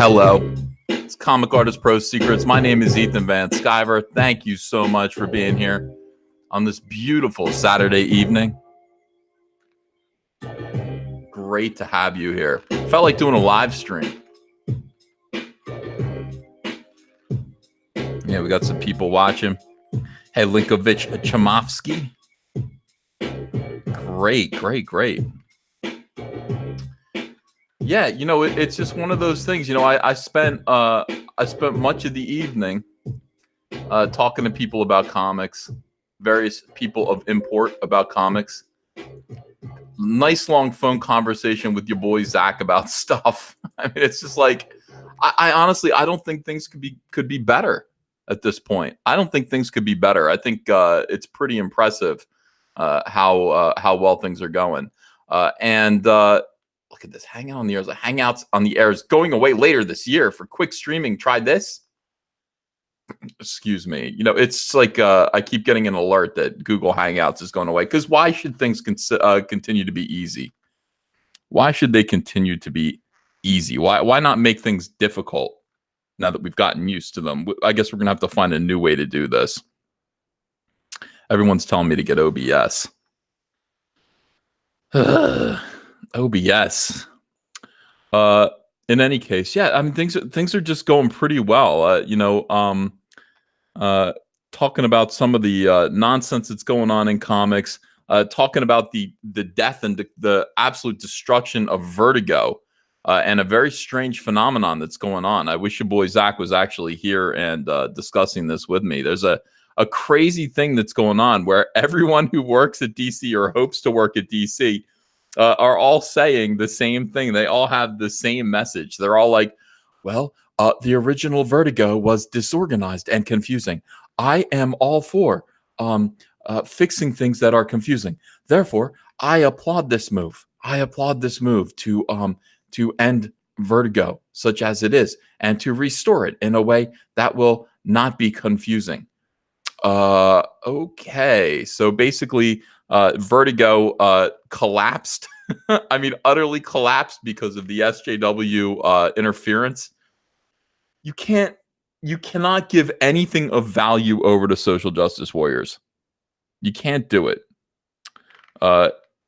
Hello, it's Comic Artist Pro Secrets. My name is Ethan Van Sciver. Thank you so much for being here on this beautiful Saturday evening. Great to have you here. Felt like doing a live stream. Yeah, we got some people watching. Hey, Linkovich Chamovsky. Great. Yeah, you know, it's just one of those things. You know, I spent much of the evening talking to people about comics, various people of import about comics. Nice long phone conversation with your boy Zach about stuff. I mean, it's just like I honestly don't think things could be better at this point. I don't think things could be better. I think it's pretty impressive how well things are going. And look at this, Hangouts on the Air is going away later this year for quick streaming. Try this. Excuse me. You know, it's like I keep getting an alert that Google Hangouts is going away. Because why should things continue to be easy? Why should they continue to be easy? Why not make things difficult now that we've gotten used to them? I guess we're going to have to find a new way to do this. Everyone's telling me to get OBS. OBS. In any case, yeah, I mean things are just going pretty well. You know, talking about some of the nonsense that's going on in comics, talking about the death and the absolute destruction of Vertigo, and a very strange phenomenon that's going on. I wish your boy Zach was actually here and discussing this with me. There's a crazy thing that's going on where everyone who works at DC or hopes to work at DC are all saying the same thing. They all have the same message. They're all like, well, the original Vertigo was disorganized and confusing. I am all for fixing things that are confusing. Therefore, I applaud this move. I applaud this move to end Vertigo such as it is and to restore it in a way that will not be confusing. Okay, so basically Vertigo collapsed. I mean, utterly collapsed because of the SJW interference. You cannot give anything of value over to social justice warriors. You can't do it.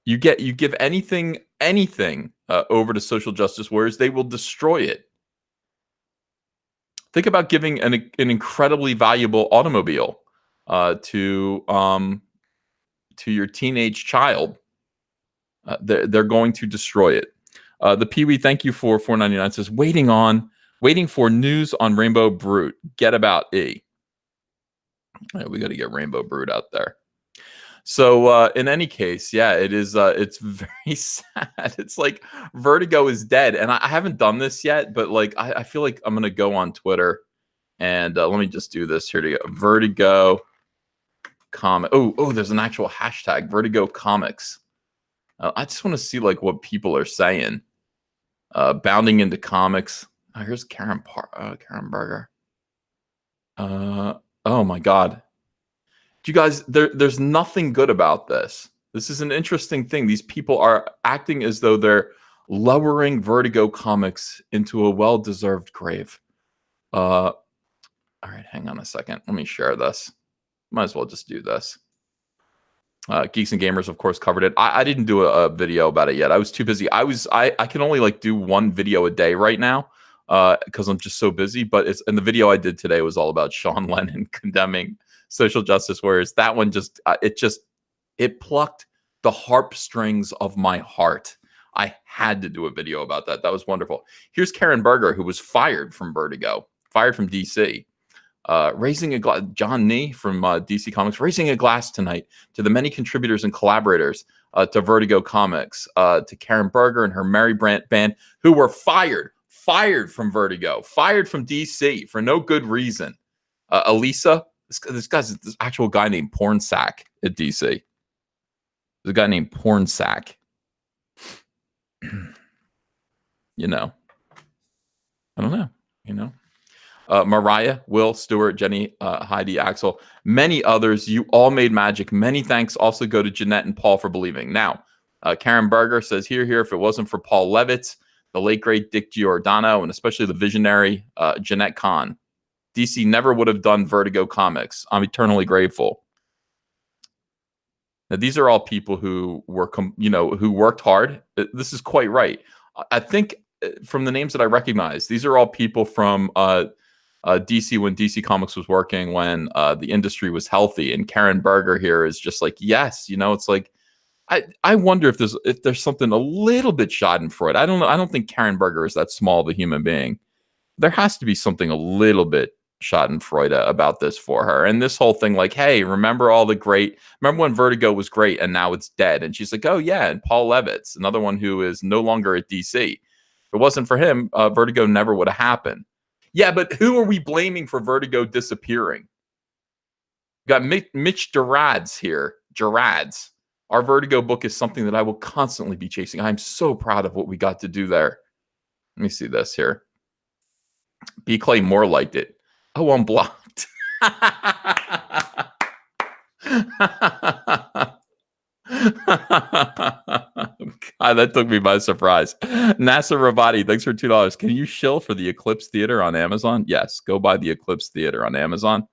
You give anything over to social justice warriors, they will destroy it. Think about giving an incredibly valuable automobile to your teenage child. They're going to destroy it. The Pee-wee, thank you for $4.99, says waiting for news on Rainbow Brute. Get about E. Right, we got to get Rainbow Brute out there. So in any case, yeah, it is. It's very sad. It's like Vertigo is dead, and I haven't done this yet, but like I feel like I'm gonna go on Twitter and let me just do this here to get Vertigo comic. Oh, there's an actual hashtag, Vertigo Comics. I just want to see like what people are saying. Bounding into comics. Oh, here's Karen Berger. Oh my God. You guys, there's nothing good about this. This is an interesting thing. These people are acting as though they're lowering Vertigo Comics into a well-deserved grave. All right, hang on a second. Let me share this. Might as well just do this. Geeks and Gamers, of course, covered it. I didn't do a video about it yet. I was too busy. I can only like do one video a day right now because I'm just so busy. But and the video I did today was all about Sean Lennon condemning social justice warriors. That one just it plucked the harpstrings of my heart. I had to do a video about that. That was wonderful. Here's Karen Berger, who was fired from Vertigo, fired from DC. Raising a glass, John Nee from DC Comics, raising a glass tonight to the many contributors and collaborators to Vertigo Comics, to Karen Berger and her Mary Brandt band, who were fired from Vertigo, fired from DC for no good reason. Elisa, this guy's this actual guy named Pornsack at DC. There's a guy named Pornsack. You know, I don't know. You know. Mariah, Will, Stuart, Jenny, Heidi, Axel, many others. You all made magic. Many thanks also go to Jeanette and Paul for believing. Now, Karen Berger says, here, if it wasn't for Paul Levitz, the late, great Dick Giordano, and especially the visionary Jeanette Kahn, DC never would have done Vertigo Comics. I'm eternally grateful. Now, these are all people who were, who worked hard. This is quite right. I think from the names that I recognize, these are all people from DC when DC Comics was working, when the industry was healthy. And Karen Berger here is just like, yes, it's like, I wonder if there's something a little bit Schadenfreude. I don't know. I don't think Karen Berger is that small of a human being. There has to be something a little bit Schadenfreude about this for her. And this whole thing, like, hey, remember when Vertigo was great and now it's dead? And she's like, oh yeah. And Paul Levitz, another one who is no longer at DC. If it wasn't for him, Vertigo never would have happened. Yeah, but who are we blaming for Vertigo disappearing? Got Mitch Gerads here. Gerads. Our Vertigo book is something that I will constantly be chasing. I'm so proud of what we got to do there. Let me see this here. B. Clay Moore liked it. Oh, I'm blocked. God, that took me by surprise. NASA Ravati, thanks for $2. Can you shill for the Eclipse Theater on Amazon? Yes, go buy the Eclipse Theater on Amazon.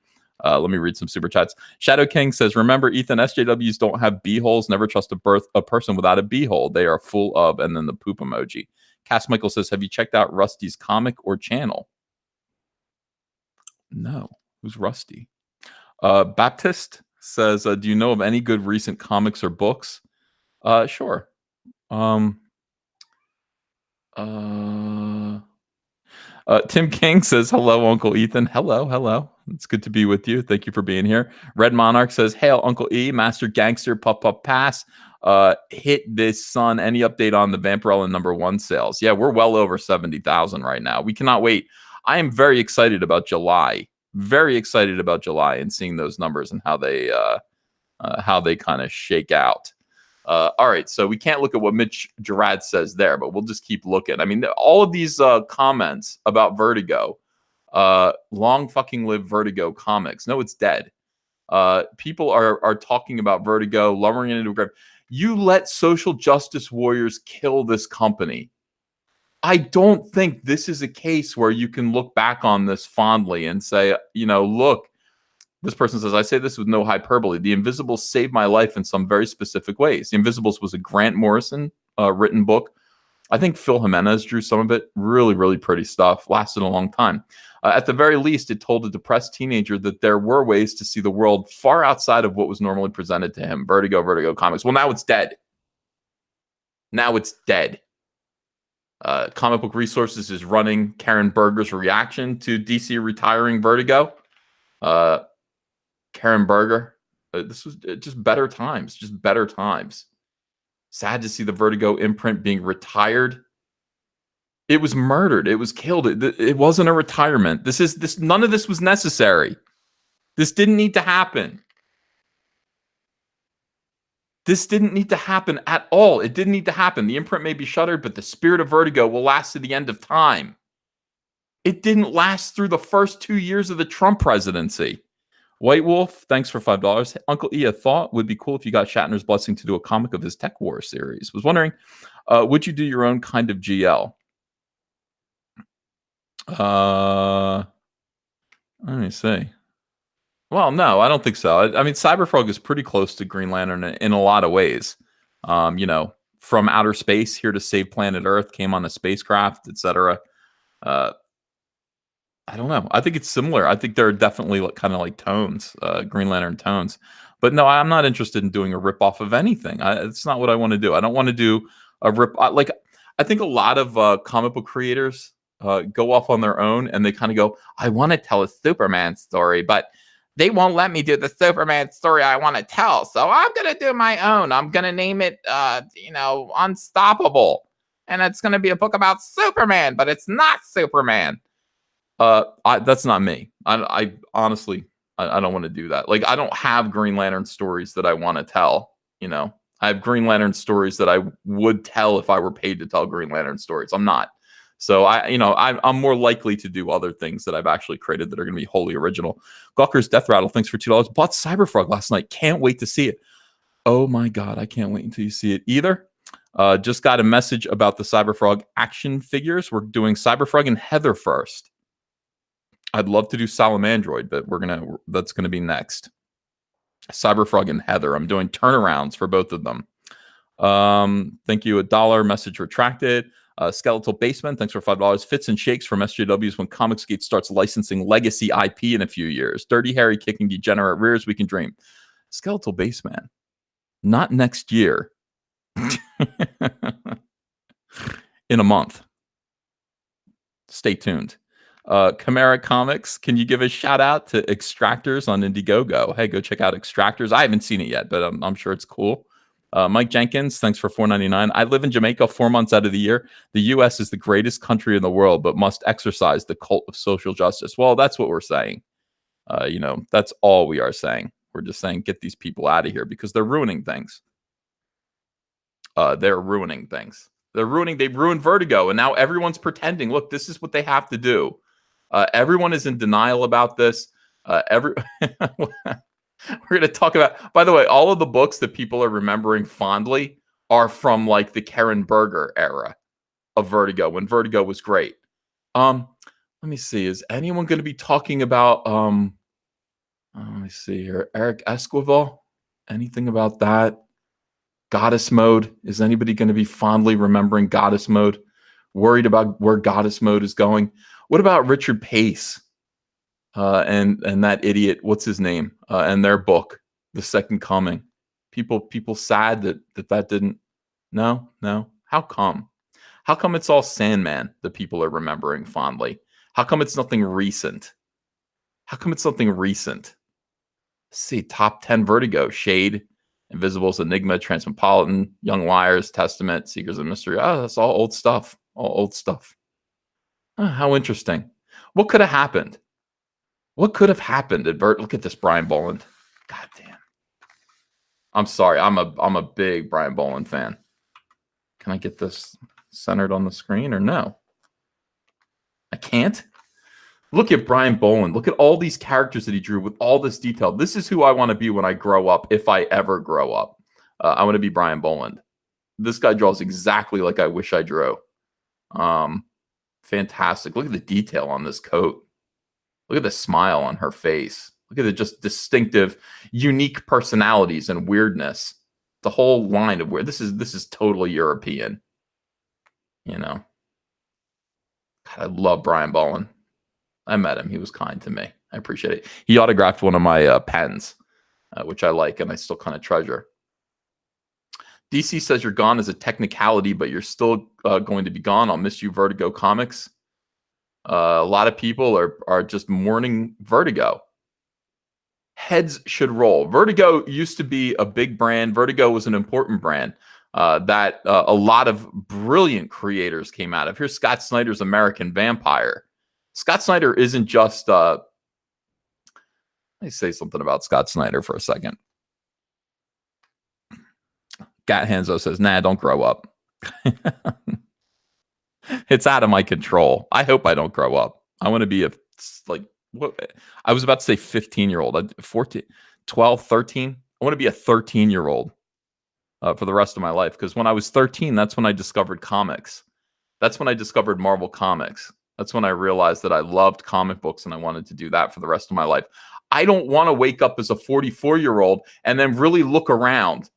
Let me read some super chats. Shadow King says, remember, Ethan, SJWs don't have b-holes. Never trust a person without a b-hole. They are full of, and then the poop emoji. Cass Michael says, have you checked out Rusty's comic or channel? No. Who's Rusty? Baptist says, do you know of any good recent comics or books? Sure. Tim King says, hello, Uncle Ethan. Hello. It's good to be with you. Thank you for being here. Red Monarch says, hail, Uncle E, Master Gangster, Pup Pass. Hit this, son. Any update on the Vampirella #1 sales? Yeah, we're well over 70,000 right now. We cannot wait. I am very excited about July. Very excited about July and seeing those numbers and how they kind of shake out. All right, so we can't look at what Mitch Gerard says there, but we'll just keep looking. I mean, all of these comments about Vertigo, long fucking live Vertigo Comics. No, it's dead. People are talking about Vertigo, lowering it into a grave. You let social justice warriors kill this company. I don't think this is a case where you can look back on this fondly and say, look, this person says, I say this with no hyperbole. The Invisibles saved my life in some very specific ways. The Invisibles was a Grant Morrison written book. I think Phil Jimenez drew some of it. Really, really pretty stuff. Lasted a long time. At the very least, it told a depressed teenager that there were ways to see the world far outside of what was normally presented to him. Vertigo Comics. Well, now it's dead. Now it's dead. Comic Book Resources is running Karen Berger's reaction to DC retiring Vertigo. Karen Berger, this was just better times. Just better times. Sad to see the Vertigo imprint being retired. It was murdered. It was killed. It wasn't a retirement. None of this was necessary. This didn't need to happen. This didn't need to happen at all. It didn't need to happen. The imprint may be shuttered, but the spirit of Vertigo will last to the end of time. It didn't last through the first 2 years of the Trump presidency. White Wolf, thanks for $5. Uncle E, a thought would be cool if you got Shatner's blessing to do a comic of his Tech War series. Was wondering, would you do your own kind of GL? Let me see. Well, no, I don't think so. I mean, Cyberfrog is pretty close to Green Lantern in a lot of ways. From outer space here to save planet Earth, came on a spacecraft, etc. I don't know. I think it's similar. I think there are definitely kind of like tones, Green Lantern tones. But no, I'm not interested in doing a ripoff of anything. It's not what I want to do. I don't want to do a rip. I think a lot of comic book creators go off on their own, and they kind of go, I want to tell a Superman story, but they won't let me do the Superman story I want to tell. So I'm going to do my own. I'm going to name it, Unstoppable. And it's going to be a book about Superman, but it's not Superman. That's not me. I honestly, I don't want to do that. Like, I don't have Green Lantern stories that I want to tell. I have Green Lantern stories that I would tell if I were paid to tell Green Lantern stories. I'm not. So I'm more likely to do other things that I've actually created that are going to be wholly original. Gawker's Death Rattle, thanks for $2. Bought Cyberfrog last night. Can't wait to see it. Oh my God, I can't wait until you see it either. Just got a message about the Cyberfrog action figures. We're doing Cyberfrog and Heather first. I'd love to do Salamandroid, but that's gonna be next. Cyberfrog and Heather. I'm doing turnarounds for both of them. Thank you. $1 message retracted. Skeletal Basement, thanks for $5. Fits and shakes from SJWs when Comicsgate starts licensing legacy IP in a few years. Dirty Harry kicking degenerate rears, we can dream. Skeletal Basement, not next year. In a month. Stay tuned. Chimera Comics, can you give a shout out to Extractors on Indiegogo? Hey, go check out Extractors. I haven't seen it yet, but I'm sure it's cool. Mike Jenkins, thanks for $4.99. I live in Jamaica 4 months out of the year. The U.S. is the greatest country in the world, but must exercise the cult of social justice. Well, that's what we're saying. That's all we are saying. We're just saying get these people out of here because they're ruining things. They're ruining things. They've ruined Vertigo, and now everyone's pretending. Look, this is what they have to do. Everyone is in denial about this. We're going to talk about, by the way, all of the books that people are remembering fondly are from like the Karen Berger era of Vertigo, when Vertigo was great. Let me see. Is anyone going to be talking about, let me see here, Eric Esquivel? Anything about that? Goddess Mode. Is anybody going to be fondly remembering Goddess Mode? Worried about where Goddess Mode is going? What about Richard Pace? And that idiot, what's his name? And their book, The Second Coming. People sad that didn't. No. How come? How come it's all Sandman that people are remembering fondly? How come it's nothing recent? Let's see, top 10 Vertigo: Shade, Invisibles, Enigma, Transmetropolitan, Young Liars, Testament, Seekers of Mystery. Oh, that's all old stuff. Oh, how interesting. What could have happened? Look at this, Brian Boland. God damn. I'm sorry. I'm a big Brian Boland fan. Can I get this centered on the screen or no? I can't. Look at Brian Boland. Look at all these characters that he drew with all this detail. This is who I want to be when I grow up, if I ever grow up. I want to be Brian Boland. This guy draws exactly like I wish I drew. Fantastic. Look at the detail on this coat. Look at the smile on her face. Look at the just distinctive, unique personalities and weirdness. The whole line of weird. This is totally European. God, I love Brian Boland. I met him. He was kind to me. I appreciate it. He autographed one of my pens, which I like and I still kind of treasure. DC says you're gone as a technicality, but you're still going to be gone. I'll miss you, Vertigo Comics. A lot of people are just mourning Vertigo. Heads should roll. Vertigo used to be a big brand. Vertigo was an important brand that a lot of brilliant creators came out of. Here's Scott Snyder's American Vampire. Scott Snyder isn't just... let me say something about Scott Snyder for a second. Gat Hanzo says, nah, don't grow up. It's out of my control. I hope I don't grow up. I want to be I was about to say 15-year-old, 14, 12, 13. I want to be a 13-year-old for the rest of my life. Because when I was 13, that's when I discovered comics. That's when I discovered Marvel Comics. That's when I realized that I loved comic books and I wanted to do that for the rest of my life. I don't want to wake up as a 44-year-old and then really look around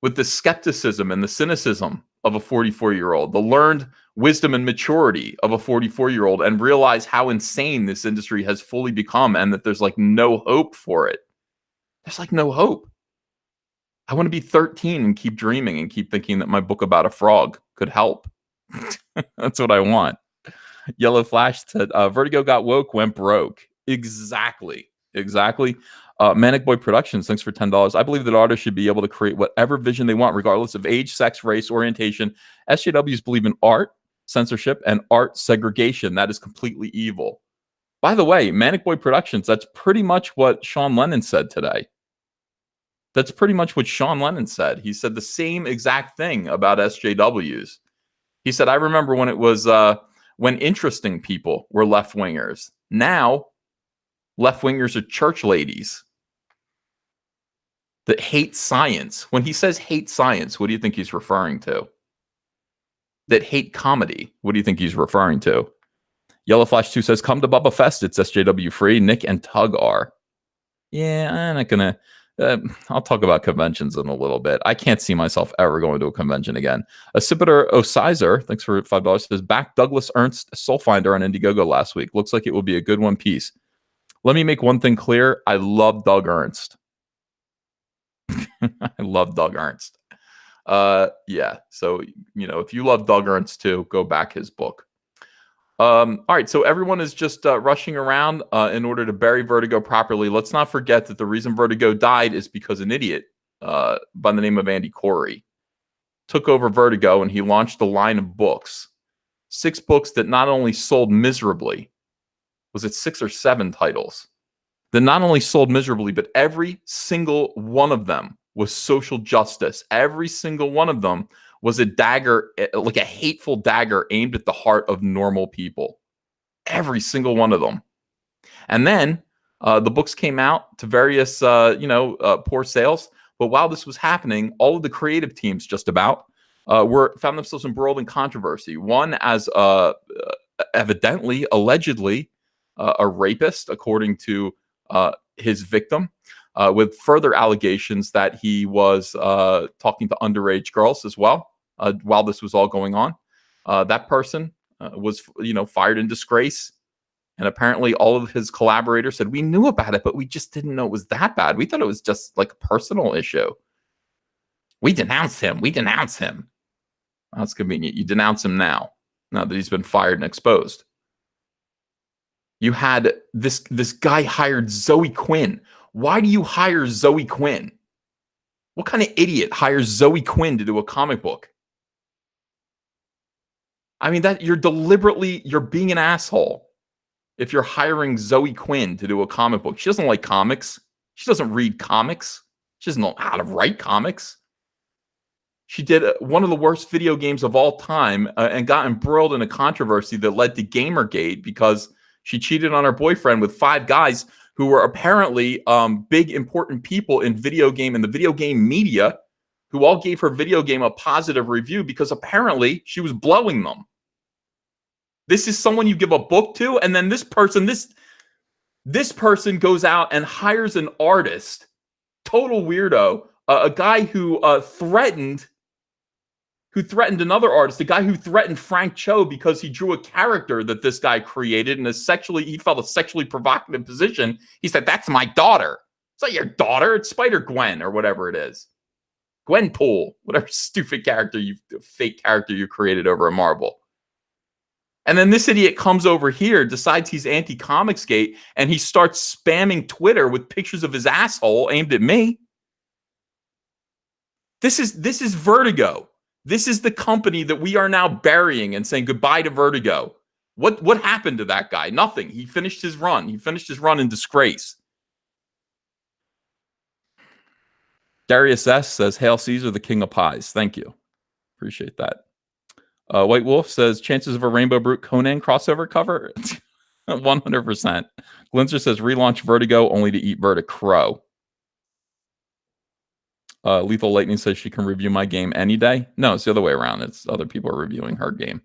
with the skepticism and the cynicism of a 44-year-old, the learned wisdom and maturity of a 44-year-old, and realize how insane this industry has fully become and that there's like no hope for it. There's like no hope. I want to be 13 and keep dreaming and keep thinking that my book about a frog could help. That's what I want. Yellow Flash said, Vertigo got woke, went broke. Exactly. Manic Boy Productions, thanks for $10. I believe that artists should be able to create whatever vision they want, regardless of age, sex, race, orientation. SJWs believe in art, censorship, and art segregation. That is completely evil. By the way, Manic Boy Productions, that's pretty much what Sean Lennon said today. That's pretty much what Sean Lennon said. He said the same exact thing about SJWs. He said, I remember when it was when interesting people were left-wingers. Now, left-wingers are church ladies that hate science. When he says hate science, what do you think he's referring to? That hate comedy. What do you think he's referring to? Yellow Flash 2 says, come to Bubba Fest. It's SJW free. Nick and Tug are. Yeah, I'm not going to. I'll talk about conventions in a little bit. I can't see myself ever going to a convention again. Accipiter Osizer, thanks for $5, says, back Douglas Ernst Soulfinder on Indiegogo last week. Looks like it will be a good one piece. Let me make one thing clear. I love Doug Ernst. I love Doug Ernst. Yeah, so, if you love Doug Ernst too, go back his book. All right, so everyone is just rushing around in order to bury Vertigo properly. Let's not forget that the reason Vertigo died is because an idiot by the name of Andy Corey took over Vertigo, and he launched a line of books. 6 books that not only sold miserably, was it 6 or 7 titles, that not only sold miserably, but every single one of them was social justice. Every single one of them was a dagger, like a hateful dagger aimed at the heart of normal people. Every single one of them. And then the books came out to various, poor sales. But while this was happening, all of the creative teams just about found themselves embroiled in controversy. One as evidently, allegedly, a rapist, according to his victim, with further allegations that he was talking to underage girls as well while this was all going on. That person was, fired in disgrace. And apparently all of his collaborators said, we knew about it, but we just didn't know it was that bad. We thought it was just like a personal issue. We denounce him. That's convenient. You denounce him now that he's been fired and exposed. You had this guy hired Zoe Quinn. Why do you hire Zoe Quinn? What kind of idiot hires Zoe Quinn to do a comic book? I mean, that you're being an asshole if you're hiring Zoe Quinn to do a comic book. She doesn't like comics. She doesn't read comics. She doesn't know how to write comics. She did one of the worst video games of all time and got embroiled in a controversy that led to Gamergate because she cheated on her boyfriend with 5 guys who were apparently big, important people in the video game media, who all gave her video game a positive review because apparently she was blowing them. This is someone you give a book to, and then this person goes out and hires an artist, total weirdo, a guy who threatened another artist, a guy who threatened Frank Cho because he drew a character that this guy created in he felt a sexually provocative position. He said, that's my daughter. It's not your daughter. It's Spider-Gwen or whatever it is. Gwenpool, whatever stupid fake character you created over a Marvel. And then this idiot comes over here, decides he's anti-comicsgate, and he starts spamming Twitter with pictures of his asshole aimed at me. This is Vertigo. This is the company that we are now burying and saying goodbye to Vertigo. What happened to that guy? Nothing. He finished his run. He finished his run in disgrace. Darius S. says, Hail Caesar, the king of pies. Thank you. Appreciate that. White Wolf says, chances of a Rainbow Brute Conan crossover cover? 100%. Glinzer says, relaunch Vertigo only to eat Verticrow. Lethal Lightning says she can review my game any day. No, it's the other way around. It's other people are reviewing her game.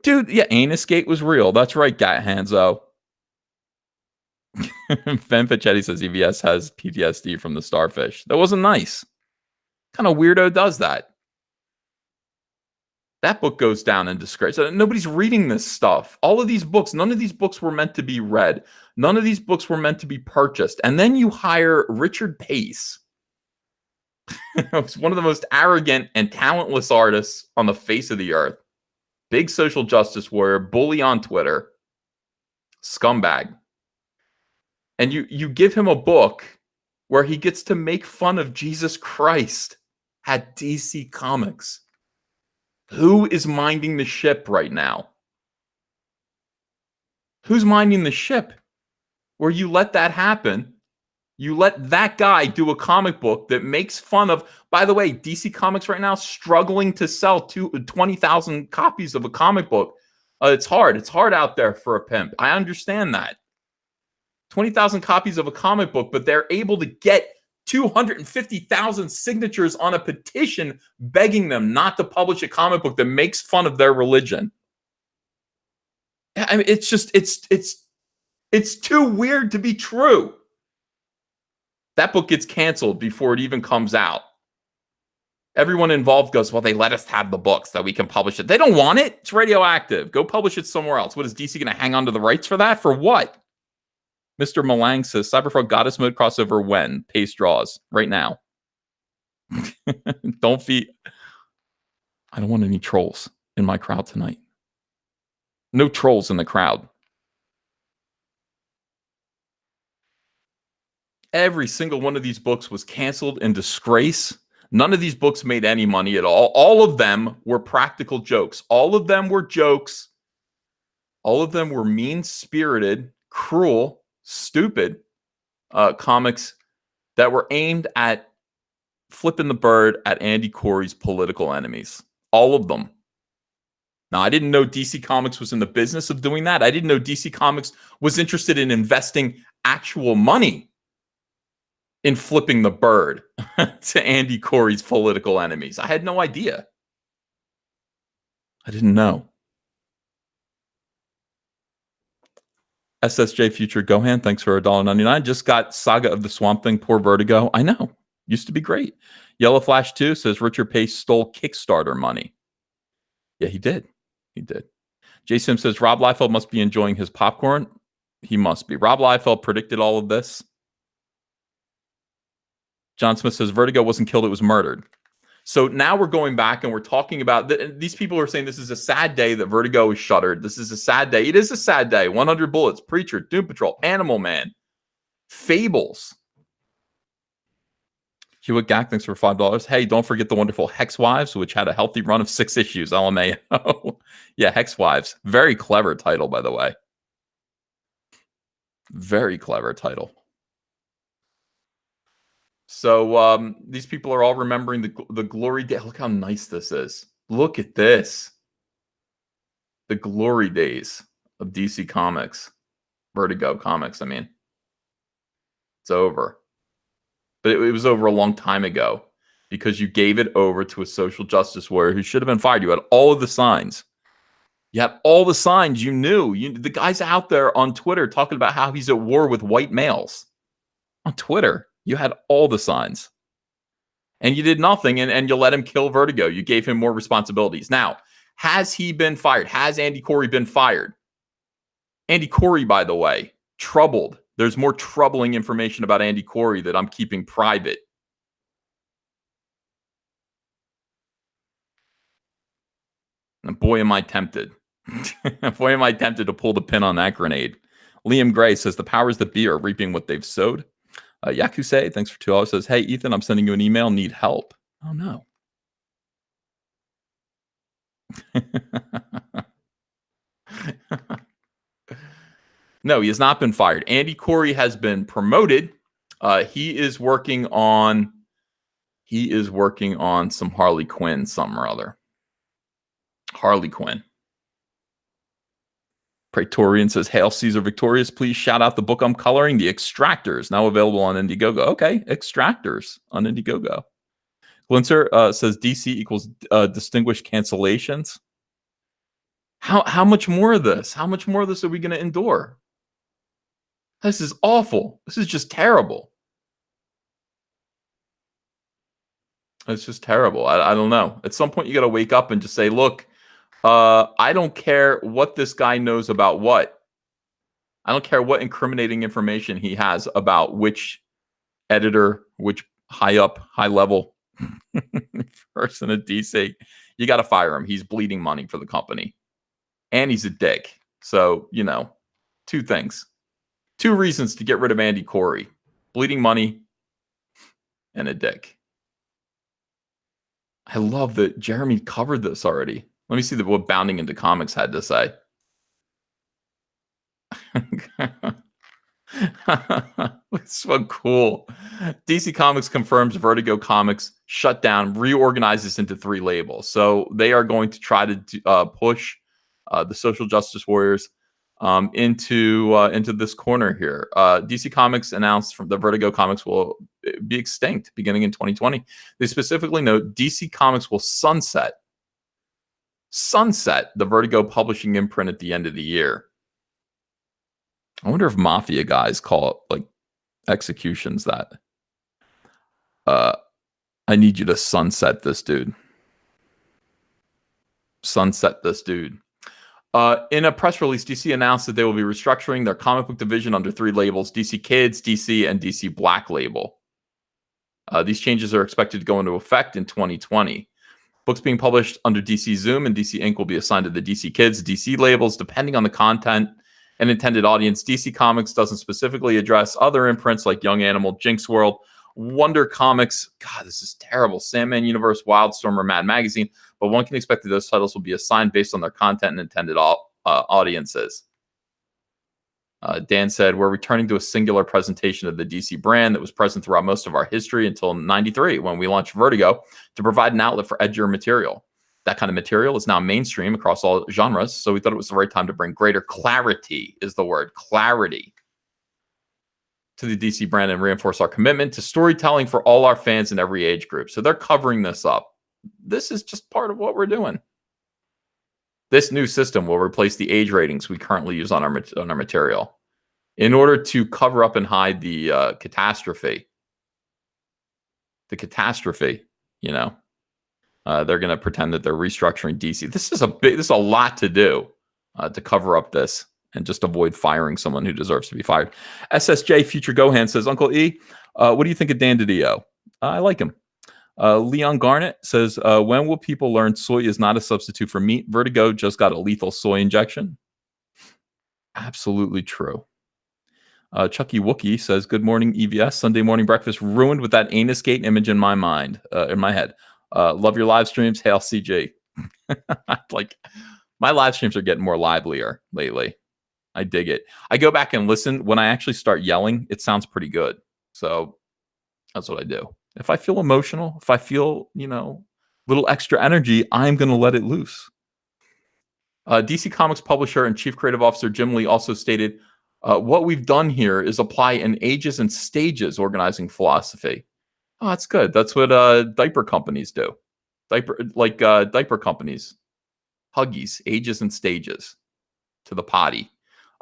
Dude, yeah, Anusgate was real. That's right, Gat Hanzo. Fen Fichetti says EVS has PTSD from the starfish. That wasn't nice. What kind of weirdo does that? That book goes down in disgrace. Nobody's reading this stuff. All of these books, none of these books were meant to be read. None of these books were meant to be purchased. And then you hire Richard Pace was one of the most arrogant and talentless artists on the face of the earth. Big social justice warrior, bully on Twitter, scumbag. And you give him a book where he gets to make fun of Jesus Christ at DC Comics. Who is minding the ship right now? Who's minding the ship? Where you let that happen, you let that guy do a comic book that makes fun of, by the way, DC Comics right now struggling to sell 20,000 copies of a comic book. It's hard. It's hard out there for a pimp. I understand that. 20,000 copies of a comic book, but they're able to get 250,000 signatures on a petition begging them not to publish a comic book that makes fun of their religion. I mean, it's just, it's too weird to be true. That book gets canceled before it even comes out. Everyone involved goes, well, they let us have the books that we can publish it. They don't want it. It's radioactive. Go publish it somewhere else. What is DC going to hang on to the rights for that? For what? Mr. Malang says, Cyberfrog Goddess Mode crossover when? Pace draws. Right now. Don't be... I don't want any trolls in my crowd tonight. No trolls in the crowd. Every single one of these books was canceled in disgrace. None of these books made any money at all. All of them were practical jokes. All of them were jokes. All of them were mean-spirited, cruel, stupid comics that were aimed at flipping the bird at Andy Corey's political enemies. All of them. Now, I didn't know DC Comics was in the business of doing that. I didn't know DC Comics was interested in investing actual money in flipping the bird to Andy Corey's political enemies. I had no idea. I didn't know. SSJ Future Gohan, thanks for $1.99. Just got Saga of the Swamp Thing, poor Vertigo. I know. Used to be great. Yellow Flash 2 says Richard Pace stole Kickstarter money. Yeah, he did. He did. J Sim says Rob Liefeld must be enjoying his popcorn. He must be. Rob Liefeld predicted all of this. John Smith says Vertigo wasn't killed, it was murdered. So now we're going back and we're talking about these people are saying this is a sad day that Vertigo is shuttered. This is a sad day. It is a sad day. 100 Bullets, Preacher, Doom Patrol, Animal Man, Fables. Hewitt Gack, thanks for $5. Hey, don't forget the wonderful Hex Wives, which had a healthy run of 6 issues. LMAO. Yeah, Hex Wives. Very clever title, by the way. Very clever title. So these people are all remembering the glory day. Look how nice this is. Look at this. The glory days of DC Comics. Vertigo Comics, I mean. It's over. But it was over a long time ago because you gave it over to a social justice warrior who should have been fired. You had all of the signs. You had all the signs. You knew. The guy's out there on Twitter talking about how he's at war with white males. On Twitter. You had all the signs. And you did nothing, and you let him kill Vertigo. You gave him more responsibilities. Now, has he been fired? Has Andy Corey been fired? Andy Corey, by the way, troubled. There's more troubling information about Andy Corey that I'm keeping private. And boy, am I tempted. Boy, am I tempted to pull the pin on that grenade. Liam Gray says, the powers that be are reaping what they've sowed. Yakusei, thanks for $2. Says, hey, Ethan, I'm sending you an email. Need help. Oh, no. No, he has not been fired. Andy Corey has been promoted. He is working on some Harley Quinn, something or other. Harley Quinn. Praetorian says, Hail Caesar Victorious, please shout out the book I'm coloring, The Extractors, now available on Indiegogo. Okay, Extractors on Indiegogo. Glinser says DC equals distinguished cancellations. How much more of this? How much more of this are we going to endure? This is awful. This is just terrible. It's just terrible. I don't know. At some point, you got to wake up and just say, look, I don't care what this guy knows about what. I don't care what incriminating information he has about which editor, which high level person at DC. You got to fire him. He's bleeding money for the company. And he's a dick. So, you know, two things. Two reasons to get rid of Andy Corey. Bleeding money and a dick. I love that Jeremy covered this already. Let me see what Bounding into Comics had to say. It's so cool. DC Comics confirms Vertigo Comics shut down, reorganizes into 3 labels. So they are going to try to push the social justice warriors into this corner here. DC Comics announced from the Vertigo Comics will be extinct beginning in 2020. They specifically note DC Comics will sunset the Vertigo publishing imprint at the end of the year. I wonder if mafia guys call it like executions that I need you to sunset this dude. Sunset this dude. In a press release, DC announced that they will be restructuring their comic book division under 3 labels: DC Kids, DC, and DC Black Label. These changes are expected to go into effect in 2020. Books being published under DC Zoom and DC Ink will be assigned to the DC Kids, DC labels, depending on the content and intended audience. DC Comics doesn't specifically address other imprints like Young Animal, Jinx World, Wonder Comics, God, this is terrible, Sandman Universe, Wildstorm, or Mad Magazine, but one can expect that those titles will be assigned based on their content and intended audiences. Dan said, we're returning to a singular presentation of the DC brand that was present throughout most of our history until 93, when we launched Vertigo to provide an outlet for edgier material. That kind of material is now mainstream across all genres, so we thought it was the right time to bring greater clarity, is the word, clarity, to the DC brand and reinforce our commitment to storytelling for all our fans in every age group. So they're covering this up. This is just part of what we're doing. This new system will replace the age ratings we currently use on our material in order to cover up and hide the catastrophe. The catastrophe, you know. They're going to pretend that they're restructuring DC. This is a lot to do to cover up this and just avoid firing someone who deserves to be fired. SSJ Future Gohan says, Uncle E, what do you think of Dan DiDio? I like him. Leon Garnett says, when will people learn soy is not a substitute for meat? Vertigo just got a lethal soy injection. Absolutely true. Chucky Wookie says, good morning, EVS. Sunday morning breakfast ruined with that anus gate image in my mind, in my head. Love your live streams. Hail CG. Like, my live streams are getting more livelier lately. I dig it. I go back and listen. When I actually start yelling, it sounds pretty good. So that's what I do. If I feel emotional, if I feel, you know, little extra energy, I'm going to let it loose. DC Comics publisher and chief creative officer Jim Lee also stated, what we've done here is apply an ages and stages organizing philosophy. Oh, that's good. That's what diaper companies do. Diaper companies. Huggies, ages and stages to the potty.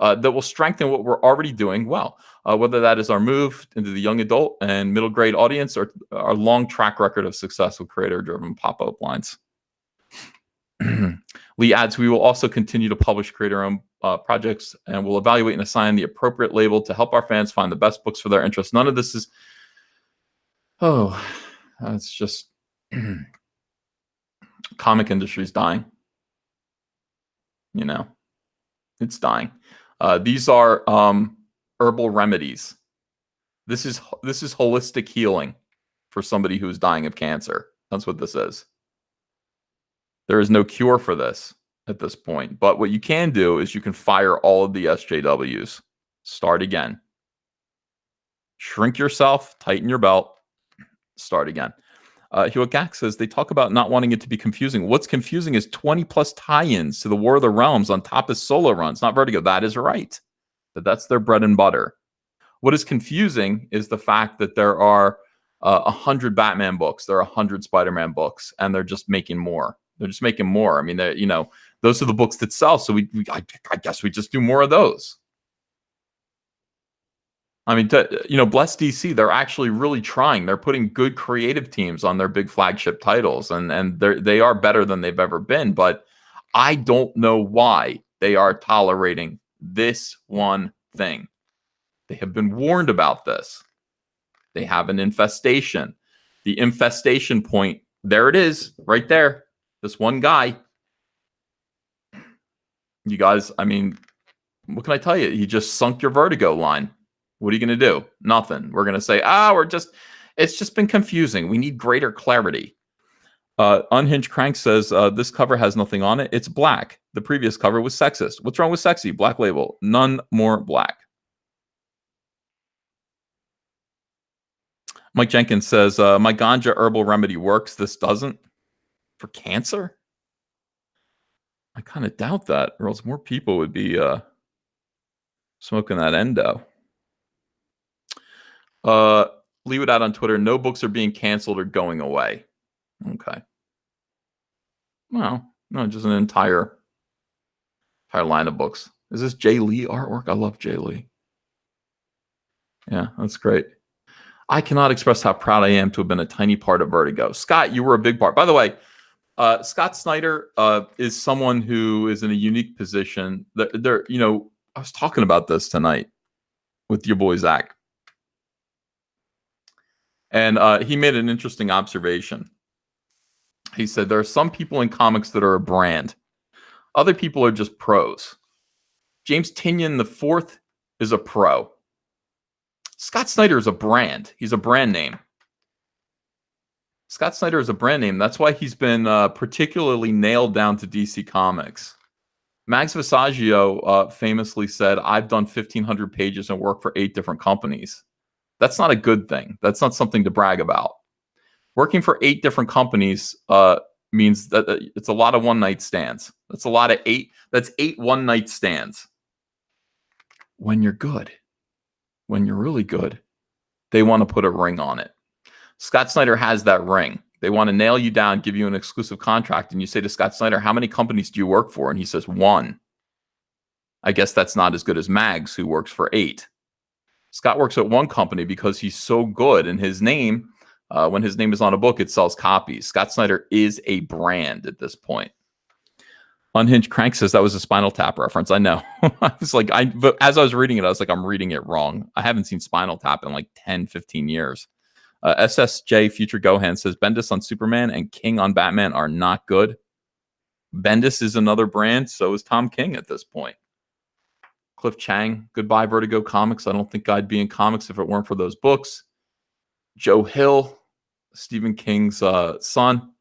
That will strengthen what we're already doing well, whether that is our move into the young adult and middle grade audience or our long track record of success with creator-driven pop-up lines. Lee adds, we will also continue to publish creator-owned projects and will evaluate and assign the appropriate label to help our fans find the best books for their interests. None of this is, it's just, comic industry's dying. You know, it's dying. These are herbal remedies. This is holistic healing for somebody who is dying of cancer. That's what this is. There is no cure for this at this point. But what you can do is you can fire all of the SJWs. Start again. Shrink yourself, tighten your belt, start again. Hewitt Gack says, they talk about not wanting it to be confusing. What's confusing is 20 plus tie-ins to the War of the Realms on top of solo runs, not Vertigo. That is right. That's their bread and butter. What is confusing is the fact that there are 100 Batman books, there are 100 Spider-Man books, and they're just making more. They're just making more. I mean, you know, those are the books that sell. So I guess we just do more of those. I mean, you know, bless DC. They're actually really trying. They're putting good creative teams on their big flagship titles, and they are better than they've ever been. But I don't know why they are tolerating this one thing. They have been warned about this. They have an infestation. The infestation point. There it is, right there. This one guy. You guys, I mean, what can I tell you? He just sunk your Vertigo line. What are you going to do? Nothing. We're going to say, it's just been confusing. We need greater clarity. Unhinged Crank says, this cover has nothing on it. It's black. The previous cover was sexist. What's wrong with sexy? Black label. None more black. Mike Jenkins says, my ganja herbal remedy works. This doesn't. For cancer? I kind of doubt that, or else more people would be smoking that endo. Leave it out on Twitter. No books are being canceled or going away. Okay. Well, no, just an entire line of books. Is this Jay Lee artwork? I love Jay Lee. Yeah, that's great. I cannot express how proud I am to have been a tiny part of Vertigo. Scott, you were a big part. By the way, Scott Snyder is someone who is in a unique position. I was talking about this tonight with your boy Zach. And he made an interesting observation. He said, there are some people in comics that are a brand. Other people are just pros. James Tynion IV is a pro. Scott Snyder is a brand. He's a brand name. Scott Snyder is a brand name. That's why he's been particularly nailed down to DC Comics. Max Visaggio famously said, I've done 1,500 pages and worked for 8 different companies. That's not a good thing. That's not something to brag about. Working for 8 different companies means that it's a lot of one-night stands. That's a lot of 8. That's 8 one-night stands. When you're good, when you're really good, they want to put a ring on it. Scott Snyder has that ring. They want to nail you down, give you an exclusive contract, and you say to Scott Snyder, how many companies do you work for? And he says, 1. I guess that's not as good as Mags, who works for 8. Scott works at 1 company because he's so good, and his name, when his name is on a book, it sells copies. Scott Snyder is a brand at this point. Unhinged Crank says that was a Spinal Tap reference. I know. I was like, but as I was reading it, I was like, I'm reading it wrong. I haven't seen Spinal Tap in like 10, 15 years. SSJ Future Gohan says Bendis on Superman and King on Batman are not good. Bendis is another brand. So is Tom King at this point. Cliff Chang, goodbye Vertigo Comics. I don't think I'd be in comics if it weren't for those books. Joe Hill, Stephen King's son,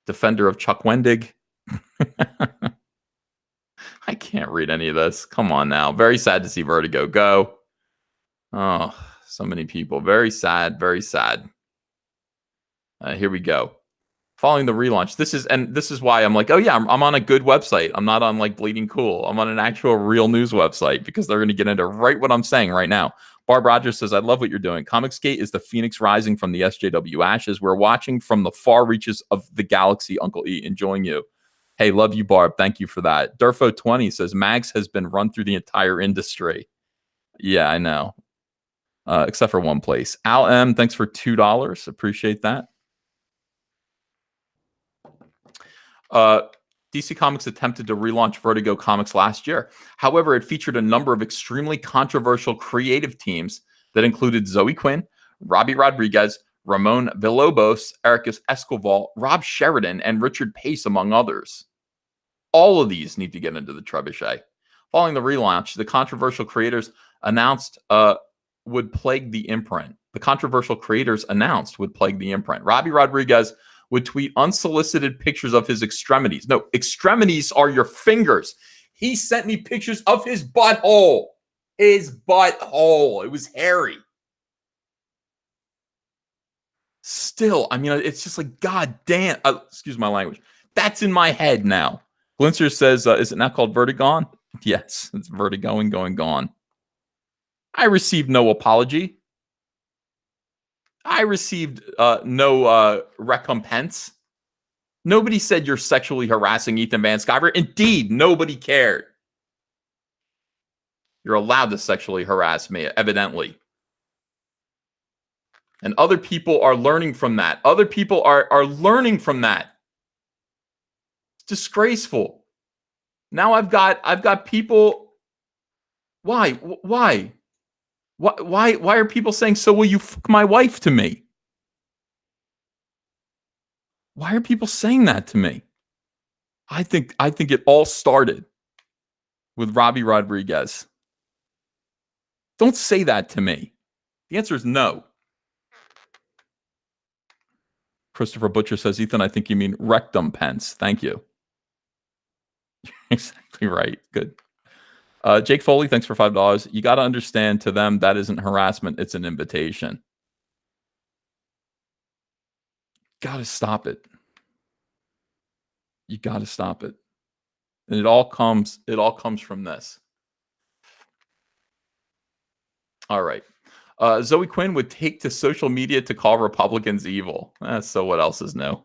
defender of Chuck Wendig. I can't read any of this. Come on now. Very sad to see Vertigo go. Oh, so many people. Very sad. Very sad. Here we go. Following the relaunch. This is why I'm like, oh yeah, I'm on a good website. I'm not on like Bleeding Cool. I'm on an actual real news website because they're going to get into right what I'm saying right now. Barb Rogers says, I love what you're doing. Comicsgate is the phoenix rising from the SJW ashes. We're watching from the far reaches of the galaxy, Uncle E. Enjoying you. Hey, love you, Barb. Thank you for that. Durfo20 says, Mags has been run through the entire industry. Yeah, I know. Except for one place. Al M, thanks for $2. Appreciate that. DC Comics attempted to relaunch Vertigo Comics last year. However, it featured a number of extremely controversial creative teams that included Zoe Quinn, Robbie Rodriguez, Ramon Villalobos, Ericus Escoval, Rob Sheridan, and Richard Pace, among others. All of these need to get into the trebuchet. Following the relaunch, the controversial creators announced would plague the imprint. Robbie Rodriguez would tweet unsolicited pictures of his extremities. No, extremities are your fingers. He sent me pictures of his butthole. His butthole. It was hairy. Still, I mean, it's just like, God damn. Excuse my language. That's in my head now. Glinster says, is it now called Vertigon? Yes, it's Vertigo and going gone. I received no apology. I received no recompense. Nobody said you're sexually harassing Ethan Van Sciver. Indeed, nobody cared. You're allowed to sexually harass me, evidently. And other people are learning from that. Other people are learning from that. It's disgraceful. Now I've got people. Why are people saying, so will you fuck my wife to me? Why are people saying that to me? I think it all started with Robbie Rodriguez. Don't say that to me. The answer is no. Christopher Butcher says, Ethan, I think you mean rectum pence. Thank you. Exactly right. Good. Jake Foley, thanks for $5. You got to understand, to them, that isn't harassment. It's an invitation. Got to stop it. You got to stop it. And it all comes from this. All right. Zoe Quinn would take to social media to call Republicans evil. So what else is new?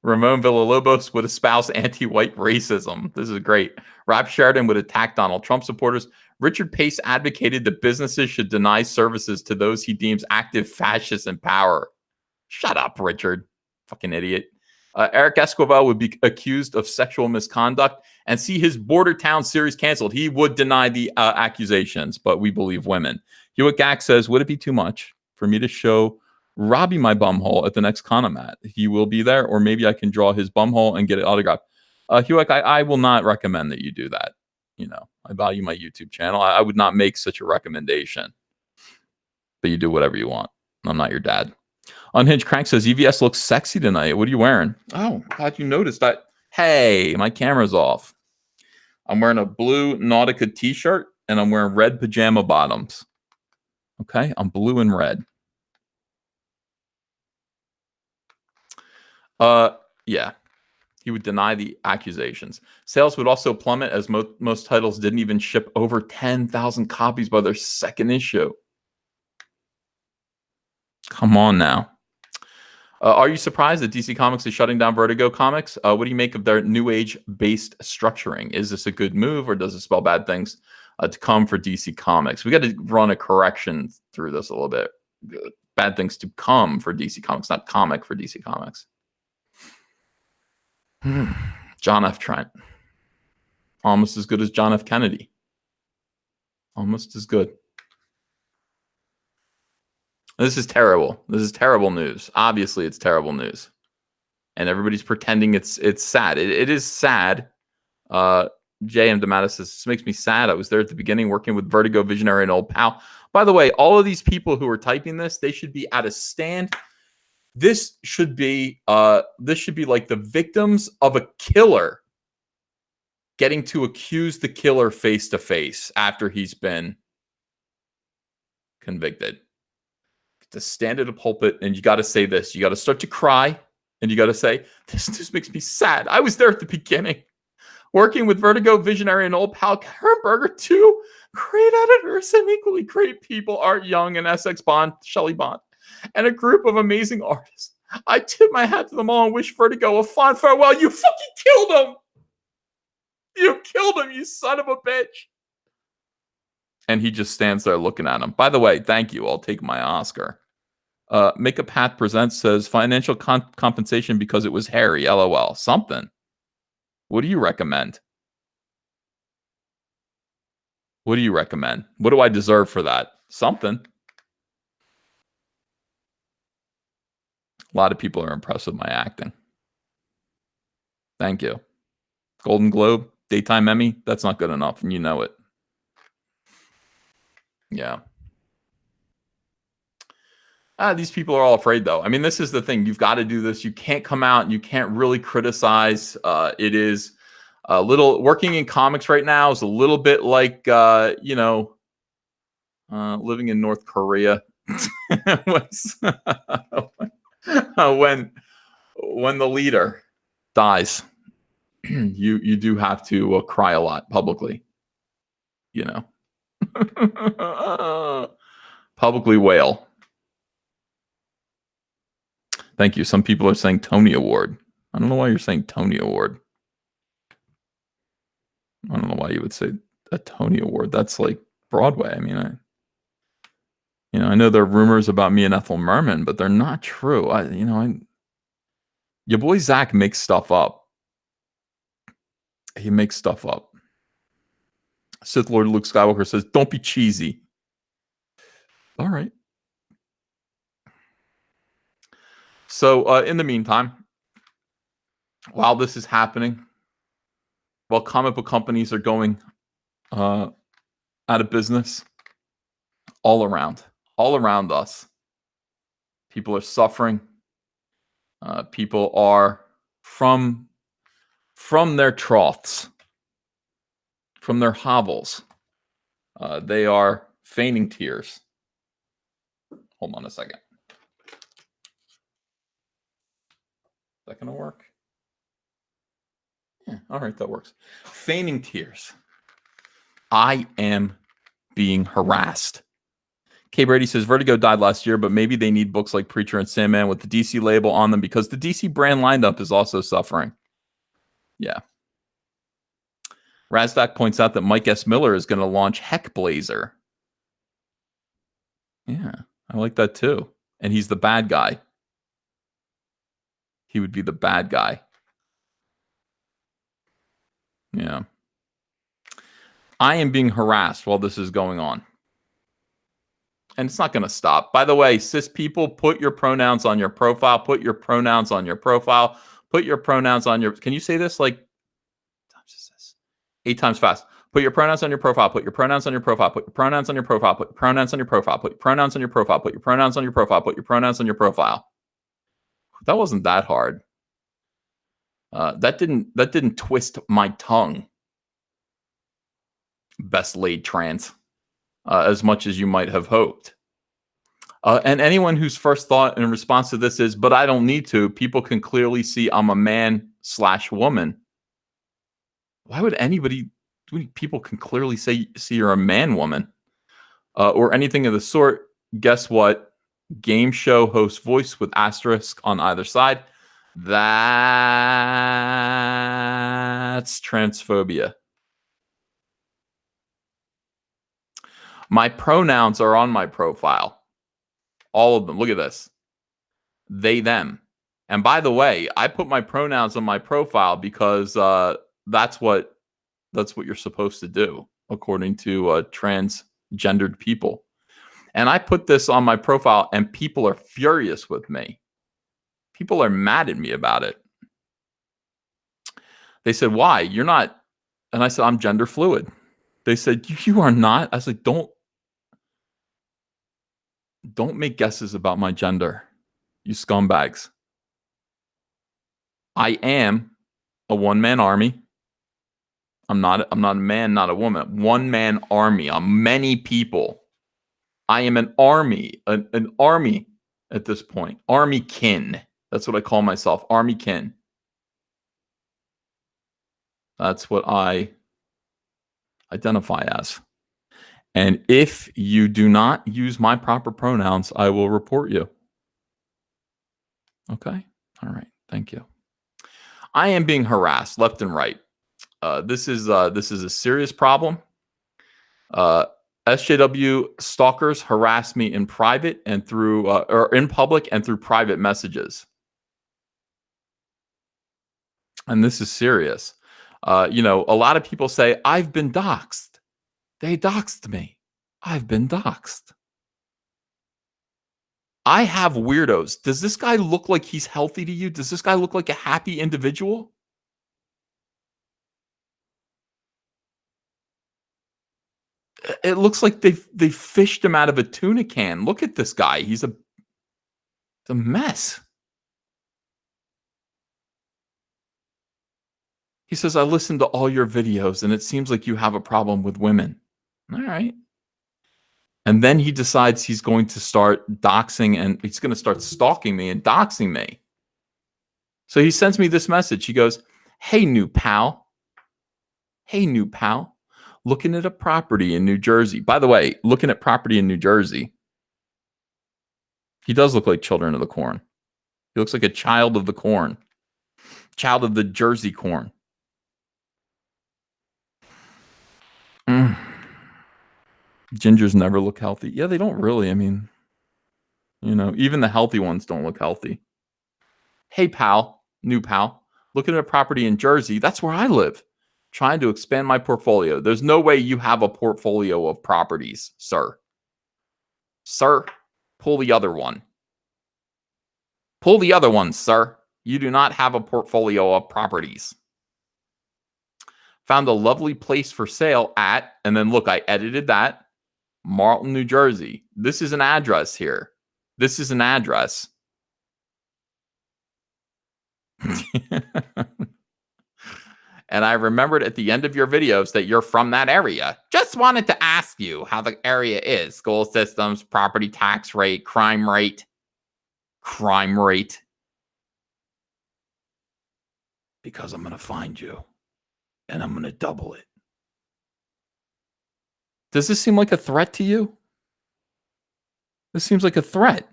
Ramon Villalobos would espouse anti-white racism. This is great. Rob Sheridan would attack Donald Trump supporters. Richard Pace advocated that businesses should deny services to those he deems active fascists in power. Shut up, Richard. Fucking idiot. Eric Escobar would be accused of sexual misconduct and see his Border Town series canceled. He would deny the accusations, but we believe women. Hewitt Gack says, would it be too much for me to show Robbie my bumhole at the next Conomat? He will be there, or maybe I can draw his bumhole and get it autographed. Hewitt, I will not recommend that you do that. You know, I value my YouTube channel. I would not make such a recommendation. But you do whatever you want. I'm not your dad. Unhinged Crank says, EVS looks sexy tonight. What are you wearing? Oh, glad you noticed that. Hey, my camera's off. I'm wearing a blue Nautica t-shirt, and I'm wearing red pajama bottoms. Okay? I'm blue and red. Yeah. He would deny the accusations. Sales would also plummet as most titles didn't even ship over 10,000 copies by their second issue. Come on now. Are you surprised that DC Comics is shutting down Vertigo Comics? What do you make of their new age-based structuring? Is this a good move, or does it spell bad things to come for DC Comics? We got to run a correction through this a little bit. Bad things to come for DC Comics, not comic for DC Comics. John F. Trent. Almost as good as John F. Kennedy. Almost as good. This is terrible. This is terrible news. Obviously, it's terrible news. And everybody's pretending it's sad. It is sad. J.M. Dematis says, this makes me sad. I was there at the beginning working with Vertigo, Visionary, and Old Pal. By the way, all of these people who are typing this, they should be at a stand. This should be like the victims of a killer getting to accuse the killer face to face after he's been convicted. To stand at a pulpit, and you got to say this. You got to start to cry, and you got to say, this makes me sad. I was there at the beginning, working with Vertigo, Visionary, and Old Pal Kernberger, two great editors and equally great people, Art Young and SX Bond, Shelley Bond, and a group of amazing artists. I tip my hat to them all and wish Vertigo a fond farewell. You fucking killed him. You killed him, you son of a bitch. And he just stands there looking at him. By the way, thank you. I'll take my Oscar. Makeup Hat Presents says, financial compensation because it was Harry. LOL. Something. What do you recommend? What do you recommend? What do I deserve for that? Something. A lot of people are impressed with my acting. Thank you. Golden Globe, Daytime Emmy, that's not good enough, and you know it. Yeah. These people are all afraid, though. I mean, this is the thing. You've got to do this. You can't come out. You can't really criticize. It is a little, working in comics right now is a little bit like, living in North Korea. when the leader dies, you do have to cry a lot publicly. You know, publicly wail. Thank you. Some people are saying Tony Award. I don't know why you're saying Tony Award. I don't know why you would say a Tony Award. That's like Broadway. I mean, I know there are rumors about me and Ethel Merman, but they're not true. Your boy Zach makes stuff up. He makes stuff up. Sith Lord Luke Skywalker says, don't be cheesy. All right. So in the meantime, while this is happening, while comic book companies are going out of business all around us, people are suffering. People are from their troughs, from their hovels. They are feigning tears. Hold on a second. Is that going to work? Yeah, all right, that works. Feigning tears. I am being harassed. K. Brady says Vertigo died last year, but maybe they need books like Preacher and Sandman with the DC label on them because the DC brand lineup is also suffering. Yeah. Razdak points out that Mike S. Miller is going to launch Heckblazer. Yeah, I like that too. And he's the bad guy. He would be the bad guy. Yeah. I am being harassed while this is going on. And it's not going to stop. By the way, cis people, put your pronouns on your profile. Put your pronouns on your profile. Put your pronouns on your... Can you say this like... 8 times fast. Put your pronouns on your profile. Put your pronouns on your profile. Put your pronouns on your profile. Put your pronouns on your profile. Put your pronouns on your profile. Put your pronouns on your profile. Put your pronouns on your profile. That wasn't that hard. That didn't twist my tongue. Best laid trans. As much as you might have hoped. And anyone whose first thought in response to this is, but I don't need to. People can clearly see I'm a man/woman. Why would people can clearly see you're a man-woman? Or anything of the sort. Guess what? Game show host voice with asterisk on either side. That's transphobia. My pronouns are on my profile. All of them. Look at this. They, them. And by the way, I put my pronouns on my profile because that's what you're supposed to do, according to transgendered people. And I put this on my profile, and people are furious with me. People are mad at me about it. They said, why? You're not. And I said, I'm gender fluid. They said, you are not. I said, don't make guesses about my gender, you scumbags. I am a one-man army. I'm not a man, not a woman. One-man army. I'm many people. I am an army, an army at this point. Army kin. That's what I call myself. Army kin. That's what I identify as. And if you do not use my proper pronouns, I will report you. Okay? All right. Thank you. I am being harassed left and right. This is a serious problem. SJW stalkers harass me in private and through or in public and through private messages. And this is serious. A lot of people say, I've been doxxed. They doxed me. I've been doxxed. I have weirdos. Does this guy look like he's healthy to you? Does this guy look like a happy individual? It looks like they fished him out of a tuna can. Look at this guy. He's a mess. He says, I listened to all your videos and it seems like you have a problem with women. All right. And then he decides he's going to start doxing and he's going to start stalking me and doxing me. So he sends me this message. He goes, hey, new pal. Hey, new pal. Looking at a property in New Jersey. By the way, looking at property in New Jersey. He does look like Children of the Corn. He looks like a child of the corn. Child of the Jersey corn. Gingers never look healthy. Yeah, they don't really. I mean, even the healthy ones don't look healthy. Hey, pal, new pal, looking at a property in Jersey. That's where I live. Trying to expand my portfolio. There's no way you have a portfolio of properties, sir. Sir, pull the other one. Pull the other ones, sir. You do not have a portfolio of properties. Found a lovely place for sale at, and then look, I edited that. Marlton, New Jersey. This is an address here. This is an address. And I remembered at the end of your videos that you're from that area. Just wanted to ask you how the area is. School systems, property tax rate, crime rate. Crime rate. Because I'm going to find you. And I'm going to double it. Does this seem like a threat to you? This seems like a threat.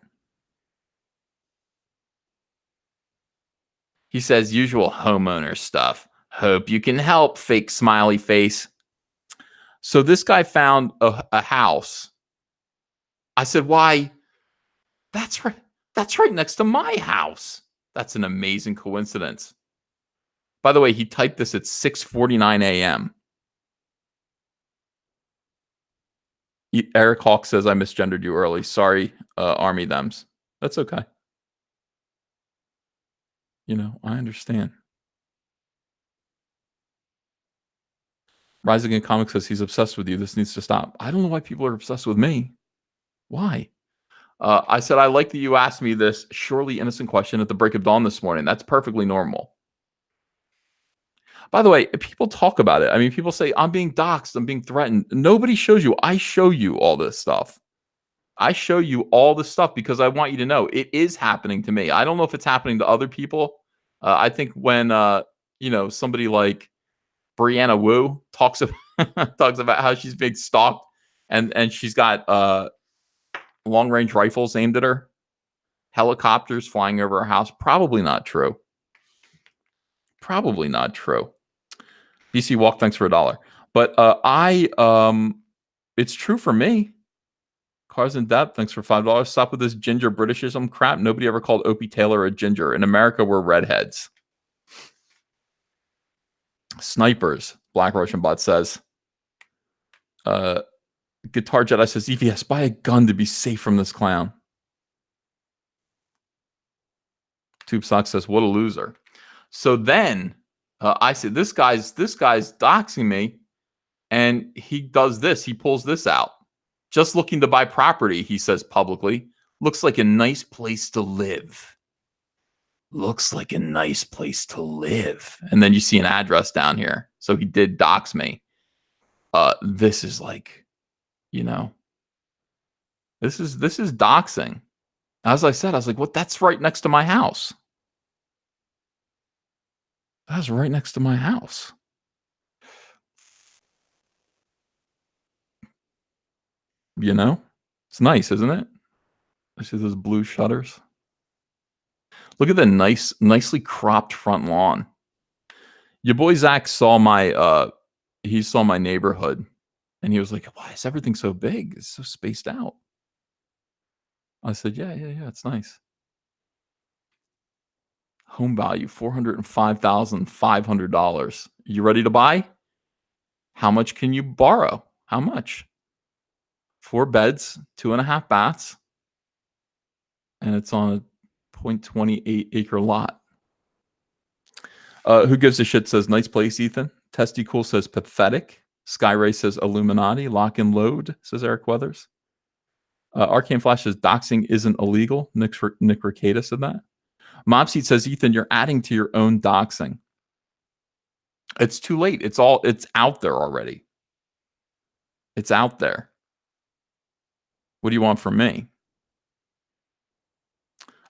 He says, usual homeowner stuff. Hope you can help, fake smiley face. So this guy found a house. I said, why? That's right. That's right next to my house. That's an amazing coincidence. By the way, he typed this at 6:49 a.m. Eric Hawk says, I misgendered you early. Sorry, Army Thems. That's okay. You know, I understand. Rising in Comics says he's obsessed with you. This needs to stop. I don't know why people are obsessed with me. Why? I said, I like that you asked me this surely innocent question at the break of dawn this morning. That's perfectly normal. By the way, people talk about it. I mean, people say, I'm being doxxed. I'm being threatened. Nobody shows you. I show you all this stuff. I show you all this stuff because I want you to know it is happening to me. I don't know if it's happening to other people. I think when, you know, somebody like Brianna Wu talks about how she's being stalked and she's got long-range rifles aimed at her, helicopters flying over her house. Probably not true. Probably not true. BC Walk, thanks for $1. But it's true for me. Cars in Depth, thanks for $5. Stop with this ginger Britishism crap. Nobody ever called Opie Taylor a ginger. In America, we're redheads. Snipers, Black Russian Bot says. Guitar Jedi says, EVS, buy a gun to be safe from this clown. Tube Sock says, what a loser. So then I said, this guy's doxing me, and he does this. He pulls this out. Just looking to buy property, he says publicly. Looks like a nice place to live. Looks like a nice place to live. And then you see an address down here. So he did dox me. This is like, you know, this is doxing. As I said, I was like, what? That's right next to my house. That's right next to my house. You know, it's nice, isn't it? I see those blue shutters. Look at the nicely cropped front lawn. Your boy Zach saw my he saw my neighborhood, and he was like, "Why is everything so big? It's so spaced out." I said, "Yeah, it's nice." Home value $405,500. You ready to buy? How much can you borrow? How much? 4 beds, 2.5 baths, and it's on a 0.28 acre lot. Who gives a shit says, nice place, Ethan. Testy Cool says, pathetic. Skyray says, Illuminati. Lock and load, says Eric Weathers. Arcane Flash says, doxing isn't illegal. Nick Ricada said that. Mobseed says, Ethan, you're adding to your own doxing. It's too late. It's out there already. It's out there. What do you want from me?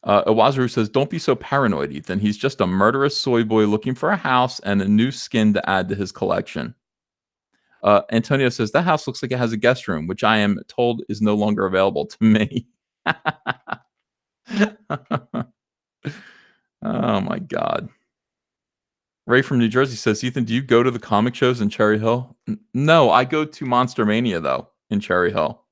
Iwazaru says, don't be so paranoid, Ethan. He's just a murderous soy boy looking for a house and a new skin to add to his collection. Antonio says, that house looks like it has a guest room, which I am told is no longer available to me. Oh, my God. Ray from New Jersey says, Ethan, do you go to the comic shows in Cherry Hill? No, I go to Monster Mania, though, in Cherry Hill.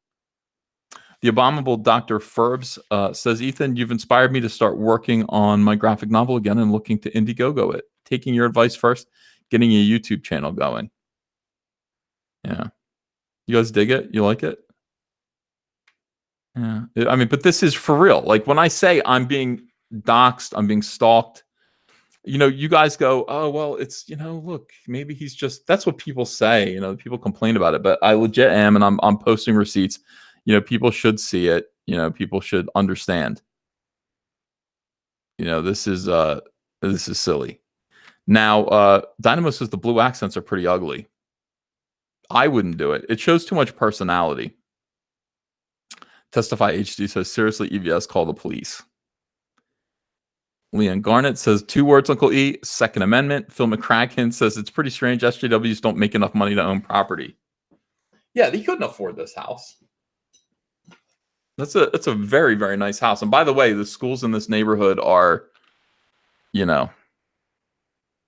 The abominable Dr. Ferbs says, Ethan, you've inspired me to start working on my graphic novel again and looking to Indiegogo it. Taking your advice first, getting a YouTube channel going. Yeah. You guys dig it? You like it? Yeah. I mean, but this is for real. Like when I say I'm being doxxed. I'm being stalked. You guys go, oh, well, it's, look, maybe he's just, that's what people say, people complain about it, but I legit am, and I'm posting receipts. People should see it. People should understand. This is silly. Now, Dynamo says the blue accents are pretty ugly. I wouldn't do it. It shows too much personality. Testify HD says, seriously, EVS, call the police. Leon Garnett says, 2 words, Uncle E, Second Amendment. Phil McCracken says, it's pretty strange SJWs don't make enough money to own property. Yeah, they couldn't afford this house. That's a very, very nice house. And by the way, the schools in this neighborhood are,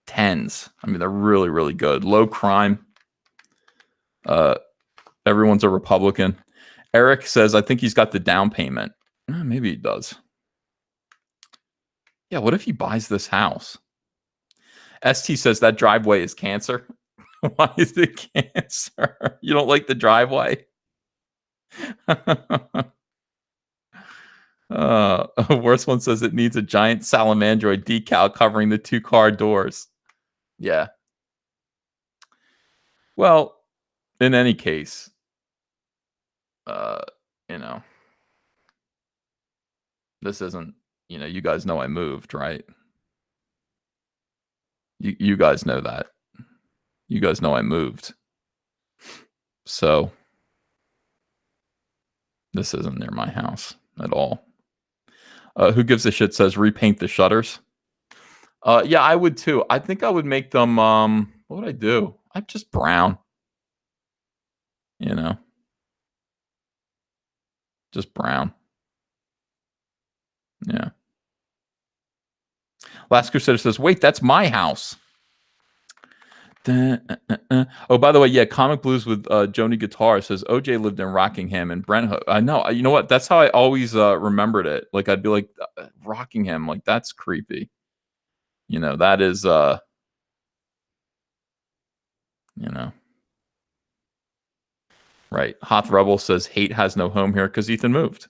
tens. I mean, they're really, really good. Low crime. Everyone's a Republican. Eric says, I think he's got the down payment. Maybe he does. Yeah, what if he buys this house? ST says that driveway is cancer. Why is it cancer? You don't like the driveway? Worst one says it needs a giant salamandroid decal covering the 2-car doors. Yeah. Well, in any case, this isn't, you guys know I moved, right? You guys know that. You guys know I moved. So this isn't near my house at all. Who gives a shit says repaint the shutters. Yeah, I would too. I think I would make them, what would I do? I'm just brown. Just brown. Yeah. Last Crusader says, wait, that's my house. Oh, by the way, yeah, Comic Blues with Joni Guitar says OJ lived in Rockingham and Brent Hook. I know. You know what? That's how I always remembered it. Like, I'd be like, Rockingham, like, that's creepy. That is, right. Hoth Rebel says hate has no home here because Ethan moved.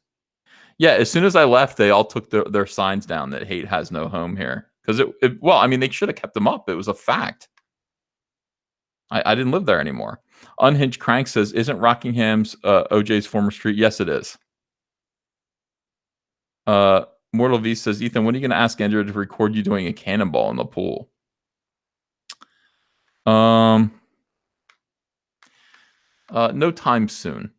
Yeah, as soon as I left, they all took their signs down that hate has no home here. Because well, I mean, they should have kept them up. It was a fact. I didn't live there anymore. Unhinged Crank says, isn't Rockingham's OJ's former street? Yes, it is. Mortal V says, Ethan, when are you going to ask Andrew to record you doing a cannonball in the pool? No time soon.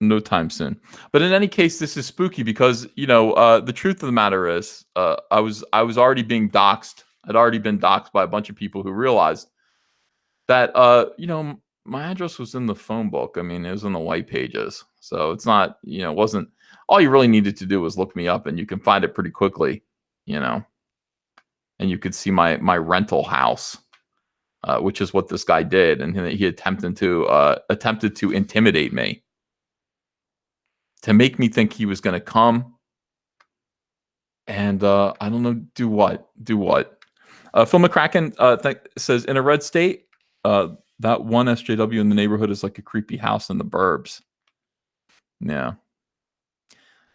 No time soon. But in any case, this is spooky because, the truth of the matter is, I was already being doxxed. I'd already been doxxed by a bunch of people who realized that, my address was in the phone book. I mean, it was in the white pages. So it's not, it wasn't, all you really needed to do was look me up and you can find it pretty quickly, and you could see my rental house, which is what this guy did. And he attempted to intimidate me, to make me think he was going to come. And I don't know, do what? Phil McCracken says, in a red state, that one SJW in the neighborhood is like a creepy house in the burbs. Yeah.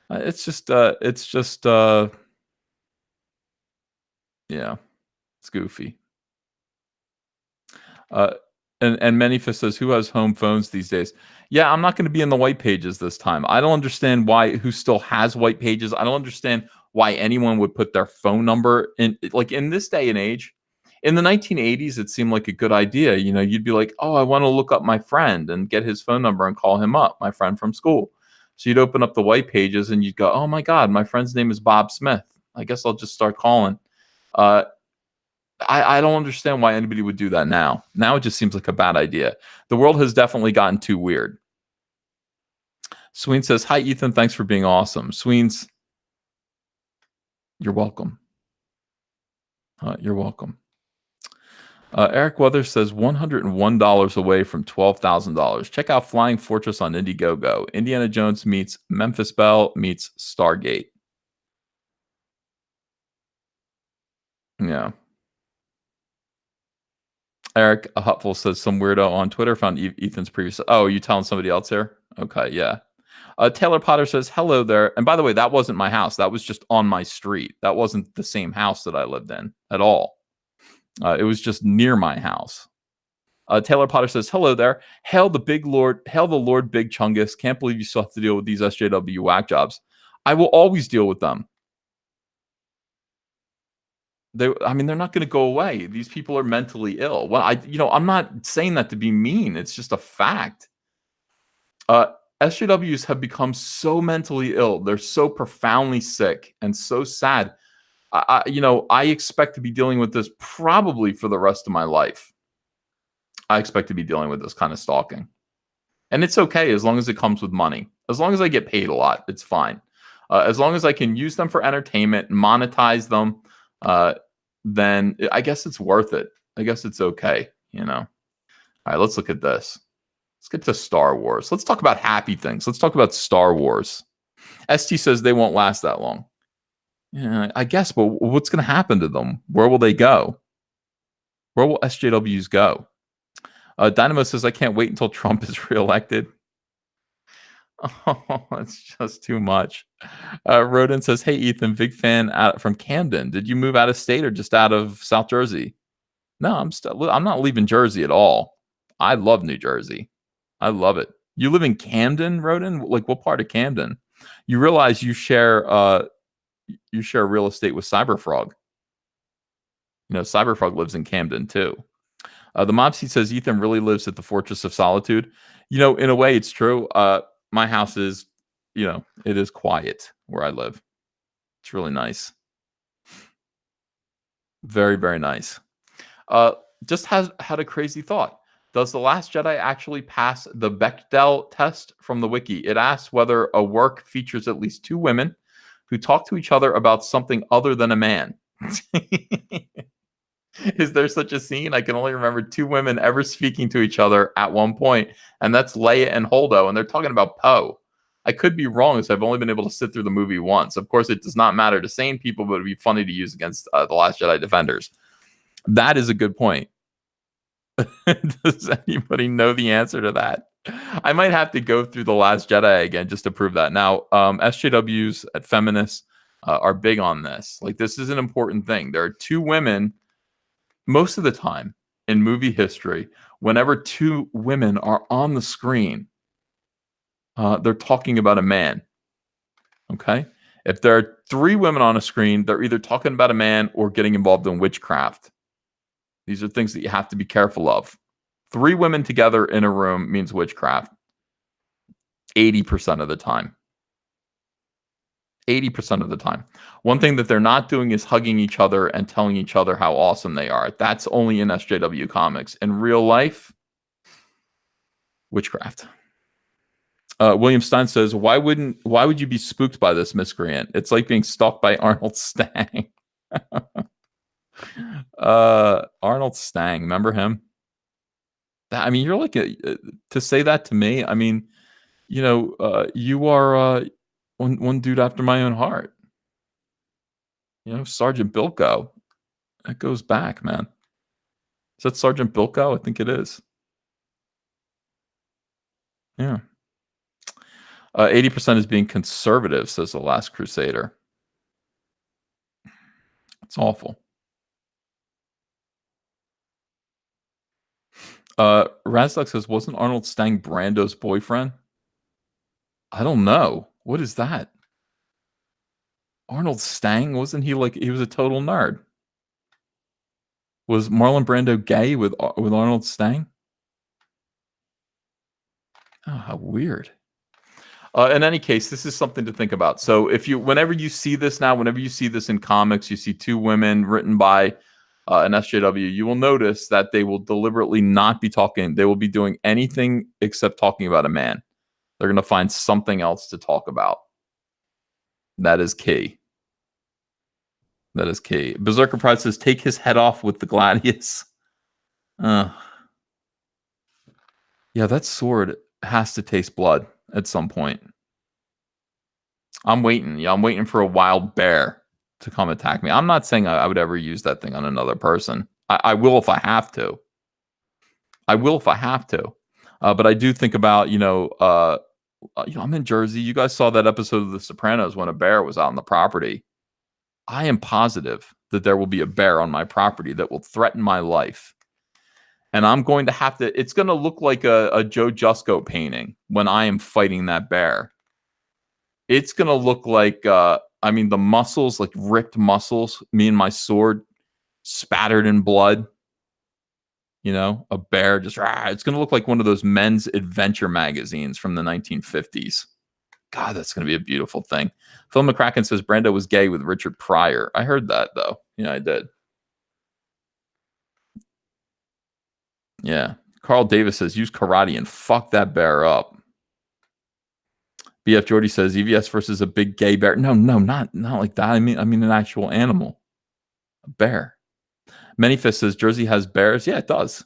It's just, yeah, it's goofy. And Manifest says, who has home phones these days? Yeah, I'm not going to be in the white pages this time. I don't understand who still has white pages. I don't understand why anyone would put their phone number in, like, in this day and age. In the 1980s, it seemed like a good idea. You'd be like, oh, I want to look up my friend and get his phone number and call him up, my friend from school. So you'd open up the white pages and you'd go, oh my God, my friend's name is Bob Smith. I guess I'll just start calling. I don't understand why anybody would do that now. Now it just seems like a bad idea. The world has definitely gotten too weird. Sween says, hi, Ethan. Thanks for being awesome. Sween's, you're welcome. You're welcome. Eric Weathers says $101 away from $12,000. Check out Flying Fortress on Indiegogo. Indiana Jones meets Memphis Belle meets Stargate. Yeah. Eric Hutful says some weirdo on Twitter found Ethan's previous. Oh, are you telling somebody else here? Okay, yeah. Taylor Potter says, hello there. And by the way, that wasn't my house. That was just on my street. That wasn't the same house that I lived in at all. It was just near my house. Taylor Potter says, hello there. Hail the Lord Big Chungus. Can't believe you still have to deal with these SJW whack jobs. I will always deal with them. They're not going to go away. These people are mentally ill. Well, I'm not saying that to be mean. It's just a fact. SJWs have become so mentally ill. They're so profoundly sick and so sad. I expect to be dealing with this probably for the rest of my life. I expect to be dealing with this kind of stalking. And it's okay as long as it comes with money. As long as I get paid a lot, it's fine. As long as I can use them for entertainment, monetize them, then I guess it's worth it. I guess it's okay, All right, let's look at this. Let's get to Star Wars. Let's talk about happy things. Let's talk about Star Wars. ST says they won't last that long. Yeah, I guess, but what's going to happen to them? Where will they go? Where will SJWs go? Dynamo says, I can't wait until Trump is reelected. Oh, that's just too much. Rodin says, hey, Ethan, big fan from Camden. Did you move out of state or just out of South Jersey? No, I'm not leaving Jersey at all. I love New Jersey. I love it. You live in Camden, Rodin? Like what part of Camden? You realize you share real estate with Cyberfrog. Cyberfrog lives in Camden too. The Mopsy says Ethan really lives at the Fortress of Solitude. In a way, it's true. My house is, it is quiet where I live. It's really nice. Very, very nice. Just had a crazy thought. Does The Last Jedi actually pass the Bechdel test from the wiki? It asks whether a work features at least two women who talk to each other about something other than a man. Is there such a scene? I can only remember two women ever speaking to each other at one point, and that's Leia and Holdo, and they're talking about Poe. I could be wrong, as I've only been able to sit through the movie once. Of course, it does not matter to sane people, but it'd be funny to use against The Last Jedi defenders. That is a good point. Does anybody know the answer to that? I might have to go through The Last Jedi again just to prove that. Now, SJWs at feminists are big on this. Like, this is an important thing. There are two women most of the time in movie history. Whenever two women are on the screen, they're talking about a man. Okay? If there are three women on a screen, they're either talking about a man or getting involved in witchcraft. These are things that you have to be careful of. Three women together in a room means witchcraft. 80% of the time. 80% of the time. One thing that they're not doing is hugging each other and telling each other how awesome they are. That's only in SJW comics. In real life, witchcraft. William Stein says, why would you be spooked by this miscreant? It's like being stalked by Arnold Stang. Arnold Stang, remember him? You're like to say that to me. You are one dude after my own heart. Sergeant Bilko. That goes back, man. Is that Sergeant Bilko? I think it is. Yeah. 80% is being conservative, says The Last Crusader. It's awful. Razduck says, wasn't Arnold Stang Brando's boyfriend? I don't know. What is that? Arnold Stang? Wasn't he he was a total nerd? Was Marlon Brando gay with Arnold Stang? Oh, how weird. In any case, this is something to think about. So whenever you see this in comics, you see two women written by an SJW, you will notice that they will deliberately not be talking. They will be doing anything except talking about a man. They're going to find something else to talk about. That is key. That is key. Berserker Pride says, take his head off with the gladius. Yeah, that sword has to taste blood at some point. I'm waiting. Yeah, I'm waiting for a wild bear to come attack me. I'm not saying I would ever use that thing on another person. I will if I have to. I will if I have to. But I do think about, I'm in Jersey. You guys saw that episode of The Sopranos when a bear was out on the property. I am positive that there will be a bear on my property that will threaten my life. And I'm going to have to, it's going to look like a Joe Jusko painting when I am fighting that bear. It's going to look like, the muscles, like ripped muscles, me and my sword spattered in blood. A bear just, it's going to look like one of those men's adventure magazines from the 1950s. God, that's going to be a beautiful thing. Phil McCracken says Brando was gay with Richard Pryor. I heard that, though. Yeah, I did. Yeah. Carl Davis says use karate and fuck that bear up. BF Jordy says EVS versus a big gay bear. No, not like that. I mean an actual animal. A bear. Manyfist says Jersey has bears. Yeah, it does.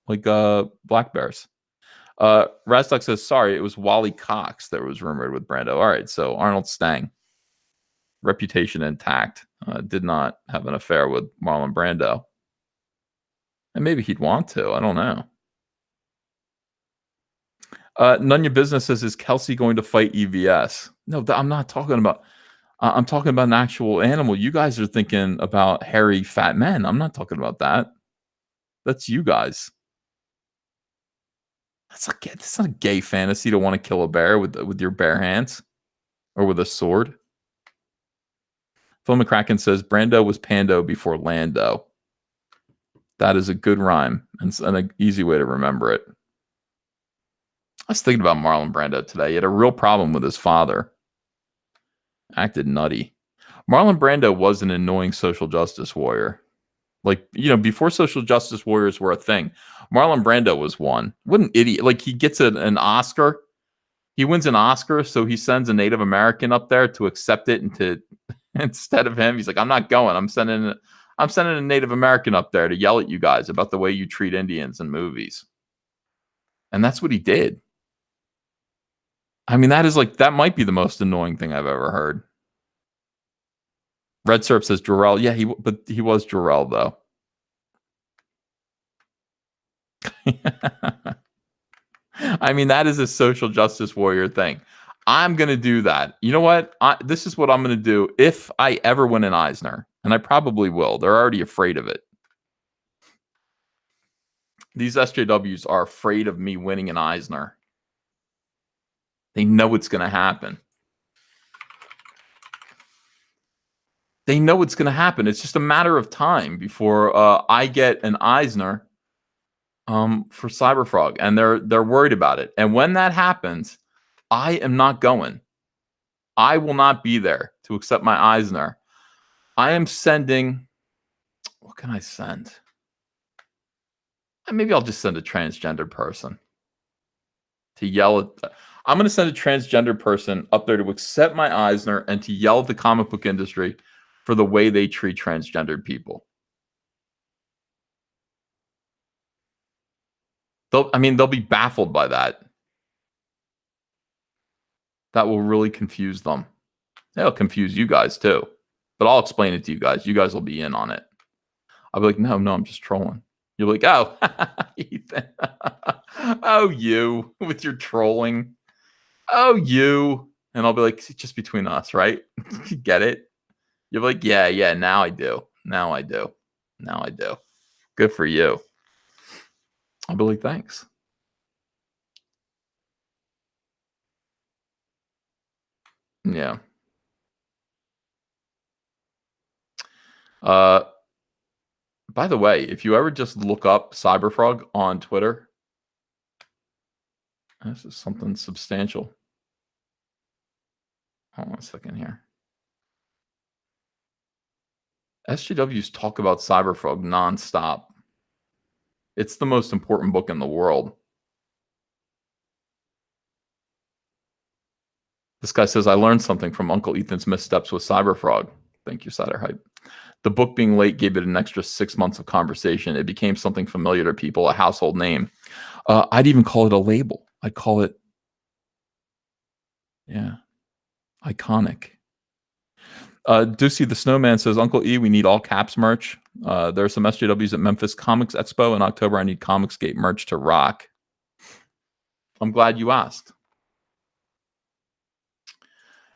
Like black bears. Rastak says, sorry, it was Wally Cox that was rumored with Brando. All right, so Arnold Stang. Reputation intact. Did not have an affair with Marlon Brando. And maybe he'd want to. I don't know. None of your business says, is Kelsey going to fight EVS? No, I'm not talking about. I'm talking about an actual animal. You guys are thinking about hairy, fat men. I'm not talking about that. That's you guys. That's not a gay fantasy to want to kill a bear with your bare hands or with a sword. Phil McCracken says Brando was Pando before Lando. That is a good rhyme and an easy way to remember it. I was thinking about Marlon Brando today. He had a real problem with his father. Acted nutty. Marlon Brando was an annoying social justice warrior. Like, before social justice warriors were a thing, Marlon Brando was one. What an idiot. Like, he gets an Oscar. He wins an Oscar, so he sends a Native American up there to accept it and to instead of him, he's like, I'm not going. I'm sending a Native American up there to yell at you guys about the way you treat Indians in movies. And that's what he did. I mean, that might be the most annoying thing I've ever heard. Red Syrup says Jarrell. Yeah, he was Jarrell, though. I mean, that is a social justice warrior thing. I'm going to do that. You know what? This is what I'm going to do if I ever win an Eisner. And I probably will. They're already afraid of it. These SJWs are afraid of me winning an Eisner. They know it's going to happen. They know it's going to happen. It's just a matter of time before I get an Eisner for Cyberfrog, and they're worried about it. And when that happens, I am not going. I will not be there to accept my Eisner. I am sending. What can I send? Maybe I'll just send a transgender person to yell at. I'm going to send a transgender person up there to accept my Eisner and to yell at the comic book industry for the way they treat transgendered people. They'll be baffled by that. That will really confuse them. It'll confuse you guys too. But I'll explain it to you guys. You guys will be in on it. I'll be like, no, I'm just trolling. You're like, oh, Ethan. Oh, you with your trolling. Oh, you. And I'll be like, it's just between us, right? You get it? You're like, yeah, now I do. Now I do. Good for you. I'll be like, thanks. Yeah. By the way, if you ever just look up Cyberfrog on Twitter, this is something substantial. Hold on a second here. SJWs talk about Cyberfrog nonstop. It's the most important book in the world. This guy says, I learned something from Uncle Ethan's missteps with Cyberfrog. Thank you, Cider Hype. The book being late gave it an extra 6 months of conversation. It became something familiar to people, a household name. I'd even call it a label. I'd call it, iconic. Deucey the Snowman says, Uncle E, we need all caps merch. There are some SJWs at Memphis Comics Expo in October. I need comicsgate merch to rock. I'm glad you asked.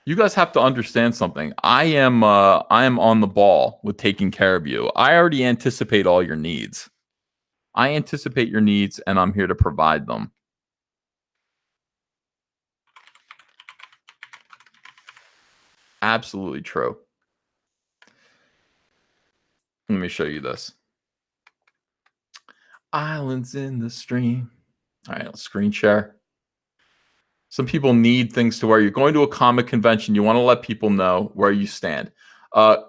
You guys have to understand something. I am on the ball with taking care of you. I already anticipate all your needs. I anticipate your needs, and I'm here to provide them. Absolutely true. Let me show you this. Islands in the stream. All right, let's screen share. Some people need things to wear. You're going to a comic convention. You want to let people know where you stand.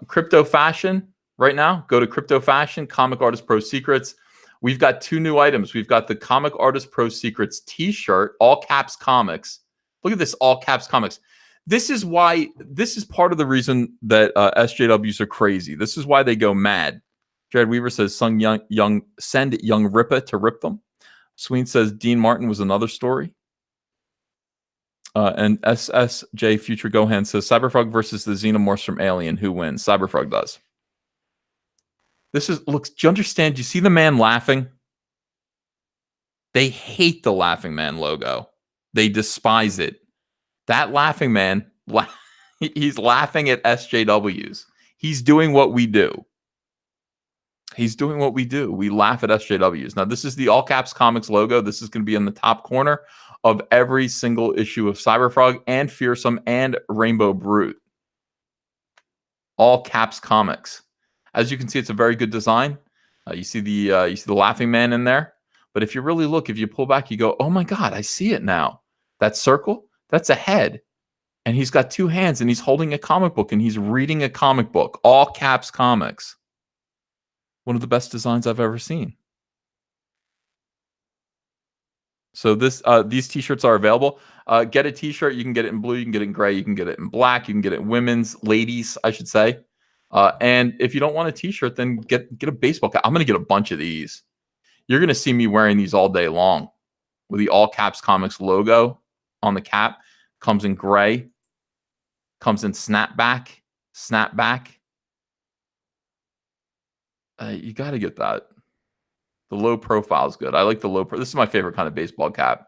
Crypto Fashion right now. Go to Crypto Fashion, Comic Artist Pro Secrets. We've got 2 new items. We've got the Comic Artist Pro Secrets t-shirt, all caps comics. Look at this, all caps comics. This is part of the reason that SJWs are crazy. This is why they go mad. Jared Weaver says, send young Rippa to rip them. Sween says, Dean Martin was another story. And SSJ Future Gohan says, Cyberfrog versus the Xenomorphs from Alien. Who wins? Cyberfrog does. This is, look, do you understand? Do you see the man laughing? They hate the Laughing Man logo. They despise it. That Laughing Man, he's laughing at SJWs. He's doing what we do. He's doing what we do. We laugh at SJWs. Now, this is the All Caps Comics logo. This is going to be in the top corner of every single issue of Cyberfrog and Fearsome and Rainbow Brute. All Caps Comics. As you can see, it's a very good design. You see the Laughing Man in there. But if you really look, if you pull back, you go, oh my God, I see it now. That circle, that's a head. And he's got 2 hands and he's holding a comic book and he's reading a comic book. All Caps Comics. One of the best designs I've ever seen. So these t-shirts are available. Get a t-shirt. You can get it in blue. You can get it in gray. You can get it in black. You can get it in women's, ladies, I should say. And if you don't want a t-shirt, then get a baseball cap. I'm going to get a bunch of these. You're going to see me wearing these all day long with the All Caps Comics logo on the cap. Comes in gray. Comes in snapback. You got to get that. The low profile is good. I like the low. This is my favorite kind of baseball cap.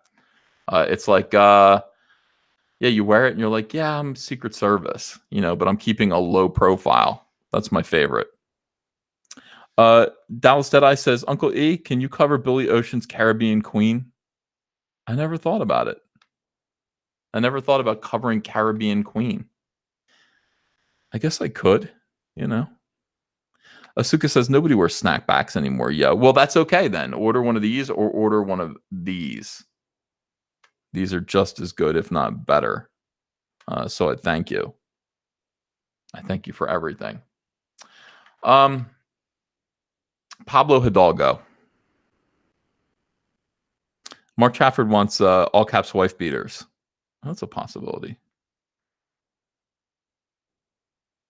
It's like, yeah, you wear it and you're like, yeah, I'm Secret Service, but I'm keeping a low profile. That's my favorite. Dallas Deadeye says, Uncle E, can you cover Billy Ocean's Caribbean Queen? I never thought about it. I never thought about covering Caribbean Queen. I guess I could, Asuka says, nobody wears snapbacks anymore. Yeah, well, that's okay then. Order one of these or order one of these. These are just as good, if not better. So I thank you. I thank you for everything. Pablo Hidalgo. Mark Trafford wants all caps wife beaters. That's a possibility.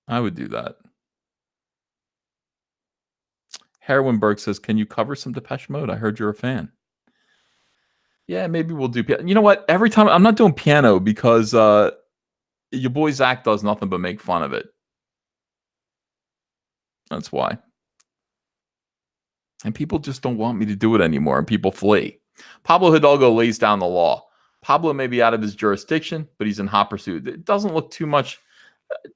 I would do that. Heroinberg says, can you cover some Depeche Mode? I heard you're a fan. Yeah, maybe we'll do piano. You know what? Every time I'm not doing piano because your boy Zach does nothing but make fun of it. That's why. And people just don't want me to do it anymore, and people flee. Pablo Hidalgo lays down the law. Pablo may be out of his jurisdiction, but he's in hot pursuit. It doesn't look too much.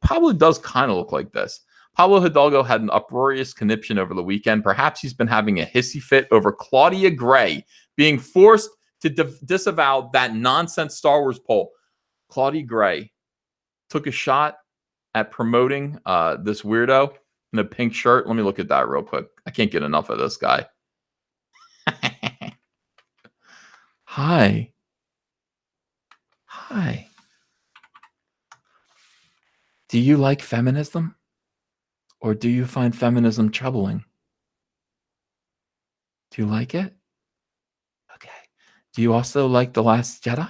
Pablo does kind of look like this. Pablo Hidalgo had an uproarious conniption over the weekend. Perhaps he's been having a hissy fit over Claudia Gray being forced to disavow that nonsense Star Wars poll. Claudia Gray took a shot at promoting this weirdo in a pink shirt. Let me look at that real quick. I can't get enough of this guy. Hi. Do you like feminism? Or do you find feminism troubling? Do you like it? Okay. Do you also like The Last Jedi?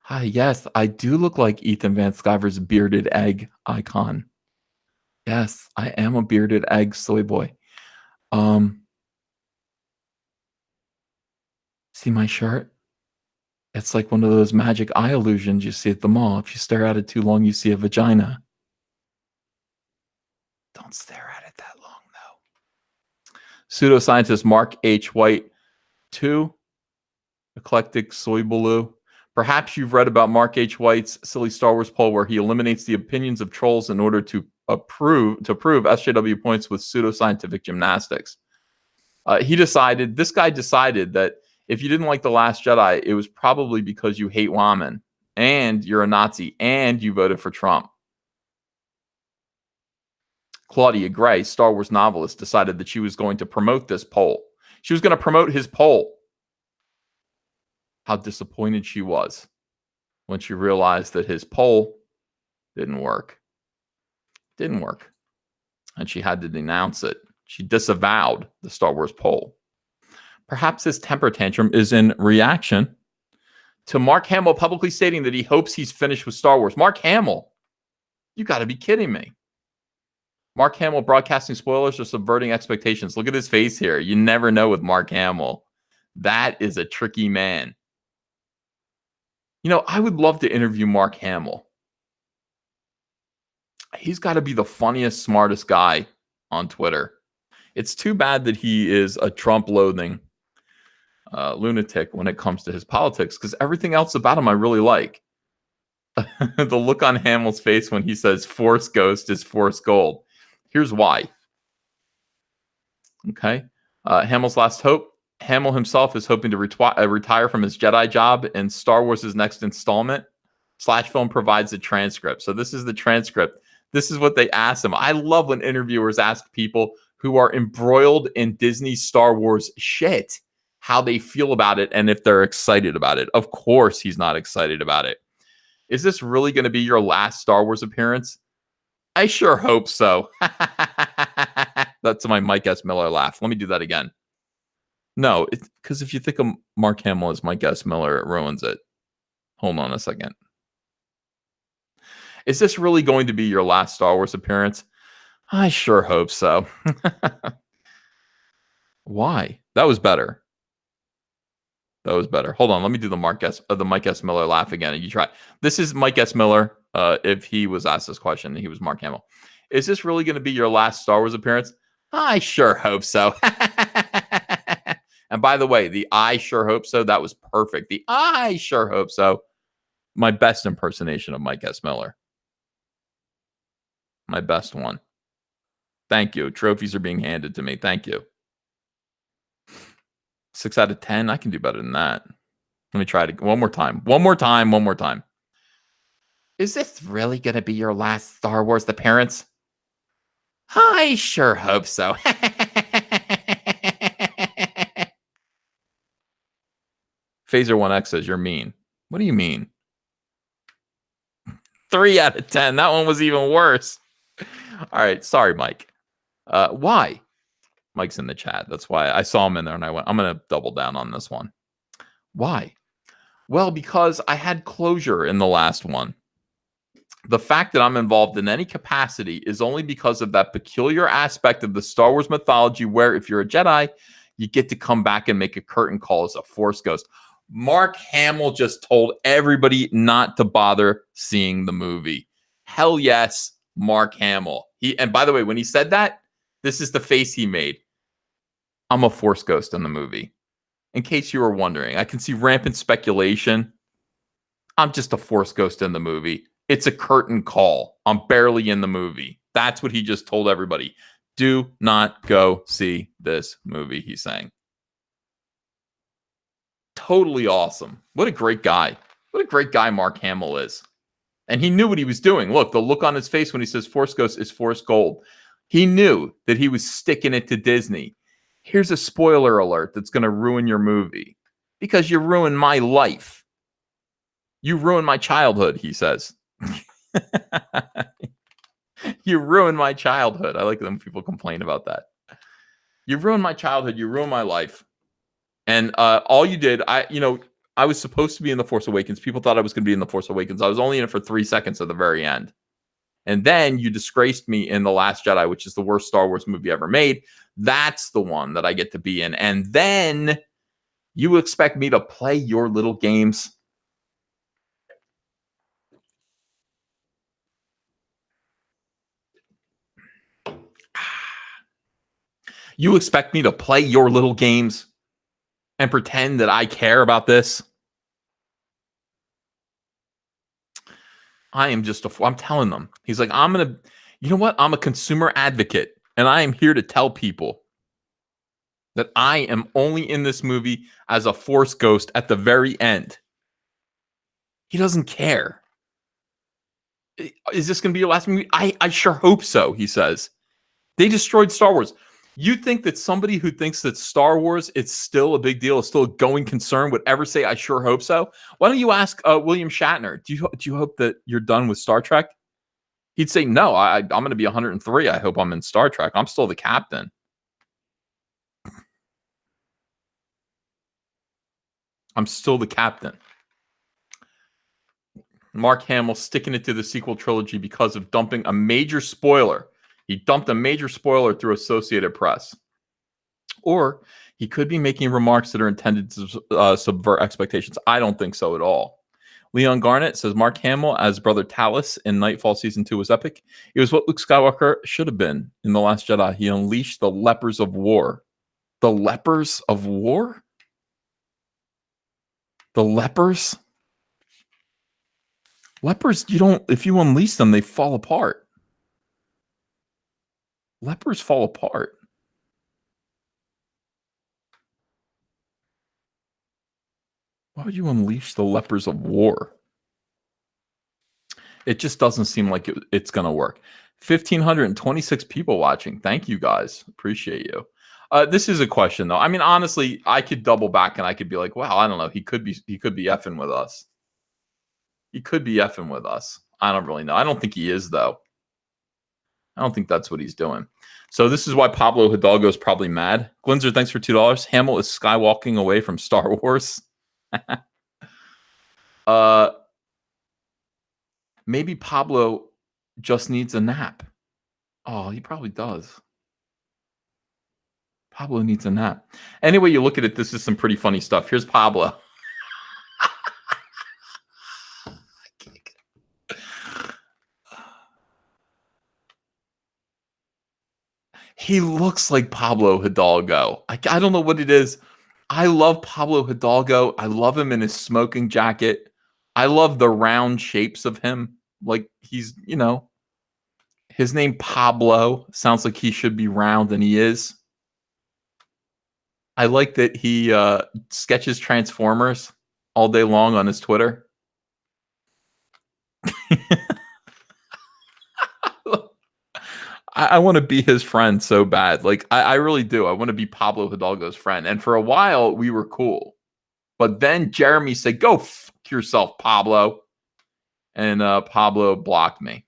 Hi, yes, I do look like Ethan Van Sciver's bearded egg icon. Yes, I am a bearded egg soy boy. See my shirt? It's like one of those magic eye illusions you see at the mall. If you stare at it too long, you see a vagina. Don't stare at it that long, though. Pseudoscientist Mark H. White 2. Eclectic Soy Baloo. Perhaps you've read about Mark H. White's silly Star Wars poll where he eliminates the opinions of trolls in order to prove SJW points with pseudoscientific gymnastics. This guy decided that if you didn't like The Last Jedi, it was probably because you hate women and you're a Nazi and you voted for Trump. Claudia Gray, Star Wars novelist, decided that she was going to promote this poll. She was going to promote his poll. How disappointed she was when she realized that his poll didn't work. Didn't work. And she had to denounce it. She disavowed the Star Wars poll. Perhaps this temper tantrum is in reaction to Mark Hamill publicly stating that he hopes he's finished with Star Wars. Mark Hamill, you got to be kidding me. Mark Hamill broadcasting spoilers or subverting expectations. Look at his face here. You never know with Mark Hamill. That is a tricky man. You know, I would love to interview Mark Hamill. He's got to be the funniest, smartest guy on Twitter. It's too bad that he is a Trump-loathing lunatic when it comes to his politics, because everything else about him I really like. The look on Hamill's face when he says Force Ghost is Force Gold. Here's why. Okay. Hamill's last hope. Hamill himself is hoping to retire from his Jedi job in Star Wars' next installment. Slash Film provides a transcript. So this is the transcript. This is what they asked him. I love when interviewers ask people who are embroiled in Disney Star Wars shit how they feel about it and if they're excited about it. Of course he's not excited about it. Is this really going to be your last Star Wars appearance? I sure hope so. That's my Mike S. Miller laugh. Let me do that again. No, because if you think of Mark Hamill as Mike S. Miller, it ruins it. Hold on a second. Is this really going to be your last Star Wars appearance? I sure hope so. Why? That was better. That was better. Hold on. Let me do the Mike S. Miller laugh again. You try. This is Mike S. Miller. If he was asked this question, he was Mark Hamill. Is this really going to be your last Star Wars appearance? I sure hope so. And by the way, the I sure hope so, that was perfect. The I sure hope so. My best impersonation of Mike S. Miller. My best one. Thank you. Trophies are being handed to me. Thank you. 6 out of 10. I can do better than that. Let me try it one more time. One more time. Is this really going to be your last Star Wars appearance? I sure hope so. Phaser 1X says you're mean. What do you mean? 3 out of 10. That one was even worse. All right. Sorry, Mike. Why? Mike's in the chat. That's why I saw him in there and I went, I'm going to double down on this one. Why? Well, because I had closure in the last one. The fact that I'm involved in any capacity is only because of that peculiar aspect of the Star Wars mythology where if you're a Jedi, you get to come back and make a curtain call as a Force ghost. Mark Hamill just told everybody not to bother seeing the movie. Hell yes, Mark Hamill. And by the way, when he said that, this is the face he made. I'm a Force ghost in the movie. In case you were wondering, I can see rampant speculation. I'm just a Force ghost in the movie. It's a curtain call. I'm barely in the movie. That's what he just told everybody. Do not go see this movie, he's saying. Totally awesome. What a great guy. What a great guy Mark Hamill is. And he knew what he was doing. Look, the look on his face when he says Force Ghost is Force Gold. He knew that he was sticking it to Disney. Here's a spoiler alert that's going to ruin your movie. Because you ruined my life. You ruined my childhood, he says. You ruined my childhood. I like when people complain about that. You ruined my childhood. You ruined my life. And all you did, I was supposed to be in The Force Awakens. People thought I was going to be in The Force Awakens. I was only in it for 3 seconds at the very end. And then you disgraced me in The Last Jedi, which is the worst Star Wars movie ever made. That's the one that I get to be in. And then you expect me to play your little games. You expect me to play your little games and pretend that I care about this? I'm telling them. He's like, you know what? I'm a consumer advocate, and I am here to tell people that I am only in this movie as a Force ghost at the very end. He doesn't care. Is this going to be your last movie? I sure hope so, he says. They destroyed Star Wars. You think that somebody who thinks that Star Wars it's still a big deal, is still a going concern, would ever say, I sure hope so? Why don't you ask William Shatner, do you hope that you're done with Star Trek? He'd say, no, I'm going to be 103. I hope I'm in Star Trek. I'm still the captain. I'm still the captain. Mark Hamill sticking it to the sequel trilogy because of dumping a major spoiler. He dumped a major spoiler through Associated Press. Or he could be making remarks that are intended to subvert expectations. I don't think so at all. Leon Garnett says Mark Hamill as Brother Talos in Nightfall Season 2 was epic. It was what Luke Skywalker should have been in The Last Jedi. He unleashed the lepers of war. The lepers of war? The lepers? Lepers, if you unleash them, they fall apart. Lepers fall apart. Why would you unleash the lepers of war? It just doesn't seem like it's going to work. 1,526 people watching. Thank you, guys. Appreciate you. This is a question, though. I mean, honestly, I could double back and I could be like, well, I don't know. He could be effing with us. He could be effing with us. I don't really know. I don't think he is, though. I don't think that's what he's doing. So this is why Pablo Hidalgo is probably mad. Glinzer, thanks for $2. Hamill is skywalking away from Star Wars. Maybe Pablo just needs a nap. Oh, he probably does. Pablo needs a nap. Anyway, you look at it, this is some pretty funny stuff. Here's Pablo. He looks like Pablo Hidalgo. I don't know what it is. I love Pablo Hidalgo. I love him in his smoking jacket. I love the round shapes of him. Like he's, his name Pablo sounds like he should be round, and he is. I like that he sketches Transformers all day long on his Twitter. I want to be his friend so bad. Like, I really do. I want to be Pablo Hidalgo's friend. And for a while, we were cool. But then Jeremy said, go fuck yourself, Pablo. And Pablo blocked me.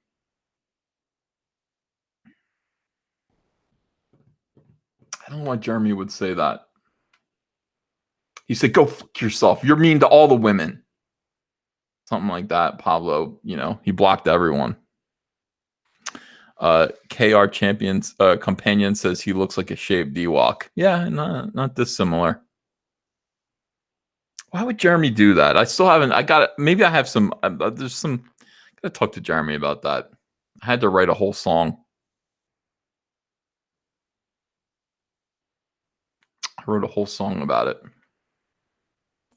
I don't know why Jeremy would say that. He said, go fuck yourself. You're mean to all the women. Something like that. Pablo, he blocked everyone. KR Champions companion says he looks like a shaved D-Walk. Yeah, not dissimilar. Why would Jeremy do that? I still haven't. Maybe I have some. There's some. Gotta talk to Jeremy about that. I had to write a whole song. I wrote a whole song about it.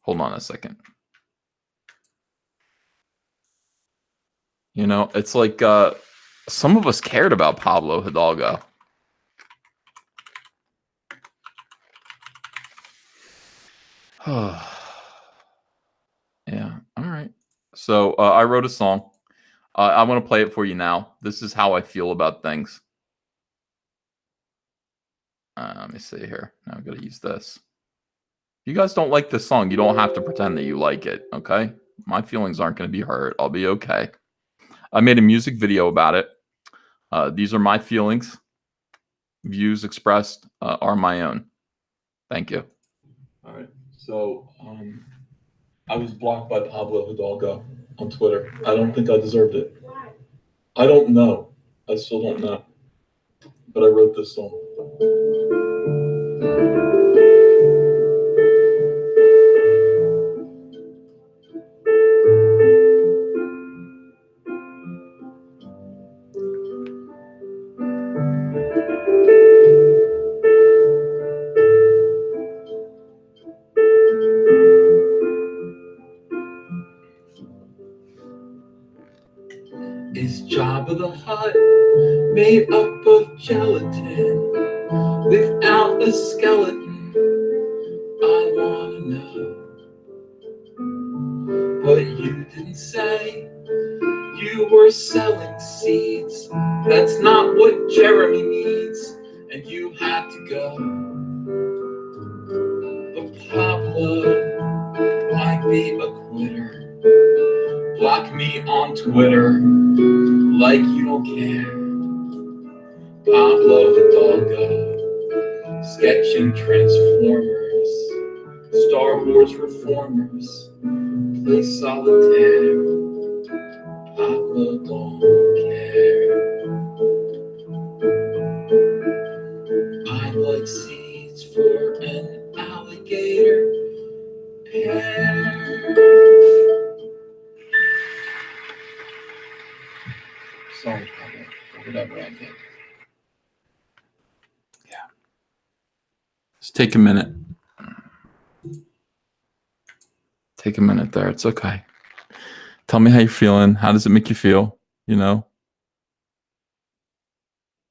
Hold on a second. It's like some of us cared about Pablo Hidalgo. Yeah. All right. So I wrote a song. I want to play it for you now. This is how I feel about things. Let me see here. Now I'm going to use this. If you guys don't like this song, you don't have to pretend that you like it, okay? My feelings aren't going to be hurt. I'll be okay. I made a music video about it. These are my feelings. Views expressed are my own. Thank you. All right. So I was blocked by Pablo Hidalgo on Twitter. I don't think I deserved it. I don't know. I still don't know. But I wrote this song. Is Jabba the Hutt made up of gelatin without a skeleton? I wanna know. But you didn't say you were selling seeds. That's not what Jeremy needs, and you had to go. But Pablo might be a quitter. Block me on Twitter like you don't care. Pablo Hidalgo, sketching Transformers, Star Wars reformers, play solitaire. Pablo don't care. I like seeds for an alligator pear. Sorry, Pablo, for whatever I did. Yeah. Just take a minute. Take a minute there. It's okay. Tell me how you're feeling. How does it make you feel? You know?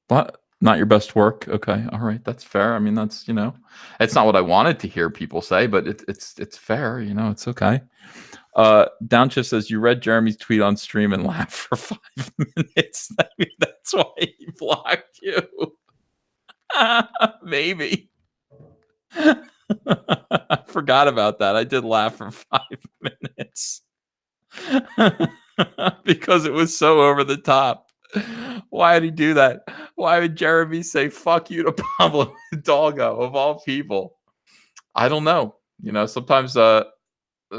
What? Not your best work? Okay. All right. That's fair. I mean, that's, you know, it's not what I wanted to hear people say, but it's fair. You know, it's okay. Downshift says, you read Jeremy's tweet on stream and laughed for 5 minutes. I mean, that's why he blocked you. Maybe. I forgot about that. I did laugh for 5 minutes. Because it was so over the top. Why did he do that? Why would Jeremy say fuck you to Pablo Hidalgo of all people? I don't know. You know, sometimes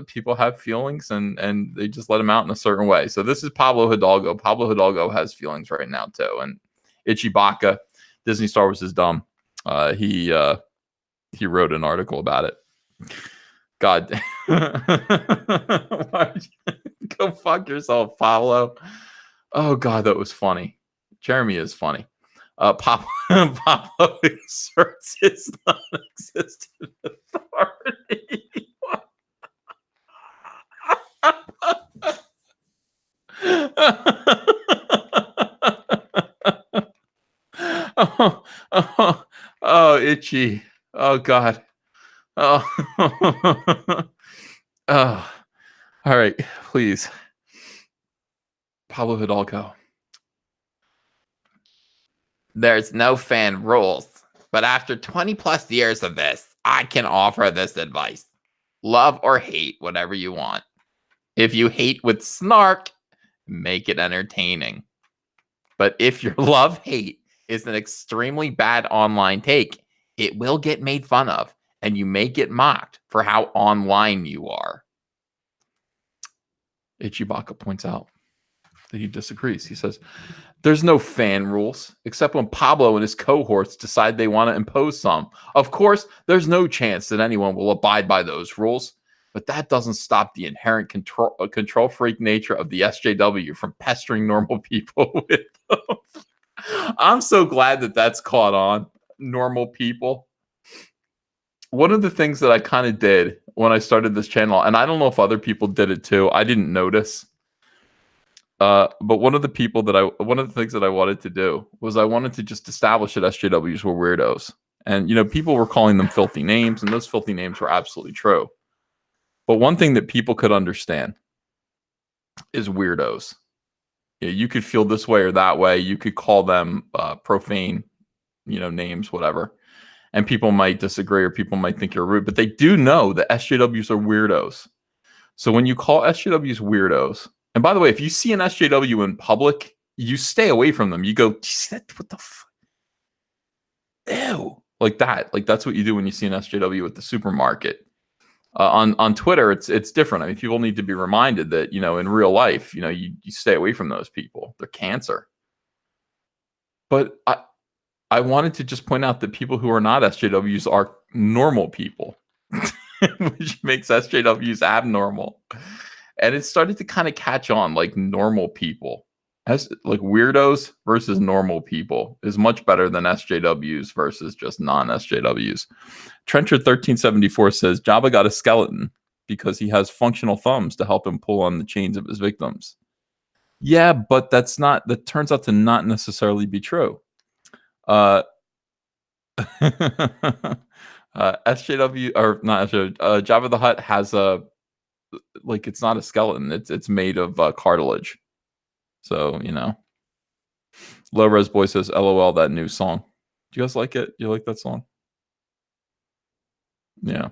people have feelings and they just let them out in a certain way. So this is Pablo Hidalgo. Pablo Hidalgo has feelings right now too. And Ichibaka, Disney Star Wars is dumb. He wrote an article about it. God. Go fuck yourself, Pablo. Oh God, that was funny. Jeremy is funny. Pablo asserts his non-existent authority. Oh, itchy. Oh God. Oh. Oh. All right, please. Pablo Hidalgo. There's no fan rules, but after 20 plus years of this, I can offer this advice. Love or hate whatever you want. If you hate with snark, make it entertaining. But if your love-hate is an extremely bad online take, it will get made fun of, and you may get mocked for how online you are. Ichibaka points out that he disagrees. He says, there's no fan rules, except when Pablo and his cohorts decide they want to impose some. Of course, there's no chance that anyone will abide by those rules, but that doesn't stop the inherent control freak nature of the SJW from pestering normal people with them. I'm so glad that that's caught on. Normal people. One of the things that I kind of did when I started this channel, and I don't know if other people did it too, I didn't notice. But one of the things that I wanted to do was I wanted to just establish that SJWs were weirdos. And, you know, people were calling them filthy names, and those filthy names were absolutely true. But one thing that people could understand is weirdos. You could feel this way or that way. You could call them profane, you know, names, whatever. And people might disagree or people might think you're rude, but they do know that SJWs are weirdos. So when you call SJWs weirdos, and by the way, if you see an SJW in public, you stay away from them. You go, what the fuck? Ew. Like that. Like that's what you do when you see an SJW at the supermarket. On Twitter, it's different. I mean, people need to be reminded that, you know, in real life, you know, you stay away from those people. They're cancer. But I wanted to just point out that people who are not SJWs are normal people, which makes SJWs abnormal. And it started to kind of catch on, like normal people. As like weirdos versus normal people is much better than SJWs versus just non-SJWs. Trencher 1374 says Jabba got a skeleton because he has functional thumbs to help him pull on the chains of his victims. Yeah, but that turns out to not necessarily be true. Uh, SJW or not SJW, Jabba the Hutt has a like it's not a skeleton. It's made of cartilage. So Low Res Boy says, "LOL, that new song." Do you guys like it? You like that song? Yeah.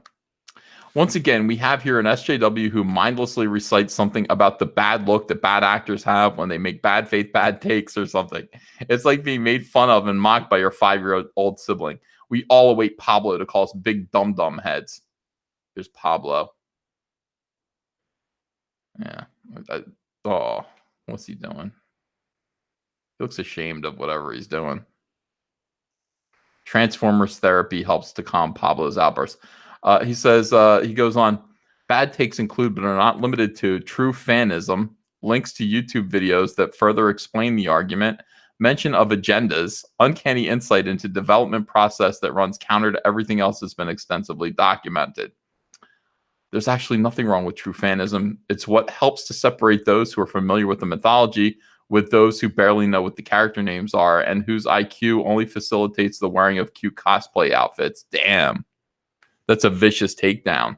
Once again, we have here an SJW who mindlessly recites something about the bad look that bad actors have when they make bad faith, bad takes or something. It's like being made fun of and mocked by your 5-year-old sibling. We all await Pablo to call us big dum-dum heads. There's Pablo. Yeah. Oh, what's he doing? He looks ashamed of whatever he's doing. Transformers therapy helps to calm Pablo's outbursts. He says, he goes on, bad takes include, but are not limited to, true fanism, links to YouTube videos that further explain the argument, mention of agendas, uncanny insight into development process that runs counter to everything else that's been extensively documented. There's actually nothing wrong with true fanism. It's what helps to separate those who are familiar with the mythology with those who barely know what the character names are and whose IQ only facilitates the wearing of cute cosplay outfits. Damn. That's a vicious takedown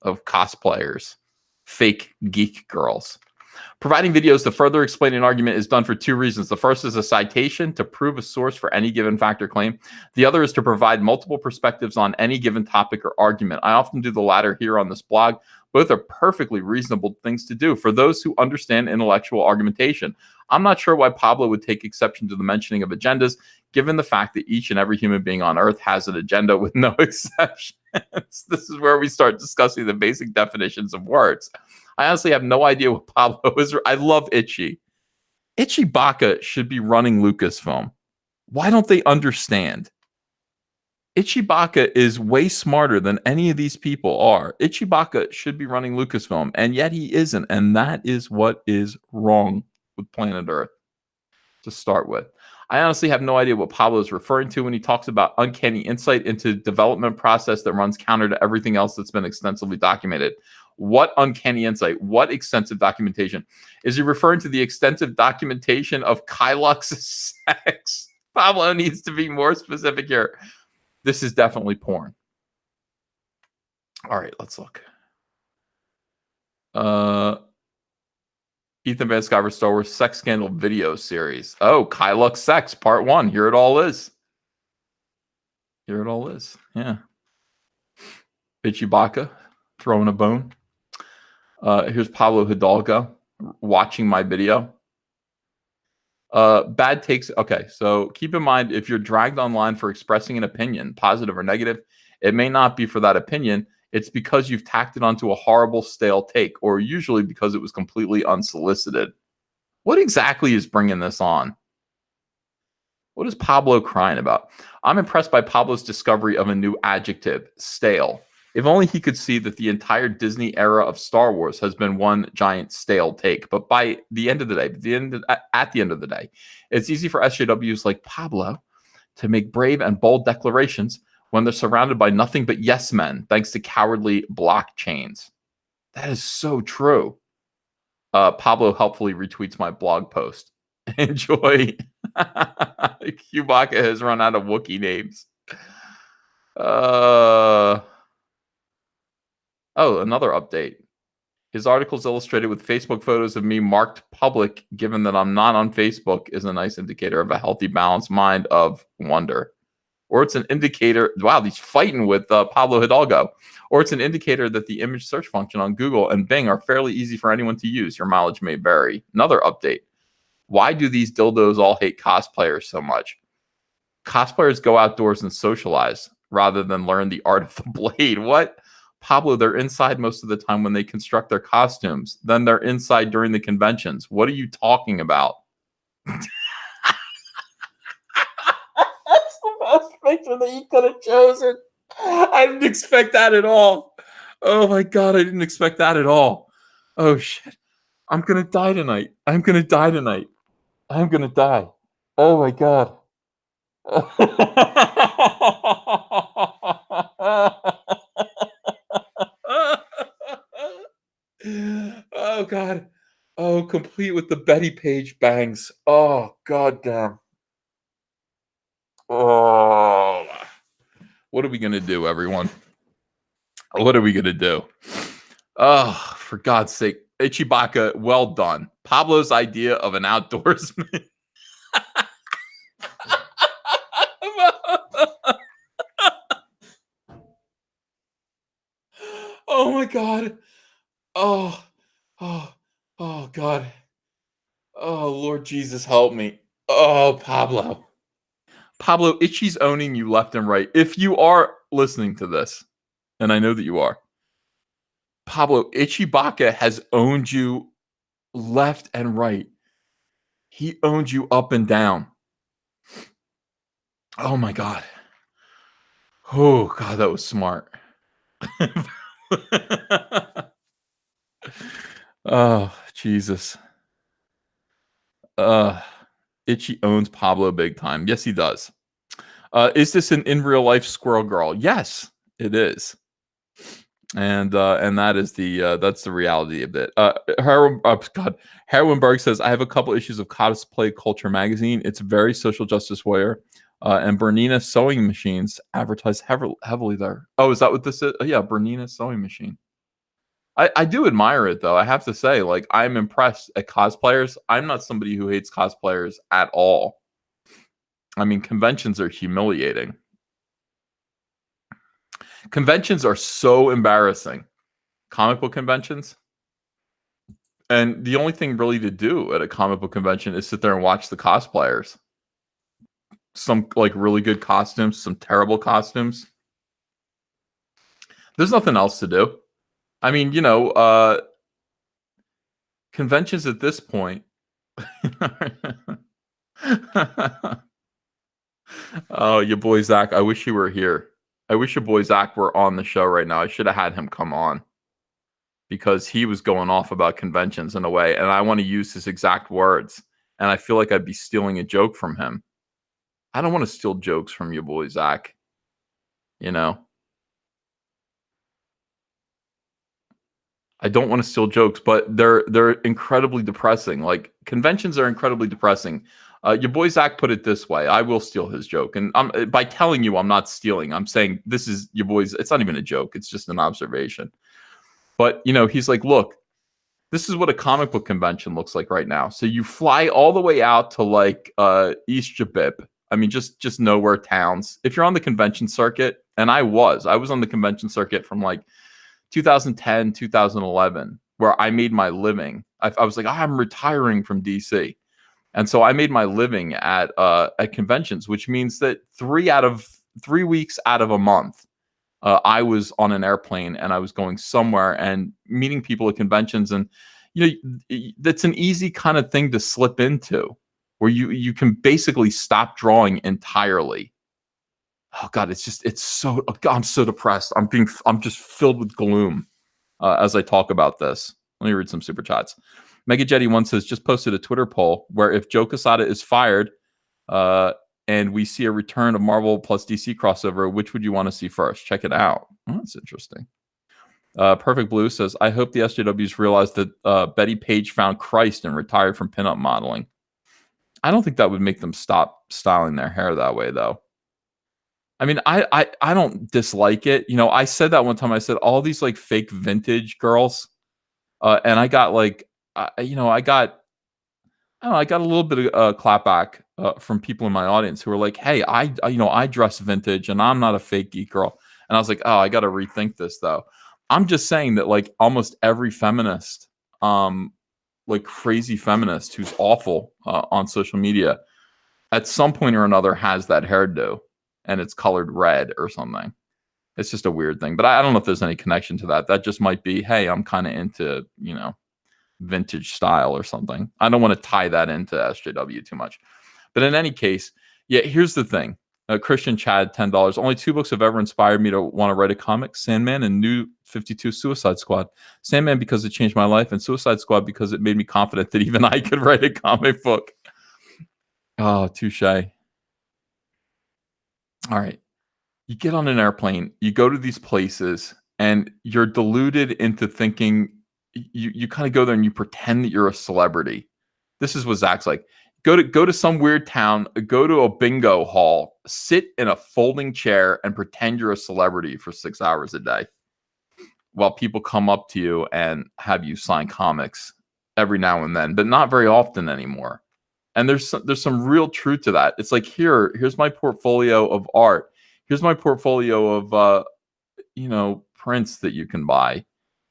of cosplayers, fake geek girls. Providing videos to further explain an argument is done for two reasons. The first is a citation to prove a source for any given fact or claim. The other is to provide multiple perspectives on any given topic or argument. I often do the latter here on this blog. Both are perfectly reasonable things to do for those who understand intellectual argumentation. I'm not sure why Pablo would take exception to the mentioning of agendas, given the fact that each and every human being on Earth has an agenda with no exceptions. This is where we start discussing the basic definitions of words. I honestly have no idea what Pablo is. I love Itchy. Itchy Baka should be running Lucasfilm. Why don't they understand? Itchy Baka is way smarter than any of these people are. Itchy Baka should be running Lucasfilm, and yet he isn't. And that is what is wrong with planet Earth to start with. I honestly have no idea what Pablo is referring to when he talks about uncanny insight into development process that runs counter to everything else that's been extensively documented. What uncanny insight? What extensive documentation? Is he referring to the extensive documentation of Kylux's sex? Pablo needs to be more specific here. This is definitely porn. All right, let's look. Ethan Van Sciver Star Wars Sex Scandal video series. Oh, Kylux Sex Part 1. Here it all is. Here it all is. Yeah. Ichibaka throwing a bone. Here's Pablo Hidalgo watching my video. Bad takes. Okay, so keep in mind, if you're dragged online for expressing an opinion, positive or negative, it may not be for that opinion. It's because you've tacked it onto a horrible, stale take, or usually because it was completely unsolicited. What exactly is bringing this on? What is Pablo crying about? I'm impressed by Pablo's discovery of a new adjective, stale. If only he could see that the entire Disney era of Star Wars has been one giant stale take. But by the end of the day, at the end of the day, it's easy for SJWs like Pablo to make brave and bold declarations when they're surrounded by nothing but yes men, thanks to cowardly blockchains. That is so true. Pablo helpfully retweets my blog post. Enjoy. Chewbacca has run out of Wookiee names. Oh, another update. His article's illustrated with Facebook photos of me marked public, given that I'm not on Facebook, is a nice indicator of a healthy, balanced mind of wonder. Or it's an indicator, wow, he's fighting with Pablo Hidalgo. Or it's an indicator that the image search function on Google and Bing are fairly easy for anyone to use. Your mileage may vary. Another update. Why do these dildos all hate cosplayers so much? Cosplayers go outdoors and socialize rather than learn the art of the blade. What? Pablo, they're inside most of the time when they construct their costumes. Then they're inside during the conventions. What are you talking about? That's the best picture that you could have chosen. I didn't expect that at all. Oh my God, I didn't expect that at all. Oh shit. I'm going to die tonight. I'm going to die tonight. I'm going to die. Oh my God. Oh God. Oh, complete with the Betty Page bangs. Oh, goddamn. Oh, what are we gonna do, everyone? What are we gonna do? Oh, for God's sake, Ichibaka, well done. Pablo's idea of an outdoorsman. Oh my God. Oh, oh, oh God. Oh Lord Jesus, help me. Oh, Pablo. Pablo, Itchy's owning you left and right. If you are listening to this, and I know that you are, Pablo, Ichibaka has owned you left and right. He owned you up and down. Oh my God. Oh God, that was smart. Oh, Jesus. Itchy owns Pablo big time. Yes, he does. Is this an in real life Squirrel Girl? Yes, it is. And that is that's the reality of it. Harwenberg says, I have a couple issues of Cosplay Culture magazine. It's very social justice warrior. And Bernina sewing machines advertise heavily there. Oh, is that what this is? Oh, yeah, Bernina sewing machine. I do admire it though. I have to say, like, I'm impressed at cosplayers. I'm not somebody who hates cosplayers at all. I mean, conventions are humiliating. Conventions are so embarrassing. Comic book conventions. And the only thing really to do at a comic book convention is sit there and watch the cosplayers. Some like really good costumes, some terrible costumes. There's nothing else to do. I mean, conventions at this point. Oh, your boy Zach. I wish you were here. I wish your boy Zach were on the show right now. I should have had him come on because he was going off about conventions in a way, and I want to use his exact words. And I feel like I'd be stealing a joke from him. I don't want to steal jokes from your boy Zach. You know, I don't want to steal jokes, but they're incredibly depressing. Like conventions are incredibly depressing. Your boy Zach put it this way. I will steal his joke, and by telling you, I'm not stealing. I'm saying this is your boy's. It's not even a joke. It's just an observation. But he's like, look, this is what a comic book convention looks like right now. So you fly all the way out to like East Jabip. I mean, just nowhere towns. If you're on the convention circuit, and I was on the convention circuit from like 2010, 2011, where I made my living. I was like, I'm retiring from DC. And so I made my living at conventions, which means that 3 weeks out of a month, I was on an airplane and I was going somewhere and meeting people at conventions. And that's an easy kind of thing to slip into, where you can basically stop drawing entirely. Oh God, it's so. Oh God, I'm so depressed. I'm just filled with gloom as I talk about this. Let me read some super chats. Mega Jetty one says, just posted a Twitter poll where if Joe Quesada is fired and we see a return of Marvel plus DC crossover, which would you want to see first? Check it out. Oh, that's interesting. Perfect Blue says, I hope the SJWs realize that Betty Page found Christ and retired from pinup modeling. I don't think that would make them stop styling their hair that way, though. I mean, I don't dislike it. I said that one time. I said all these like fake vintage girls, and I got like, I got a little bit of clapback from people in my audience who were like, "Hey, I dress vintage, and I'm not a fake geek girl." And I was like, "Oh, I got to rethink this, though." I'm just saying that like almost every feminist, like crazy feminist who's awful on social media, at some point or another has that hairdo, and it's colored red or something. It's just a weird thing, but I don't know if there's any connection to that. That just might be, hey, I'm kind of into vintage style or something. I don't want to tie that into SJW too much. But in any case, yeah, here's the thing. Christian Chad, $10. Only 2 books have ever inspired me to want to write a comic: Sandman and New 52 Suicide Squad. Sandman because it changed my life, and Suicide Squad because it made me confident that even I could write a comic book. Oh, touche. All right. You get on an airplane, you go to these places, and you're deluded into thinking you kind of go there and you pretend that you're a celebrity. This is what Zach's like. Go to some weird town, go to a bingo hall, sit in a folding chair and pretend you're a celebrity for 6 hours a day while people come up to you and have you sign comics every now and then, but not very often anymore. And there's some real truth to that. It's like, here's my portfolio of art. Here's my portfolio of prints that you can buy.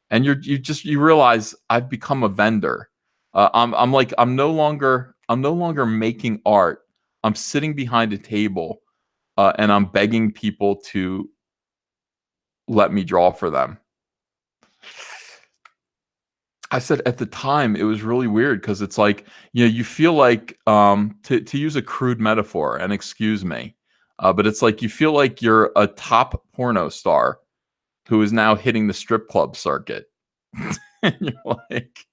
And you realize I've become a vendor. I'm no longer making art. I'm sitting behind a table and I'm begging people to let me draw for them. I said at the time it was really weird because it's like, you feel like, to use a crude metaphor, and excuse me, but it's like you feel like you're a top porno star who is now hitting the strip club circuit. And you're like,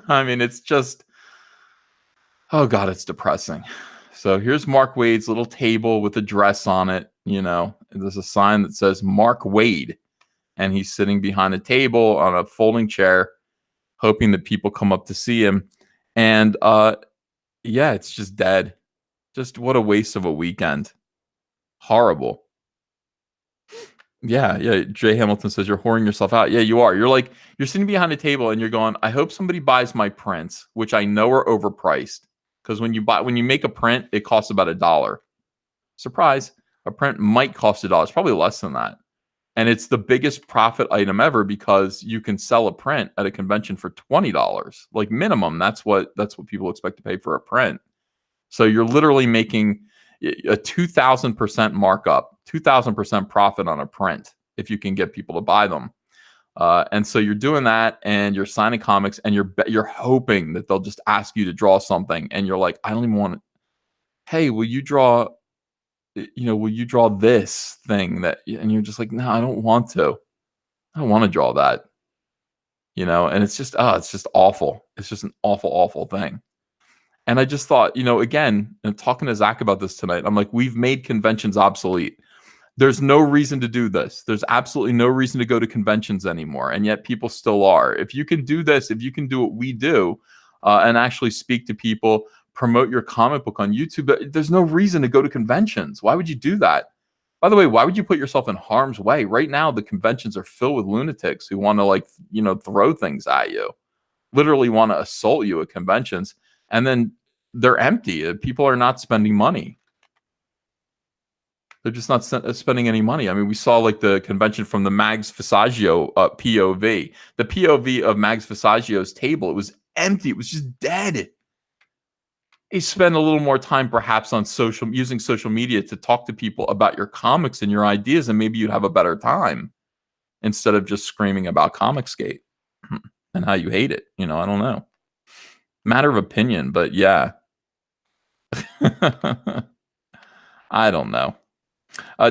I mean, it's just, oh God, it's depressing. So here's Mark Wade's little table with a dress on it. There's a sign that says Mark Wade, and he's sitting behind a table on a folding chair, hoping that people come up to see him. And yeah, it's just dead. Just what a waste of a weekend. Horrible. Yeah. Jay Hamilton says you're whoring yourself out. Yeah, you are. You're sitting behind a table and you're going, I hope somebody buys my prints, which I know are overpriced. Because when you make a print, it costs about $1. Surprise, a print might cost $1. It's probably less than that. And it's the biggest profit item ever because you can sell a print at a convention for $20, like minimum. That's what people expect to pay for a print. So you're literally making a 2,000% markup, 2,000% profit on a print if you can get people to buy them. And so you're doing that, and you're signing comics, and you're hoping that they'll just ask you to draw something, and you're like, I don't even want to. Hey, will you draw this thing that? And you're just like, no, I don't want to. I don't want to draw that. And it's just awful. It's just an awful, awful thing. And I just thought, again, and talking to Zach about this tonight, I'm like, we've made conventions obsolete. There's no reason to do this. There's absolutely no reason to go to conventions anymore. And yet people still are. If you can do this, if you can do what we do, and actually speak to people, promote your comic book on YouTube, there's no reason to go to conventions. Why would you do that? By the way, why would you put yourself in harm's way? Right now, the conventions are filled with lunatics who want to throw things at you, literally want to assault you at conventions. And then they're empty. People are not spending money. They're just not spending any money. I mean, we saw like the convention from the Mags Fasaggio POV. The POV of Mags Fasaggio's table, it was empty. It was just dead. You spend a little more time perhaps on using social media to talk to people about your comics and your ideas, and maybe you'd have a better time instead of just screaming about comicsgate and how you hate it. I don't know. Matter of opinion, but yeah. I don't know.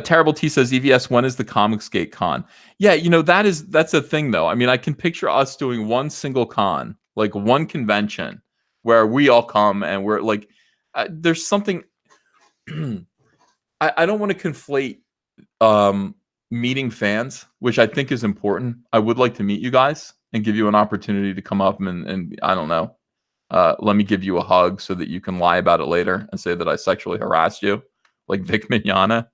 Terrible T says, EVS, when is the comicsgate con? Yeah, that's a thing though. I mean, I can picture us doing one single con, like one convention where we all come and we're like, there's something. I don't want to conflate meeting fans, which I think is important. I would like to meet you guys and give you an opportunity to come up and I don't know, let me give you a hug so that you can lie about it later and say that I sexually harassed you, like Vic Mignogna.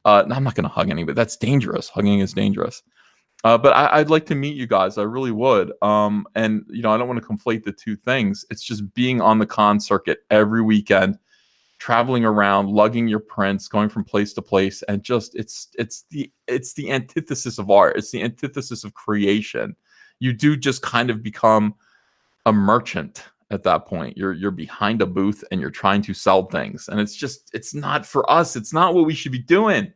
No, I'm not going to hug anybody. That's dangerous. Hugging is dangerous. But I'd like to meet you guys. I really would. And I don't want to conflate the two things. It's just being on the con circuit every weekend, traveling around, lugging your prints, going from place to place, and just it's the antithesis of art. It's the antithesis of creation. You do just kind of become a merchant at that point. You're behind a booth and you're trying to sell things, and it's not for us. It's not what we should be doing.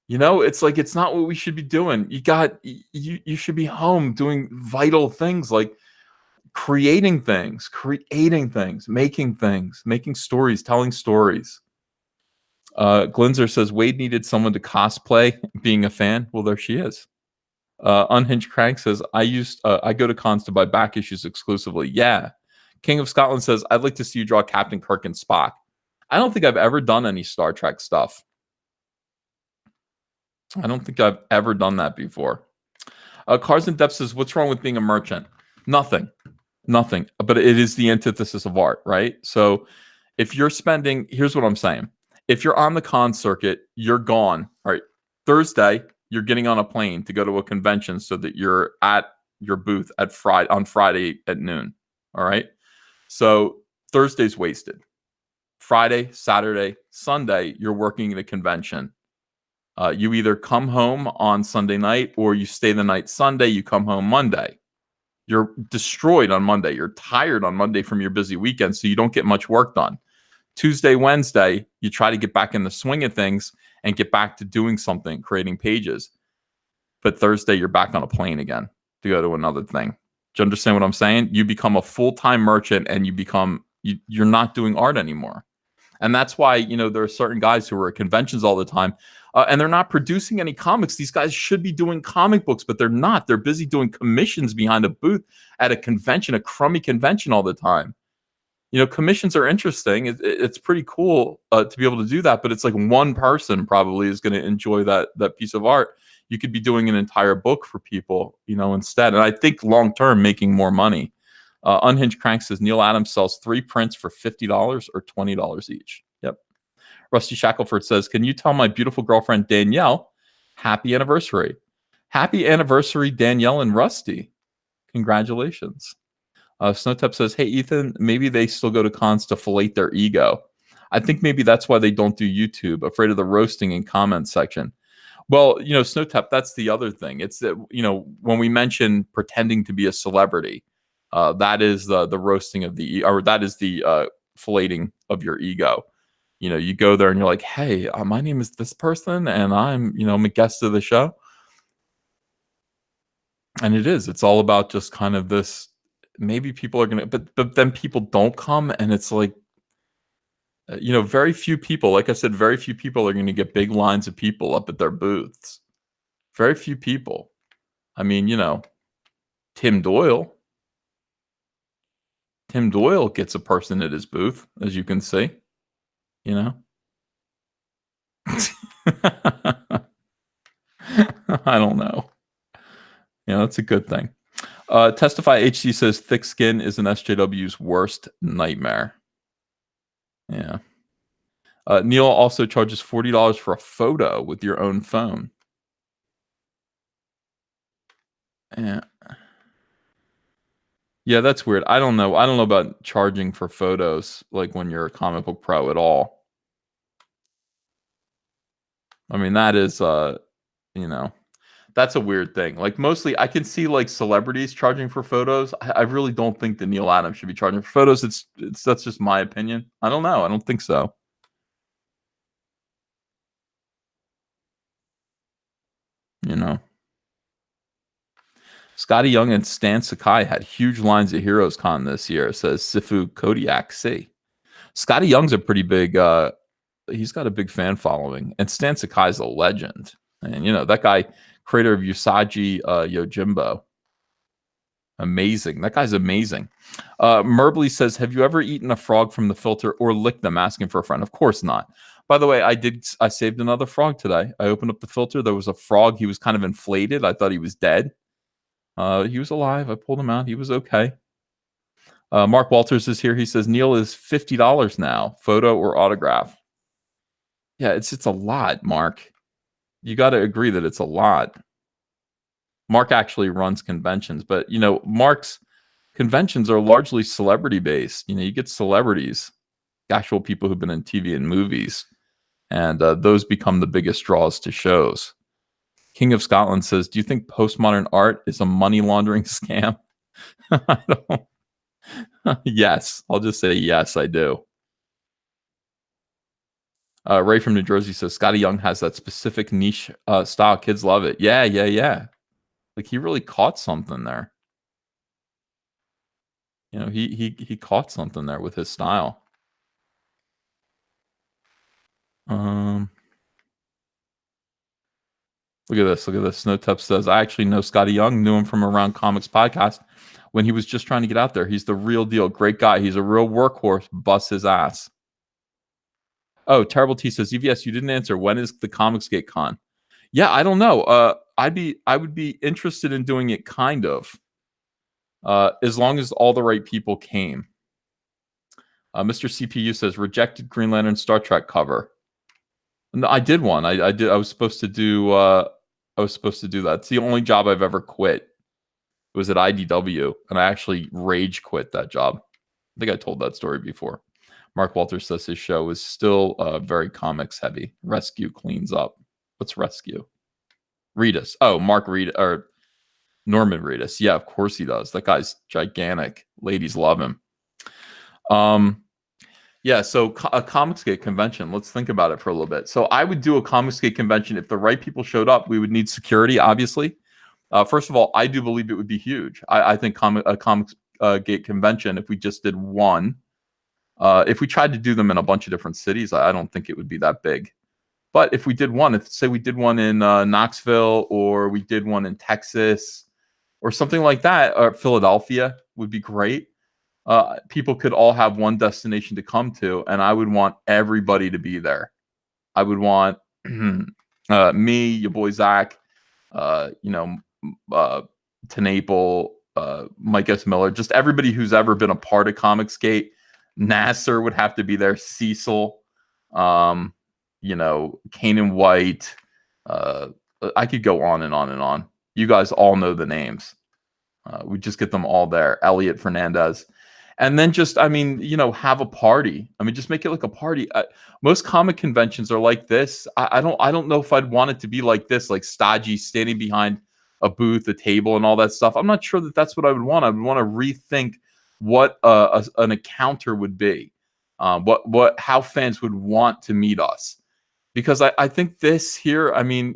It's like, it's not what we should be doing. You should be home doing vital things like creating things, making stories, telling stories. Glinzer says Wade needed someone to cosplay being a fan. Well, there she is. Unhinged Crank says, I go to cons to buy back issues exclusively. Yeah. King of Scotland says, I'd like to see you draw Captain Kirk and Spock. I don't think I've ever done any Star Trek stuff. I don't think I've ever done that before. Cars in Depth says, what's wrong with being a merchant? Nothing. Nothing. But it is the antithesis of art, right? So if you're spending, here's what I'm saying. If you're on the con circuit, you're gone. All right. Thursday, you're getting on a plane to go to a convention so that you're at your booth at Friday at noon. All right. So Thursday's wasted. Friday, Saturday, Sunday, you're working at a convention. You either come home on Sunday night or you stay the night Sunday, you come home Monday. You're destroyed on Monday. You're tired on Monday from your busy weekend, so you don't get much work done. Tuesday, Wednesday, you try to get back in the swing of things and get back to doing something, creating pages. But Thursday, you're back on a plane again to go to another thing. Do you understand what I'm saying? You become a full-time merchant and you're not doing art anymore. And that's why, there are certain guys who are at conventions all the time, and they're not producing any comics. These guys should be doing comic books, but they're not. They're busy doing commissions behind a booth at a convention, a crummy convention all the time. Commissions are interesting. It's pretty cool to be able to do that, but it's like one person probably is going to enjoy that piece of art. You could be doing an entire book for people, instead. And I think long-term making more money. Unhinged Crank says Neil Adams sells 3 prints for $50 or $20 each. Yep. Rusty Shackelford says, can you tell my beautiful girlfriend Danielle happy anniversary? Happy anniversary, Danielle and Rusty. Congratulations. Snowtep says, hey, Ethan, maybe they still go to cons to fillet their ego. I think maybe that's why they don't do YouTube, afraid of the roasting in comment section. Well, Snowtep, that's the other thing. It's that, when we mention pretending to be a celebrity, that is the roasting of or that is the filleting of your ego. You go there and you're like, hey, my name is this person and I'm a guest of the show. And it's all about just kind of this, maybe people are going to, but then people don't come and it's like, very few people, like I said, very few people are going to get big lines of people up at their booths. Very few people. I mean, Tim Doyle gets a person at his booth, as you can see, I don't know. That's a good thing. Testify HD says thick skin is an SJW's worst nightmare. Yeah. Neil also charges $40 for a photo with your own phone. Yeah. Yeah, that's weird. I don't know. I don't know about charging for photos, like when you're a comic book pro at all. I mean, that is, that's a weird thing. Like mostly I can see like celebrities charging for photos. I really don't think that Neil Adams should be charging for photos. That's just my opinion. I don't know. I don't think so. Scotty Young and Stan Sakai had huge lines at Heroes Con this year, says Sifu Kodiak C. Scotty Young's a pretty big, he's got a big fan following. And Stan Sakai's a legend. And, that guy, creator of Usagi Yojimbo. Amazing. That guy's amazing. Merbley says, have you ever eaten a frog from the filter or licked them? Asking for a friend. Of course not. By the way, I saved another frog today. I opened up the filter. There was a frog. He was kind of inflated. I thought he was dead. He was alive. I pulled him out. He was okay. Mark Walters is here. He says, Neil is $50 now. Photo or autograph? Yeah, it's a lot, Mark. You got to agree that it's a lot. Mark actually runs conventions, but, Mark's conventions are largely celebrity-based. You get celebrities, actual people who've been in TV and movies, and those become the biggest draws to shows. King of Scotland says, do you think postmodern art is a money laundering scam? I don't. Yes. I'll just say yes, I do. Ray from New Jersey says, Scotty Young has that specific niche style. Kids love it. Yeah. Like he really caught something there. He caught something there with his style. Look at this. Snowtep says, I actually know Scotty Young, knew him from Around Comics podcast when he was just trying to get out there. He's the real deal. Great guy. He's a real workhorse. Bust his ass. Oh, Terrible T says, EVS, you didn't answer. When is the Comicsgate con? Yeah, I don't know. I would be interested in doing it kind of, as long as all the right people came. Mr. CPU says rejected Green Lantern Star Trek cover. No, I did one. I did. I was supposed to do. I was supposed to do that. It's the only job I've ever quit. It was at IDW, and I actually rage quit that job. I think I told that story before. Mark Walters says his show is still very comics heavy. Rescue cleans up. What's Rescue? Reedus. Oh, Mark Reed or Norman Reedus. Yeah, of course he does. That guy's gigantic. Ladies love him. Yeah, so a comicsgate convention. Let's think about it for a little bit. So I would do a comicsgate convention if the right people showed up. We would need security, obviously. First of all, I do believe it would be huge. I think a comicsgate convention, if we just did one, if we tried to do them in a bunch of different cities, I don't think it would be that big. But if we did one, if say we did one in Knoxville, or we did one in Texas, or something like that, or Philadelphia would be great. People could all have one destination to come to, and I would want everybody to be there. I would want me, your boy Zach, Tenaple, Mike S. Miller, just everybody who's ever been a part of Comicsgate. Nasser would have to be there. Cecil, Kanan White. I could go on and on and on. You guys all know the names. We just get them all there. Elliot Fernandez. And then just, have a party. Just make it like a party. Most comic conventions are like this. I don't know if I'd want it to be like this, like stodgy, standing behind a booth, a table, and all that stuff. I'm not sure that that's what I would want. I would want to rethink what an encounter would be, how fans would want to meet us. Because I think this here, you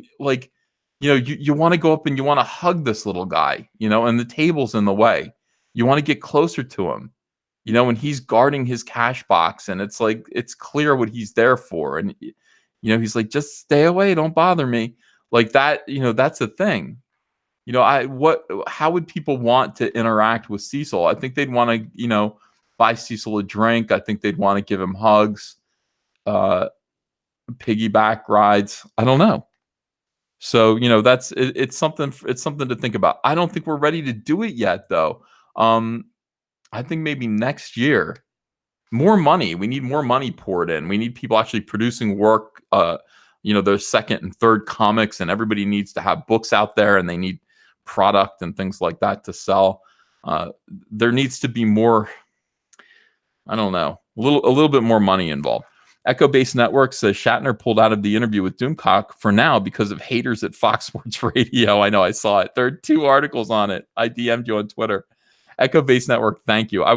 want to go up and you want to hug this little guy, and the table's in the way. You want to get closer to him. And he's guarding his cash box, and it's like, it's clear what he's there for. And, he's like, just stay away. Don't bother me. Like that, that's the thing. How would people want to interact with Cecil? I think they'd want to, buy Cecil a drink. I think they'd want to give him hugs, piggyback rides. I don't know. So, it's something to think about. I don't think we're ready to do it yet, though. I think maybe next year. More money. We need more money poured in. We need people actually producing work. There's second and third comics, and everybody needs to have books out there, and they need product and things like that to sell. There needs to be more. I don't know, a little bit more money involved. Echo Base Network says Shatner pulled out of the interview with Doomcock for now because of haters at Fox Sports Radio. I know, I saw it. There are 2 articles on it. I DM'd you on Twitter. Echo Base Network, thank you. I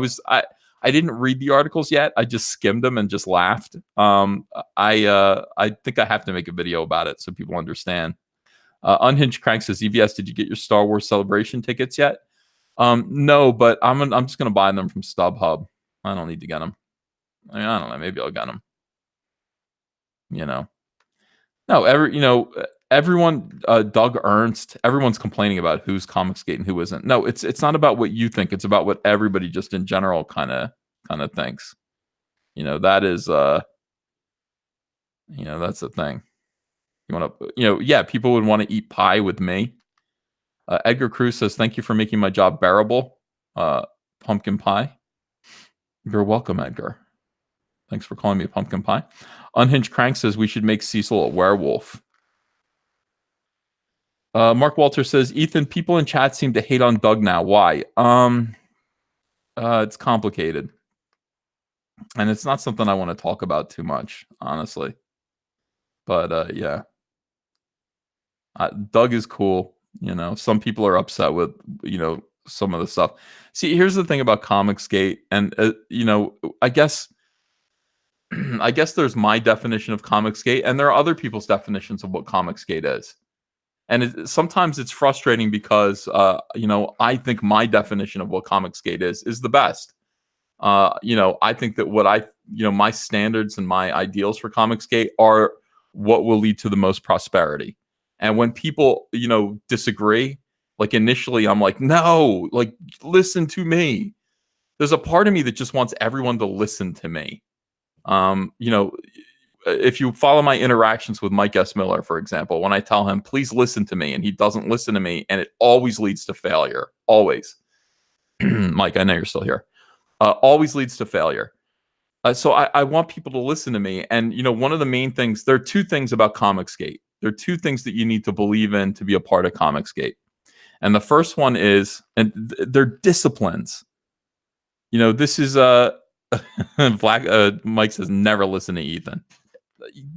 didn't read the articles yet. I just skimmed them and just laughed. I think I have to make a video about it so people understand. Unhinged Crank says, EVS, did you get your Star Wars Celebration tickets yet? No, but I'm just gonna buy them from StubHub. I don't need to get them. I don't know. Maybe I'll get them. No, everyone, Doug Ernst, everyone's complaining about who's Comicsgate and who isn't. No, it's not about what you think. It's about what everybody just in general kind of thinks. That is, that's the thing. You want to, people would want to eat pie with me. Edgar Cruz says, thank you for making my job bearable. Pumpkin pie. You're welcome, Edgar. Thanks for calling me a pumpkin pie. Unhinged Crank says we should make Cecil a werewolf. Mark Walter says, Ethan, people in chat seem to hate on Doug now. Why? It's complicated. And it's not something I want to talk about too much, honestly. But yeah. Doug is cool. Some people are upset with, some of the stuff. See, here's the thing about Comicsgate. And, I guess there's my definition of Comicsgate, and there are other people's definitions of what Comicsgate is. And sometimes it's frustrating because, I think my definition of what Comicsgate is the best. I think that my standards and my ideals for Comicsgate are what will lead to the most prosperity. And when people, disagree, like initially I'm like, no, like, listen to me. There's a part of me that just wants everyone to listen to me. if you follow my interactions with Mike S. Miller, for example, when I tell him, please listen to me, and he doesn't listen to me, and it always leads to failure. Always. Mike, I know you're still here. Always leads to failure. So I want people to listen to me. And, one of the main things, there are two things about comicsgate. There are two things that you need to believe in to be a part of comicsgate. And the first one is, and they're disciplines. This is Mike says never listen to Ethan.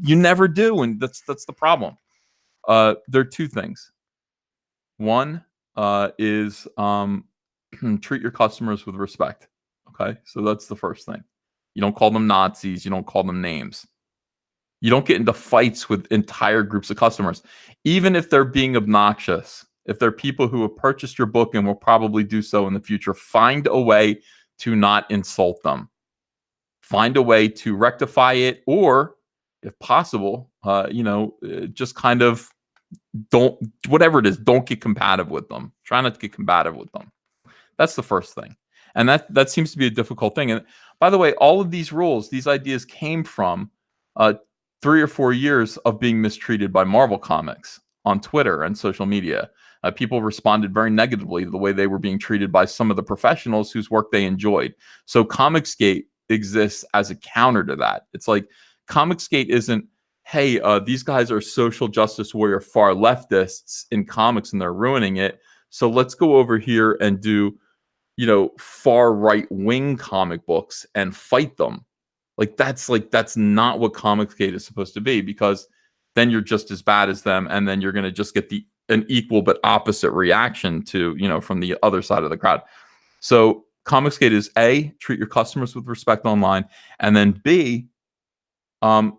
You never do, and that's the problem. There are two things. One is treat your customers with respect. Okay, so that's the first thing. You don't call them Nazis. You don't call them names. You don't get into fights with entire groups of customers, even if they're being obnoxious. If they're people who have purchased your book and will probably do so in the future, find a way to not insult them. Find a way to rectify it, or if possible, just kind of don't, whatever it is, don't get combative with them. Try not to get combative with them. That's the first thing. And that seems to be a difficult thing. And by the way, all of these rules, these ideas came from 3 or 4 years of being mistreated by Marvel Comics on Twitter and social media. People responded very negatively to the way they were being treated by some of the professionals whose work they enjoyed. So Comicsgate exists as a counter to that. It's like Comicsgate isn't, hey, these guys are social justice warrior far leftists in comics and they're ruining it. So let's go over here and do, far right wing comic books and fight them. That's not what Comicsgate is supposed to be, because then you're just as bad as them, and then you're going to just get an equal but opposite reaction to, from the other side of the crowd. So Comicsgate is A, treat your customers with respect online, and then B, don't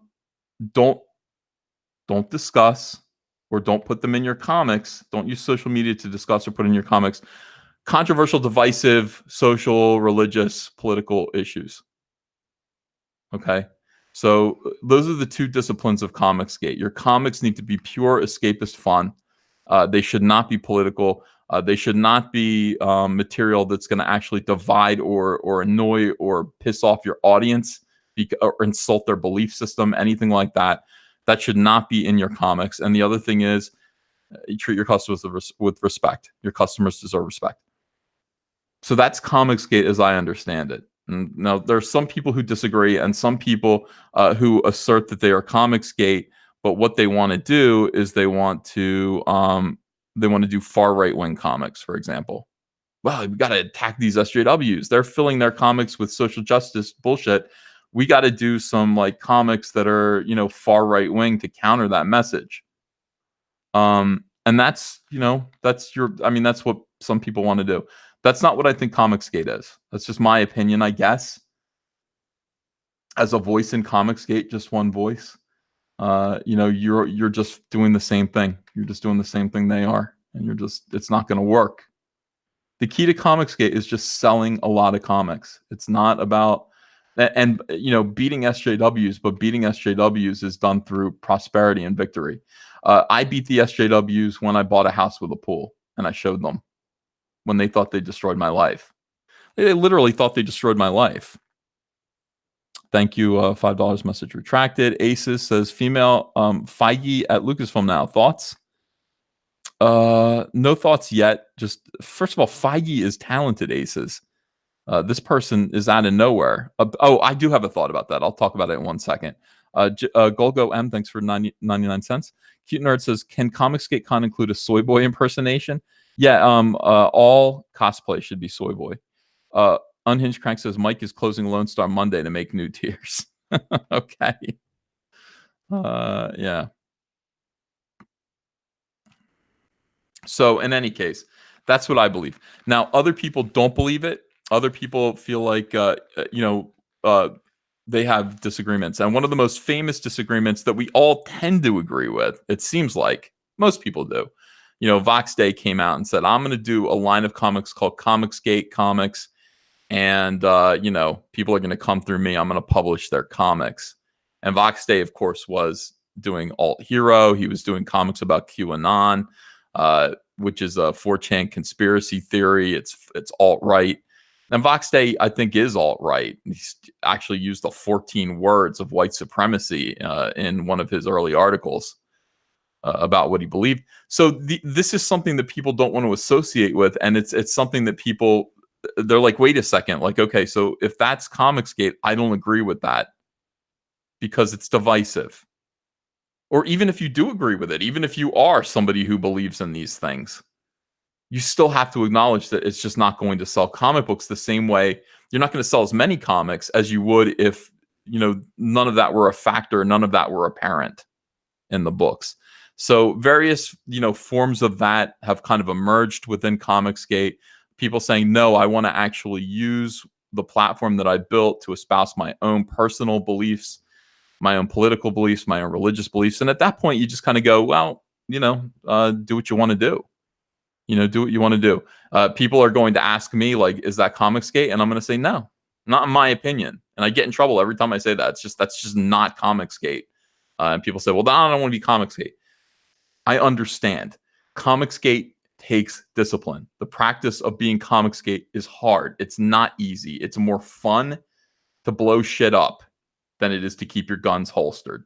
discuss, or don't put them in your comics. Don't use social media to discuss or put in your comics controversial, divisive, social, religious, political issues. Okay, so those are the two disciplines of Comicsgate. Your comics need to be pure escapist fun. They should not be political. They should not be material that's going to actually divide or annoy or piss off your audience, or insult their belief system, anything like that. That should not be in your comics. And the other thing is, you treat your customers with respect. Your customers deserve respect. So that's Comicsgate as I understand it. And now, there are some people who disagree, and some people who assert that they are Comicsgate, but what they want to do is they want to do far right wing comics, for example. Well, we got to attack these SJWs. They're filling their comics with social justice bullshit. We got to do some comics that are far right wing to counter that message. And that's that's what some people want to do. That's not what I think Comicsgate is. That's just my opinion, I guess. As a voice in Comicsgate, just one voice. You're just doing the same thing. You're just doing the same thing they are, and it's not going to work. The key to Comicsgate is just selling a lot of comics. It's not about beating SJWs, but beating SJWs is done through prosperity and victory. I beat the SJWs when I bought a house with a pool, and I showed them when they thought they destroyed my life. They literally thought they destroyed my life. Thank you. $5 message retracted. Aces says female Feige at Lucasfilm now. Thoughts? No thoughts yet. Just first of all, Feige is talented. Aces. This person is out of nowhere. I do have a thought about that. I'll talk about it in 1 second. Golgo M, thanks for 99 cents. Cute Nerd says, can Comicsgate Con include a soy boy impersonation? Yeah, all cosplay should be soy boy. Unhinged Crank says, Mike is closing Lone Star Monday to make new tiers. Okay. Yeah. So in any case, that's what I believe. Now, other people don't believe it. Other people feel like, they have disagreements. And one of the most famous disagreements that we all tend to agree with, it seems like most people do. Vox Day came out and said, I'm going to do a line of comics called Comicsgate Comics. And, people are going to come through me. I'm going to publish their comics. And Vox Day, of course, was doing Alt Hero. He was doing comics about QAnon, which is a 4chan conspiracy theory. It's alt-right. And Vox Day, I think, is alt-right. He's actually used the 14 words of white supremacy in one of his early articles about what he believed. So this is something that people don't want to associate with, and it's something that people, they're like, wait a second, like, okay, so if that's Comicsgate, I don't agree with that because it's divisive. Or even if you do agree with it, even if you are somebody who believes in these things, you still have to acknowledge that it's just not going to sell comic books the same way. You're not going to sell as many comics as you would if, none of that were a factor, none of that were apparent in the books. So various, forms of that have kind of emerged within Comicsgate. People saying, no, I want to actually use the platform that I built to espouse my own personal beliefs, my own political beliefs, my own religious beliefs. And at that point, you just kind of go, well, do what you want to do. Do what you want to do. People are going to ask me, like, is that Comicsgate? And I'm going to say, no, not in my opinion. And I get in trouble every time I say that. That's just not Comicsgate. And people say, well, I don't want to be Comicsgate. I understand. Comicsgate takes discipline. The practice of being Comicsgate is hard. It's not easy. It's more fun to blow shit up than it is to keep your guns holstered.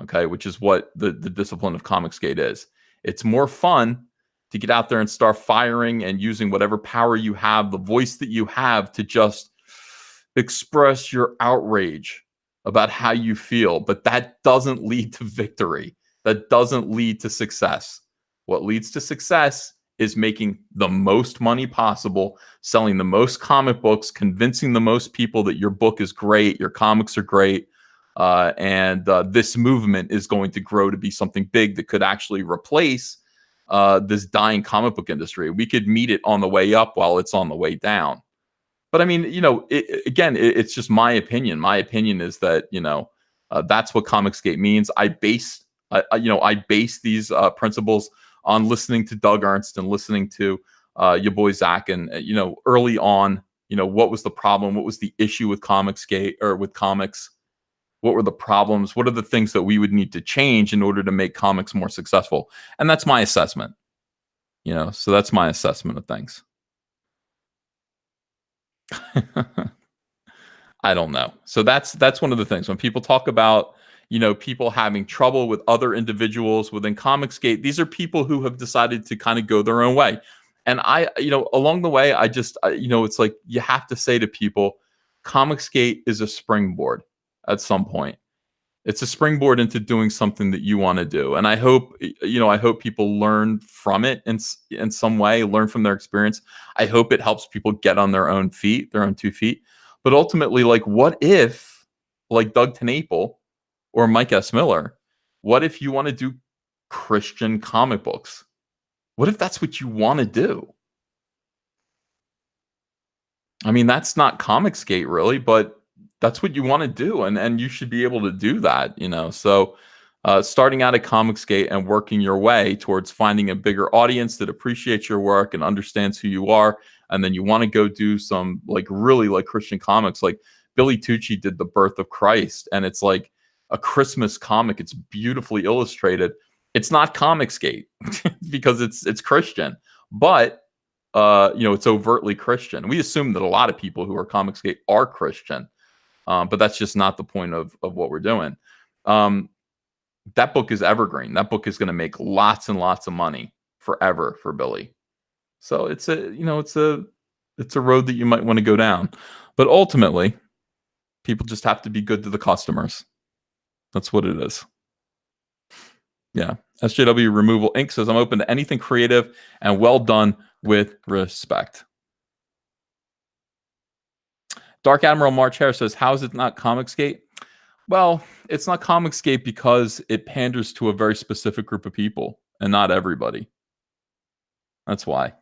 Okay, which is what the discipline of Comicsgate is. It's more fun to get out there and start firing and using whatever power you have, the voice that you have, to just express your outrage about how you feel. But that doesn't lead to victory. That doesn't lead to success. What leads to success is making the most money possible, selling the most comic books, convincing the most people that your book is great, your comics are great, and this movement is going to grow to be something big that could actually replace this dying comic book industry. We could meet it on the way up while it's on the way down. But I mean, it's just my opinion. My opinion is that that's what Comicsgate means. I base these principles on listening to Doug Ernst and listening to your boy Zach, and early on, what was the problem? What was the issue with Comicsgate or with comics? What were the problems? What are the things that we would need to change in order to make comics more successful? And that's my assessment. So that's my assessment of things. I don't know. So that's one of the things when people talk about, people having trouble with other individuals within Comicsgate. These are people who have decided to kind of go their own way. And along the way, I just, it's like you have to say to people, Comicsgate is a springboard at some point. It's a springboard into doing something that you want to do. And I hope people learn from it in some way, learn from their experience. I hope it helps people get on their own feet, their own 2 feet. But ultimately, like, what if, like Doug TenNapel or Mike S. Miller, what if you want to do Christian comic books? What if that's what you want to do? I mean, that's not Comicsgate really, but that's what you want to do, and you should be able to do that, So, starting out at Comicsgate and working your way towards finding a bigger audience that appreciates your work and understands who you are, and then you want to go do some really Christian comics. Like Billy Tucci did The Birth of Christ, and it's like a Christmas comic. It's beautifully illustrated. It's not Comicsgate because it's Christian, but it's overtly Christian. We assume that a lot of people who are Comicsgate are Christian, but that's just not the point of what we're doing. That book is evergreen. That book is going to make lots and lots of money forever for Billy. So it's a road that you might want to go down, but ultimately, people just have to be good to the customers. That's what it is. Yeah. SJW Removal Inc. says, I'm open to anything creative and well done with respect. Dark Admiral March Hare says, how is it not Comicsgate? Well, it's not Comicsgate because it panders to a very specific group of people and not everybody. That's why,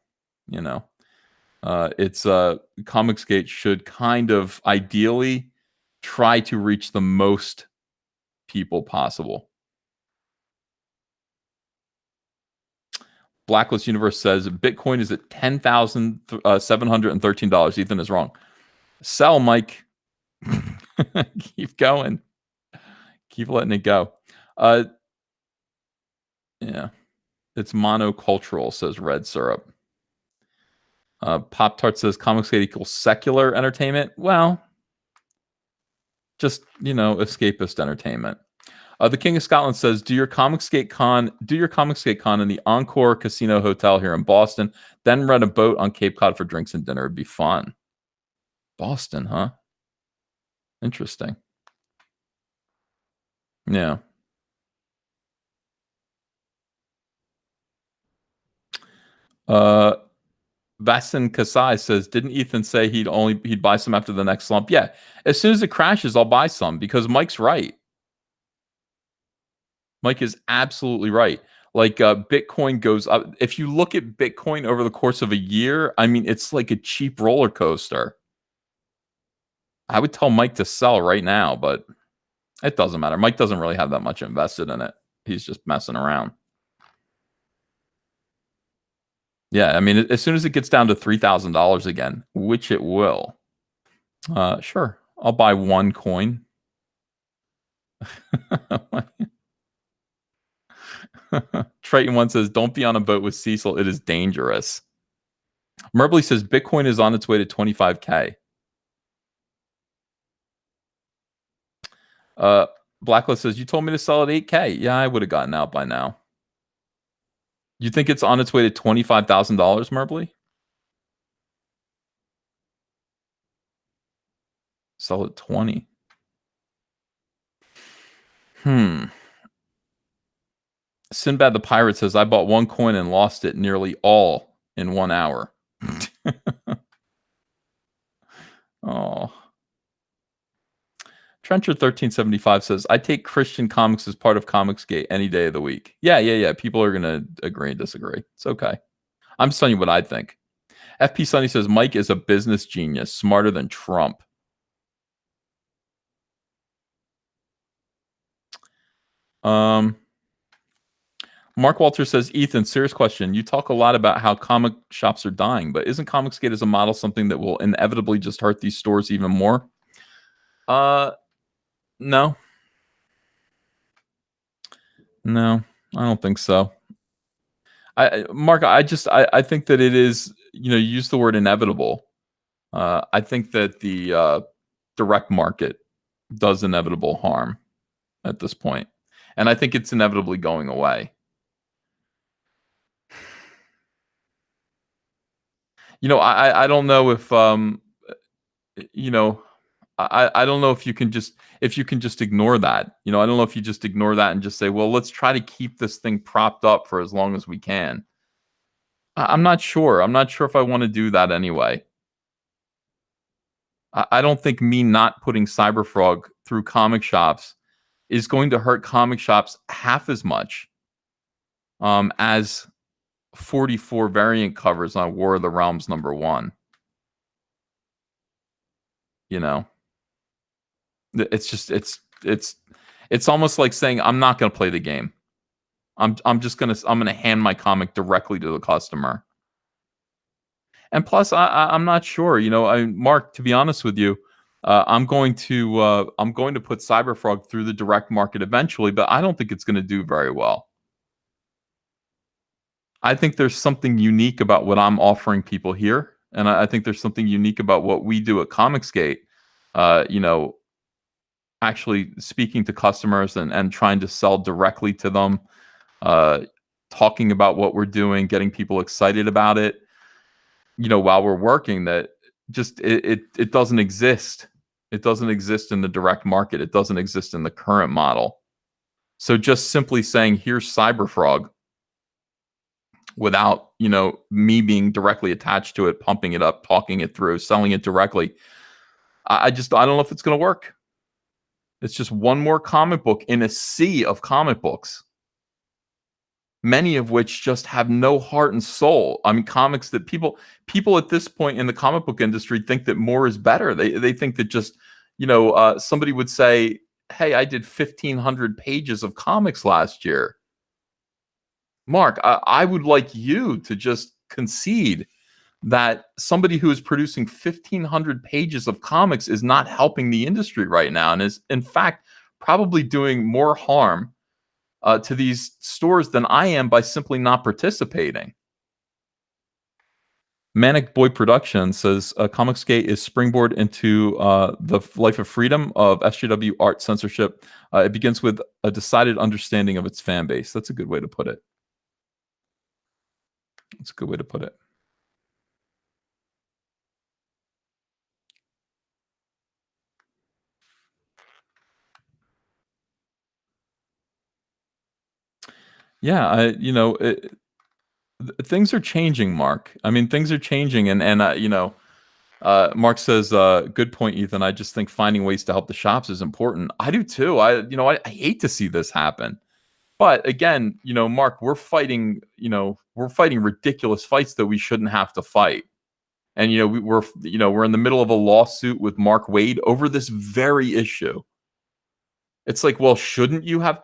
it's Comicsgate should kind of ideally try to reach the most people possible. Blacklist Universe says Bitcoin is at $10,713. Ethan is wrong. Sell, Mike. Keep going. Keep letting it go. Yeah. It's monocultural, says Red Syrup. Pop Tart says Comicsgate equals secular entertainment. Well, just escapist entertainment. The King of Scotland says, do your Comicsgate Con in the Encore Casino Hotel here in Boston, then rent a boat on Cape Cod for drinks and dinner. It'd be fun. Boston, huh? Interesting. Yeah. Vasin Kasai says, didn't Ethan say he'd buy some after the next slump? Yeah. As soon as it crashes, I'll buy some because Mike's right. Mike is absolutely right. Like Bitcoin goes up. If you look at Bitcoin over the course of a year, I mean, it's like a cheap roller coaster. I would tell Mike to sell right now, but it doesn't matter. Mike doesn't really have that much invested in it. He's just messing around. Yeah, I mean, as soon as it gets down to $3,000 again, which it will, sure, I'll buy one coin. Triton one says, "Don't be on a boat with Cecil. It is dangerous." Merbley says, "Bitcoin is on its way to 25K." Blacklist says, "You told me to sell at 8K." Yeah, I would have gotten out by now. You think it's on its way to $25,000, Merbley? Sell at 20. Sinbad the Pirate says, "I bought one coin and lost it nearly all in 1 hour." Oh. Trencher1375 says, "I take Christian comics as part of Comicsgate any day of the week." Yeah. People are going to agree and disagree. It's okay. I'm just telling you what I think. FP Sunny says, "Mike is a business genius, smarter than Trump." Mark Walter says, "Ethan, serious question. You talk a lot about how comic shops are dying, but isn't Comicsgate as a model something that will inevitably just hurt these stores even more?" No. No, I don't think so. Mark, I think that it is, you use the word inevitable. I think that the direct market does inevitable harm at this point, and I think it's inevitably going away. I don't know if you know I don't know if you can just ignore that. I don't know if you just ignore that and just say, well, let's try to keep this thing propped up for as long as we can. I'm not sure. I'm not sure if I want to do that anyway. I don't think me not putting Cyberfrog through comic shops is going to hurt comic shops half as much as 44 variant covers on War of the Realms #1. You know, it's just it's almost like saying I'm not going to play the game. I'm gonna hand my comic directly to the customer. And plus, I'm not sure. Mark, to be honest with you, I'm going to put Cyberfrog through the direct market eventually, but I don't think it's going to do very well. I think there's something unique about what I'm offering people here, and I think there's something unique about what we do at Comicsgate. Actually speaking to customers and trying to sell directly to them, talking about what we're doing, getting people excited about it. While we're working, that just it doesn't exist. It doesn't exist in the direct market. It doesn't exist in the current model. So just simply saying, here's Cyberfrog without, me being directly attached to it, pumping it up, talking it through, selling it directly. I don't know if it's going to work. It's just one more comic book in a sea of comic books, many of which just have no heart and soul. I mean, comics that people at this point in the comic book industry think that more is better. They think that just, somebody would say, "Hey, I did 1,500 pages of comics last year." Mark, I would like you to just concede that somebody who is producing 1,500 pages of comics is not helping the industry right now, and is in fact probably doing more harm to these stores than I am by simply not participating. Manic Boy Production says Comicsgate is springboard into the life of freedom of SJW art censorship. It begins with a decided understanding of its fan base. That's a good way to put it. That's a good way to put it. Yeah, things are changing, Mark. I mean, things are changing, and Mark says, "Good point, Ethan. I just think finding ways to help the shops is important. I do too. I hate to see this happen, but again, Mark, we're fighting ridiculous fights that we shouldn't have to fight, and we're in the middle of a lawsuit with Mark Waid over this very issue. It's like, well, shouldn't you have?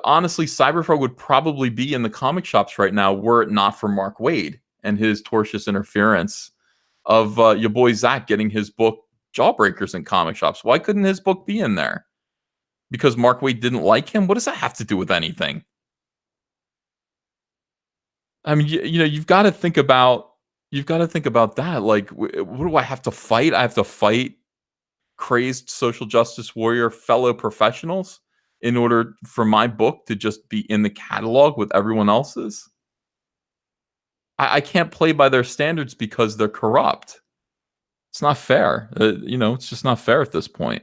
Honestly, Cyberfrog would probably be in the comic shops right now were it not for Mark Waid and his tortious interference of your boy Zach getting his book Jawbreakers in comic shops. Why couldn't his book be in there? Because Mark Waid didn't like him? What does that have to do with anything? I mean, you've got to think about that. Like, what do I have to fight? I have to fight crazed social justice warrior fellow professionals in order for my book to just be in the catalog with everyone else's. I can't play by their standards because they're corrupt. It's not fair. It's just not fair at this point.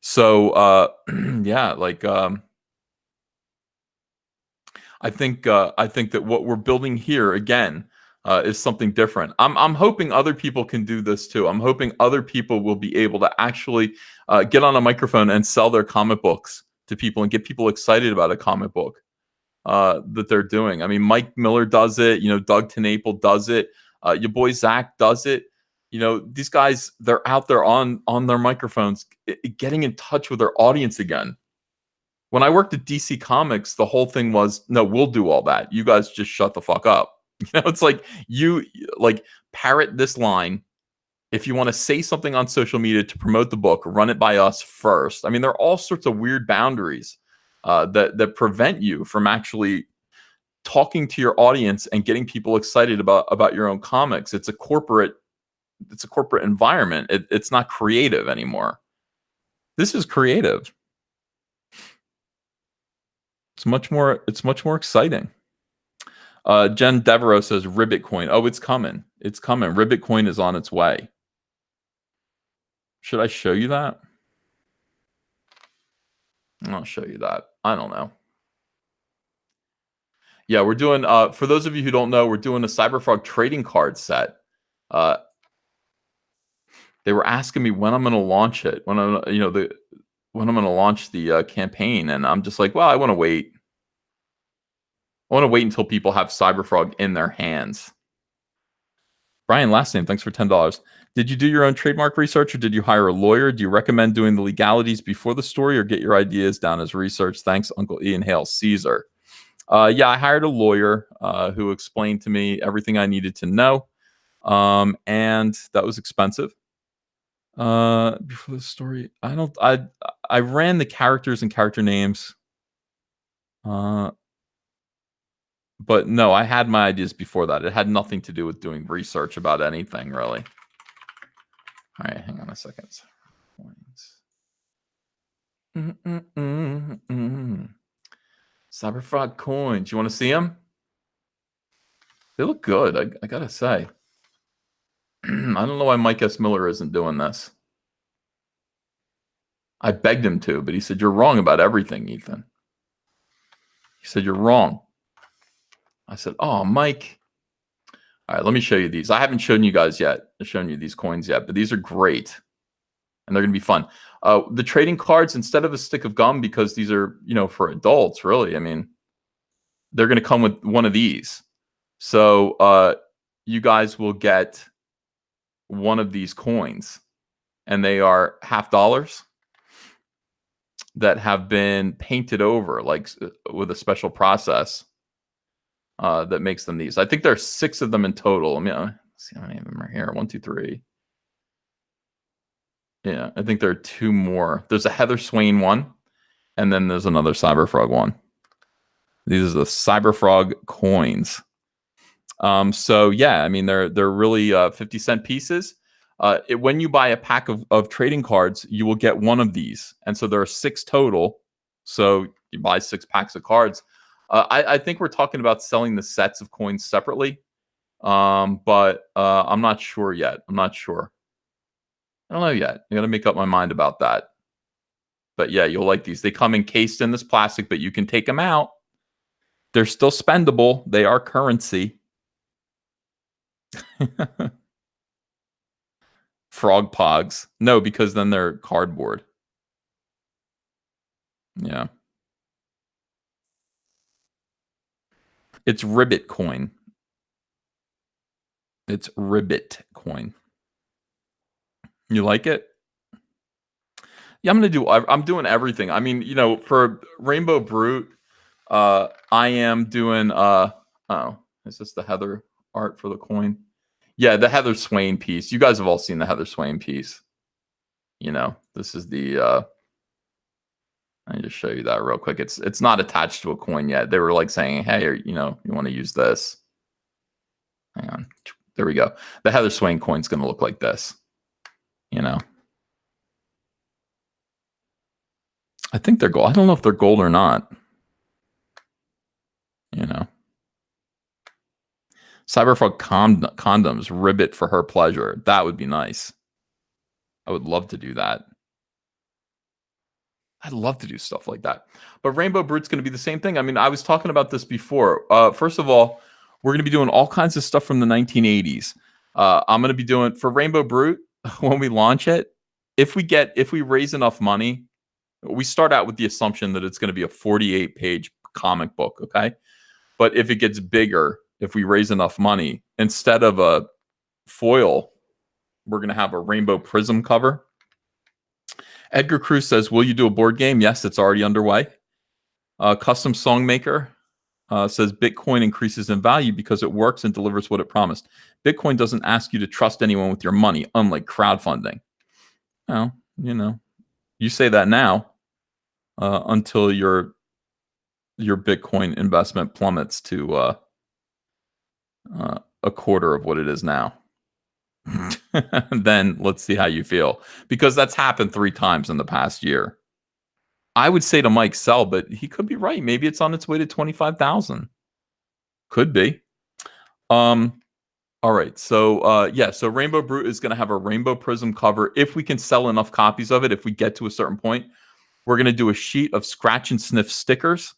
So, yeah, like, I think that what we're building here again is something different. I'm hoping other people can do this too. I'm hoping other people will be able to actually get on a microphone and sell their comic books to people and get people excited about a comic book that they're doing. I mean, Mike Miller does it. Doug TenNapel does it. Your boy Zach does it. These guys, they're out there on their microphones, getting in touch with their audience again. When I worked at DC Comics, the whole thing was, no, we'll do all that. You guys just shut the fuck up. It's like you parrot this line. If you want to say something on social media to promote the book, run it by us first. I mean, there are all sorts of weird boundaries that prevent you from actually talking to your audience and getting people excited about your own comics. It's a corporate environment. It's not creative anymore. This is creative. It's much more exciting. Jen Devereaux says Ribbit Coin. Oh, it's coming. It's coming. Ribbit Coin is on its way. Should I show you that? I'll show you that. I don't know. Yeah, we're doing, for those of you who don't know, we're doing a Cyberfrog trading card set. They were asking me when I'm going to launch it, when I'm going to launch the campaign, and I'm just like, well, I want to wait. I want to wait until people have Cyberfrog in their hands. Brian, last name, thanks for $10. Did you do your own trademark research or did you hire a lawyer? Do you recommend doing the legalities before the story or get your ideas down as research? Thanks, Uncle Ian Hale, Caesar. Yeah, I hired a lawyer who explained to me everything I needed to know. And that was expensive. Before the story, I ran the characters and character names. But no, I had my ideas before that. It had nothing to do with doing research about anything, really. All right, hang on a second. Cyberfrog coins. You want to see them? They look good, I gotta say. I don't know why Mike S. Miller isn't doing this. I begged him to, but he said, you're wrong about everything, Ethan. He said, you're wrong. I said, oh, Mike. All right, let me show you these. I haven't shown you guys yet. I've shown you these coins yet, but these are great. And they're going to be fun. The trading cards, instead of a stick of gum, because these are, for adults, really, I mean, they're going to come with one of these. So you guys will get one of these coins. And they are $50 that have been painted over, like with a special process that makes them these. I think there are 6 of them in total. Let me see how many of them are here. 1, 2, 3. Yeah, I think there are 2 more. There's a Heather Swain one, and then there's another Cyberfrog one. These are the Cyberfrog coins. So yeah, I mean they're really 50-cent pieces. When you buy a pack of trading cards, you will get one of these, and so there are 6 total. So you buy 6 packs of cards. I think we're talking about selling the sets of coins separately, but I'm not sure yet. I'm not sure. I don't know yet. I got to make up my mind about that. But yeah, you'll like these. They come encased in this plastic, but you can take them out. They're still spendable. They are currency. Frog pogs. No, because then they're cardboard. Yeah. It's ribbit coin. It's ribbit coin. You like it? Yeah, I'm doing everything. I mean, for Rainbow Brute, I am doing oh, is this the Heather art for the coin? Yeah, the Heather Swain piece. You guys have all seen the Heather Swain piece. This is the let me just show you that real quick. It's not attached to a coin yet. They were like saying, "Hey, you want to use this?" Hang on. There we go. The Heather Swain coin's going to look like this. I think they're gold. I don't know if they're gold or not. Cyberfrog condoms, ribbit for her pleasure. That would be nice. I would love to do that. I'd love to do stuff like that. But Rainbow Brute's going to be the same thing. I mean, I was talking about this before. First of all, we're going to be doing all kinds of stuff from the 1980s. I'm going to be doing for Rainbow Brute when we launch it. If we raise enough money, we start out with the assumption that it's going to be a 48-page comic book, okay? But if it gets bigger, if we raise enough money, instead of a foil, we're going to have a rainbow prism cover. Edgar Cruz says, will you do a board game? Yes, it's already underway. Custom Songmaker says, Bitcoin increases in value because it works and delivers what it promised. Bitcoin doesn't ask you to trust anyone with your money, unlike crowdfunding. Well, you say that now until your Bitcoin investment plummets to a quarter of what it is now. Then let's see how you feel, because that's happened 3 times in the past year. I would say to Mike sell, but he could be right. Maybe it's on its way to 25,000. Could be. All right. So so Rainbow Brute is going to have a rainbow prism cover. If we can sell enough copies of it, if we get to a certain point, we're going to do a sheet of scratch and sniff stickers.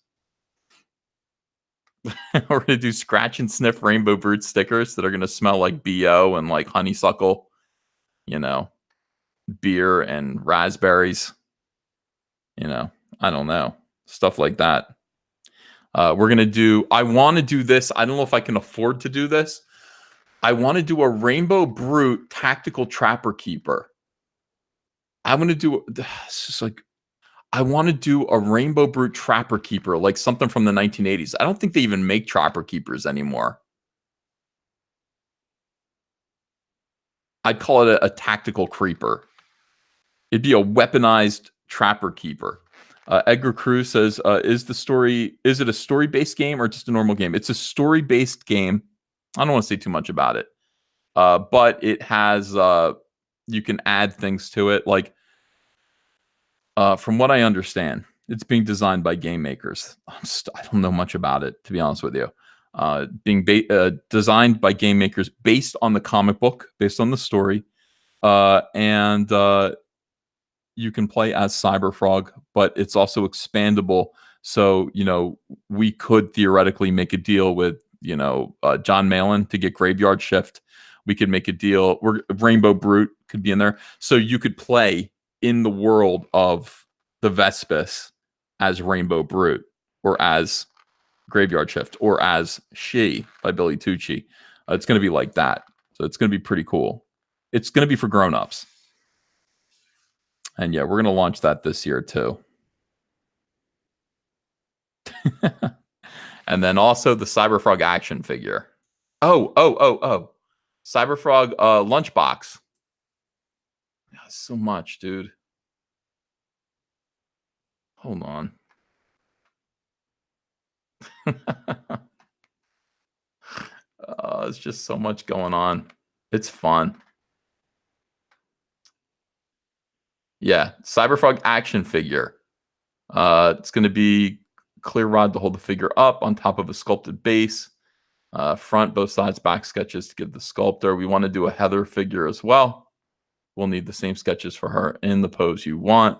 We're going to do scratch and sniff Rainbow Brute stickers that are going to smell like BO and like honeysuckle, beer and raspberries. I don't know. Stuff like that. I want to do this. I don't know if I can afford to do this. I want to do a Rainbow Brute tactical trapper keeper. I want to do a Rainbow Brute trapper keeper, like something from the 1980s. I don't think they even make trapper keepers anymore. I'd call it a tactical creeper. It'd be a weaponized trapper keeper. Edgar Cruz says, is it a story-based game or just a normal game? It's a story-based game. I don't want to say too much about it. But it has, you can add things to it. Like, from what I understand, it's being designed by game makers. I don't know much about it, to be honest with you. Being designed by game makers based on the comic book, based on the story. And you can play as Cyberfrog, but it's also expandable. So, we could theoretically make a deal with, John Malin to get Graveyard Shift. We could make a deal where Rainbow Brute could be in there. So you could play in the world of the Vespis as Rainbow Brute, or as Graveyard Shift, or as She by Billy Tucci. It's going to be like that. So it's going to be pretty cool. It's going to be for grown-ups. And yeah, we're going to launch that this year too. And then also the Cyberfrog action figure. Oh. Cyberfrog lunchbox. Yeah, so much, dude. Hold on. It's just so much going on. It's fun. Yeah, Cyberfrog action figure. It's going to be clear rod to hold the figure up on top of a sculpted base. Front, both sides, back sketches to give the sculptor. We want to do a Heather figure as well. We'll need the same sketches for her in the pose you want.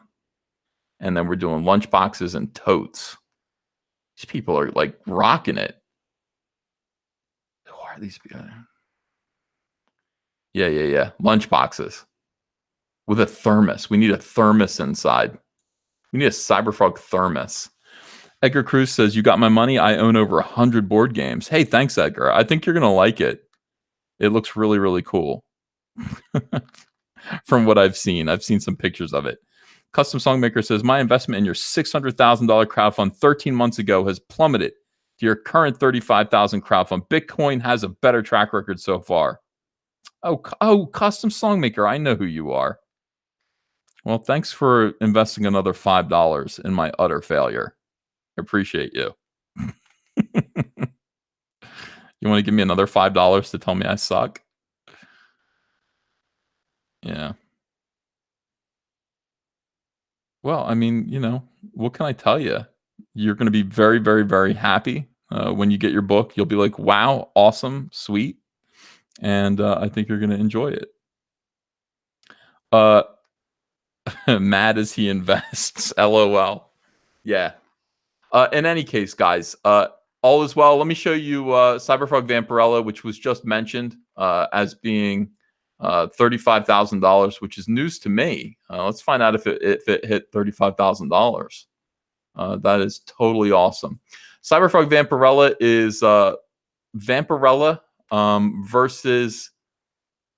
And then we're doing lunch boxes and totes. These people are like rocking it. Who are these people? Yeah. Lunch boxes with a thermos. We need a thermos inside. We need a Cyberfrog thermos. Edgar Cruz says, "You got my money. I own over 100 board games." Hey, thanks, Edgar. I think you're going to like it. It looks really, really cool. From what I've seen some pictures of it. Custom Songmaker says, "My investment in your $600,000 crowdfund 13 months ago has plummeted to your current $35,000 crowdfund. Bitcoin has a better track record so far." Oh, Custom Songmaker, I know who you are. Well, thanks for investing another $5 in my utter failure. I appreciate you. You want to give me another $5 to tell me I suck? Yeah. Well, I mean, what can I tell you? You're going to be very, very, very happy when you get your book. You'll be like, wow, awesome, sweet. And I think you're going to enjoy it. Mad as he invests. LOL. Yeah. In any case, guys, all is well. Let me show you Cyberfrog Vampirella, which was just mentioned as being $35,000, which is news to me. Let's find out if it hit $35,000. That is totally awesome. Cyberfrog Vampirella is Vampirella versus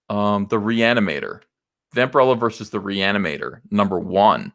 the Reanimator. Vampirella versus the Reanimator, #1.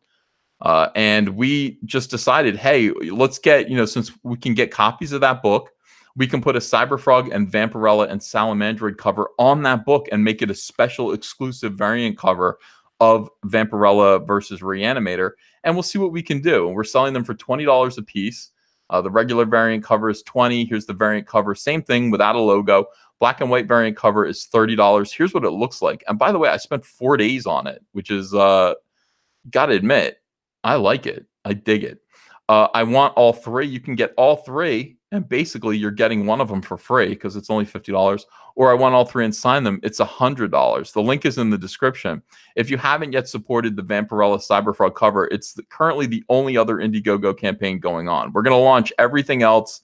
And we just decided, hey, let's get, since we can get copies of that book, we can put a Cyberfrog and Vampirella and Salamandroid cover on that book and make it a special exclusive variant cover of Vampirella versus Reanimator. And we'll see what we can do. We're selling them for $20 a piece. The regular variant cover is $20. Here's the variant cover. Same thing without a logo. Black and white variant cover is $30. Here's what it looks like. And by the way, I spent 4 days on it, which is, gotta admit, I like it. I dig it. I want all three. You can get all three, and basically you're getting one of them for free because it's only $50. Or I want all three and sign them. It's $100. The link is in the description. If you haven't yet supported the Vampirella Cyberfrog cover, it's currently the only other Indiegogo campaign going on. We're going to launch everything else.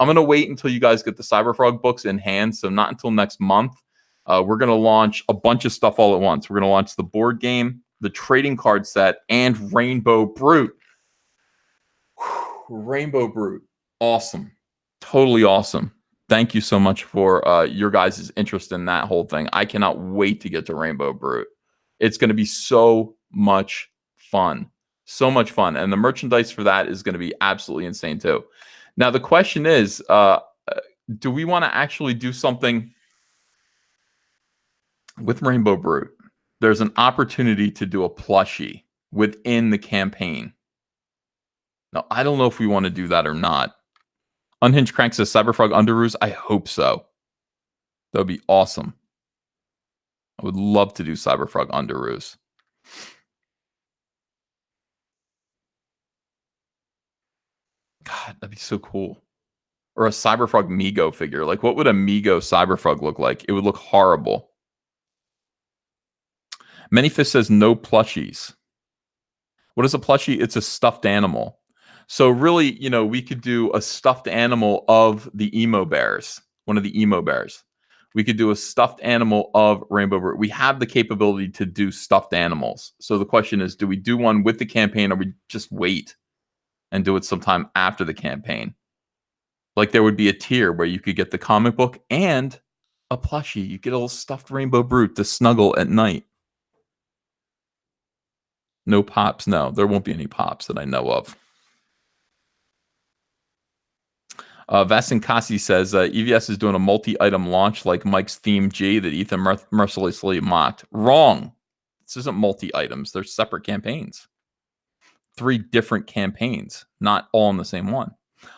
I'm going to wait until you guys get the Cyberfrog books in hand, so not until next month. We're going to launch a bunch of stuff all at once. We're going to launch the board game, the trading card set, and Rainbow Brute. Rainbow Brute. Awesome. Totally awesome. Thank you so much for your guys' interest in that whole thing. I cannot wait to get to Rainbow Brute. It's going to be so much fun. So much fun. And the merchandise for that is going to be absolutely insane too. Now, the question is, do we want to actually do something with Rainbow Brute? There's an opportunity to do a plushie within the campaign. Now, I don't know if we want to do that or not. Unhinged Crank says Cyberfrog Underoos. I hope so. That would be awesome. I would love to do Cyberfrog Underoos. God, that'd be so cool. Or a Cyberfrog Mego figure. Like, what would a Mego Cyberfrog look like? It would look horrible. Manyfist says no plushies. What is a plushie? It's a stuffed animal. So really, we could do a stuffed animal of the emo bears, one of the emo bears. We could do a stuffed animal of Rainbow Brute. We have the capability to do stuffed animals. So the question is, do we do one with the campaign, or we just wait and do it sometime after the campaign? Like, there would be a tier where you could get the comic book and a plushie. You get a little stuffed Rainbow Brute to snuggle at night. No pops. No, there won't be any pops that I know of. Vasin Kasi says EVS is doing a multi-item launch like Mike's Theme G that Ethan mercilessly mocked. Wrong. This isn't multi-items. They're separate campaigns. 3 different campaigns, not all in the same one.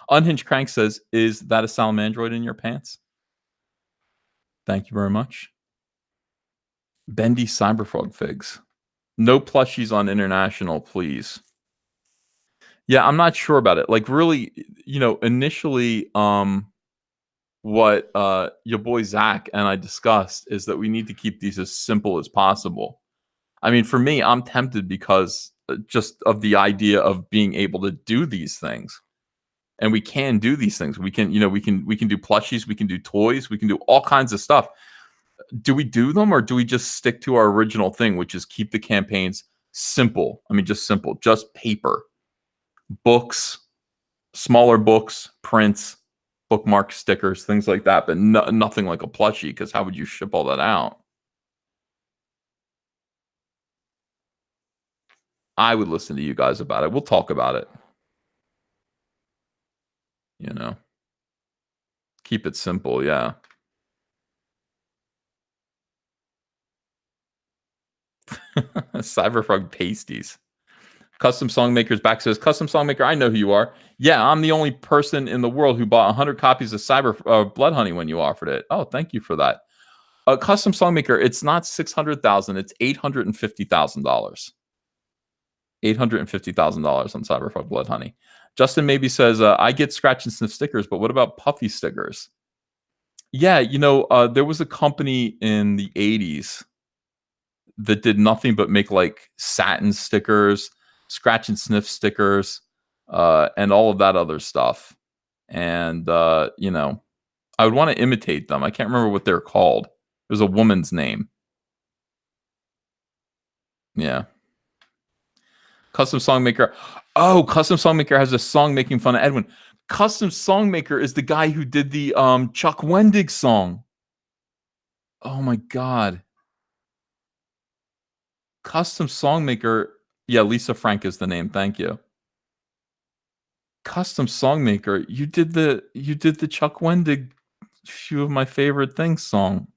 Unhinged Crank says, is that a Salamandroid in your pants? Thank you very much. Bendy Cyberfrog figs. No plushies on international, please. Yeah, I'm not sure about it. Like, really, initially, what your boy Zach and I discussed is that we need to keep these as simple as possible. I mean, for me, I'm tempted because just of the idea of being able to do these things. And we can do these things. We can, we can do plushies, we can do toys, we can do all kinds of stuff. Do we do them, or do we just stick to our original thing, which is keep the campaigns simple? I mean, just simple, just paper, books, smaller books, prints, bookmark stickers, things like that, but nothing like a plushie, because how would you ship all that out? I would listen to you guys about it. We'll talk about it. Keep it simple, yeah. Cyberfrog pasties. Custom Songmaker's back says, Custom Songmaker, I know who you are. Yeah, I'm the only person in the world who bought 100 copies of Cyber Blood Honey when you offered it. Oh, thank you for that. Custom Songmaker, it's not 600,000, it's $850,000. $850,000 on Cyberfrog Blood Honey. Justin maybe says, I get scratch and sniff stickers, but what about puffy stickers? Yeah, there was a company in the 80s that did nothing but make like satin stickers, scratch and sniff stickers, and all of that other stuff. And I would want to imitate them. I can't remember what they're called. It was a woman's name. Yeah. Custom Songmaker. Oh, Custom Songmaker has a song making fun of Edwin. Custom Songmaker is the guy who did the Chuck Wendig song. Oh my god. Custom Songmaker. Yeah, Lisa Frank is the name. Thank you. Custom Songmaker. You did the Chuck Wendig Few of My Favorite Things song.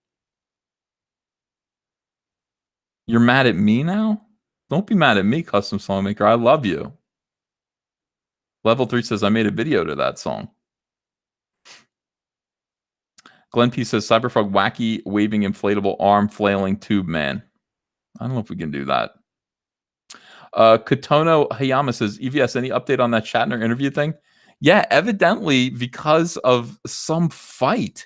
You're mad at me now? Don't be mad at me, Custom Songmaker. I love you. Level 3 says, I made a video to that song. Glenn P says, Cyberfrog wacky, waving inflatable arm, flailing tube man. I don't know if we can do that. Kotono Hayama says, EVS, any update on that Shatner interview thing? Yeah, evidently, because of some fight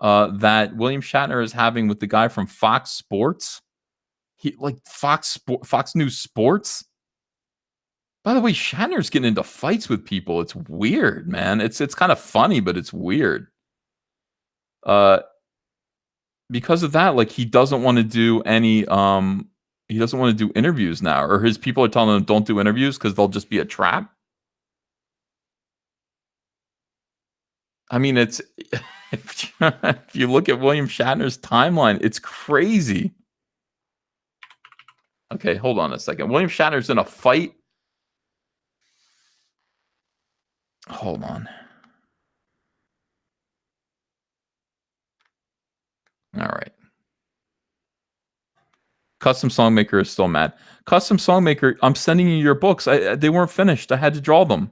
that William Shatner is having with the guy from Fox Sports. Fox News Sports. By the way, Shatner's getting into fights with people. It's weird, man. It's kind of funny, but it's weird. Because of that, like, he doesn't want to do any he doesn't want to do interviews now, or his people are telling him don't do interviews because they'll just be a trap. I mean, it's if you look at William Shatner's timeline, it's crazy. Okay, hold on a second. William Shatner's in a fight. Hold on. All right. Custom Songmaker is still mad. Custom Songmaker, I'm sending you your books. They weren't finished. I had to draw them.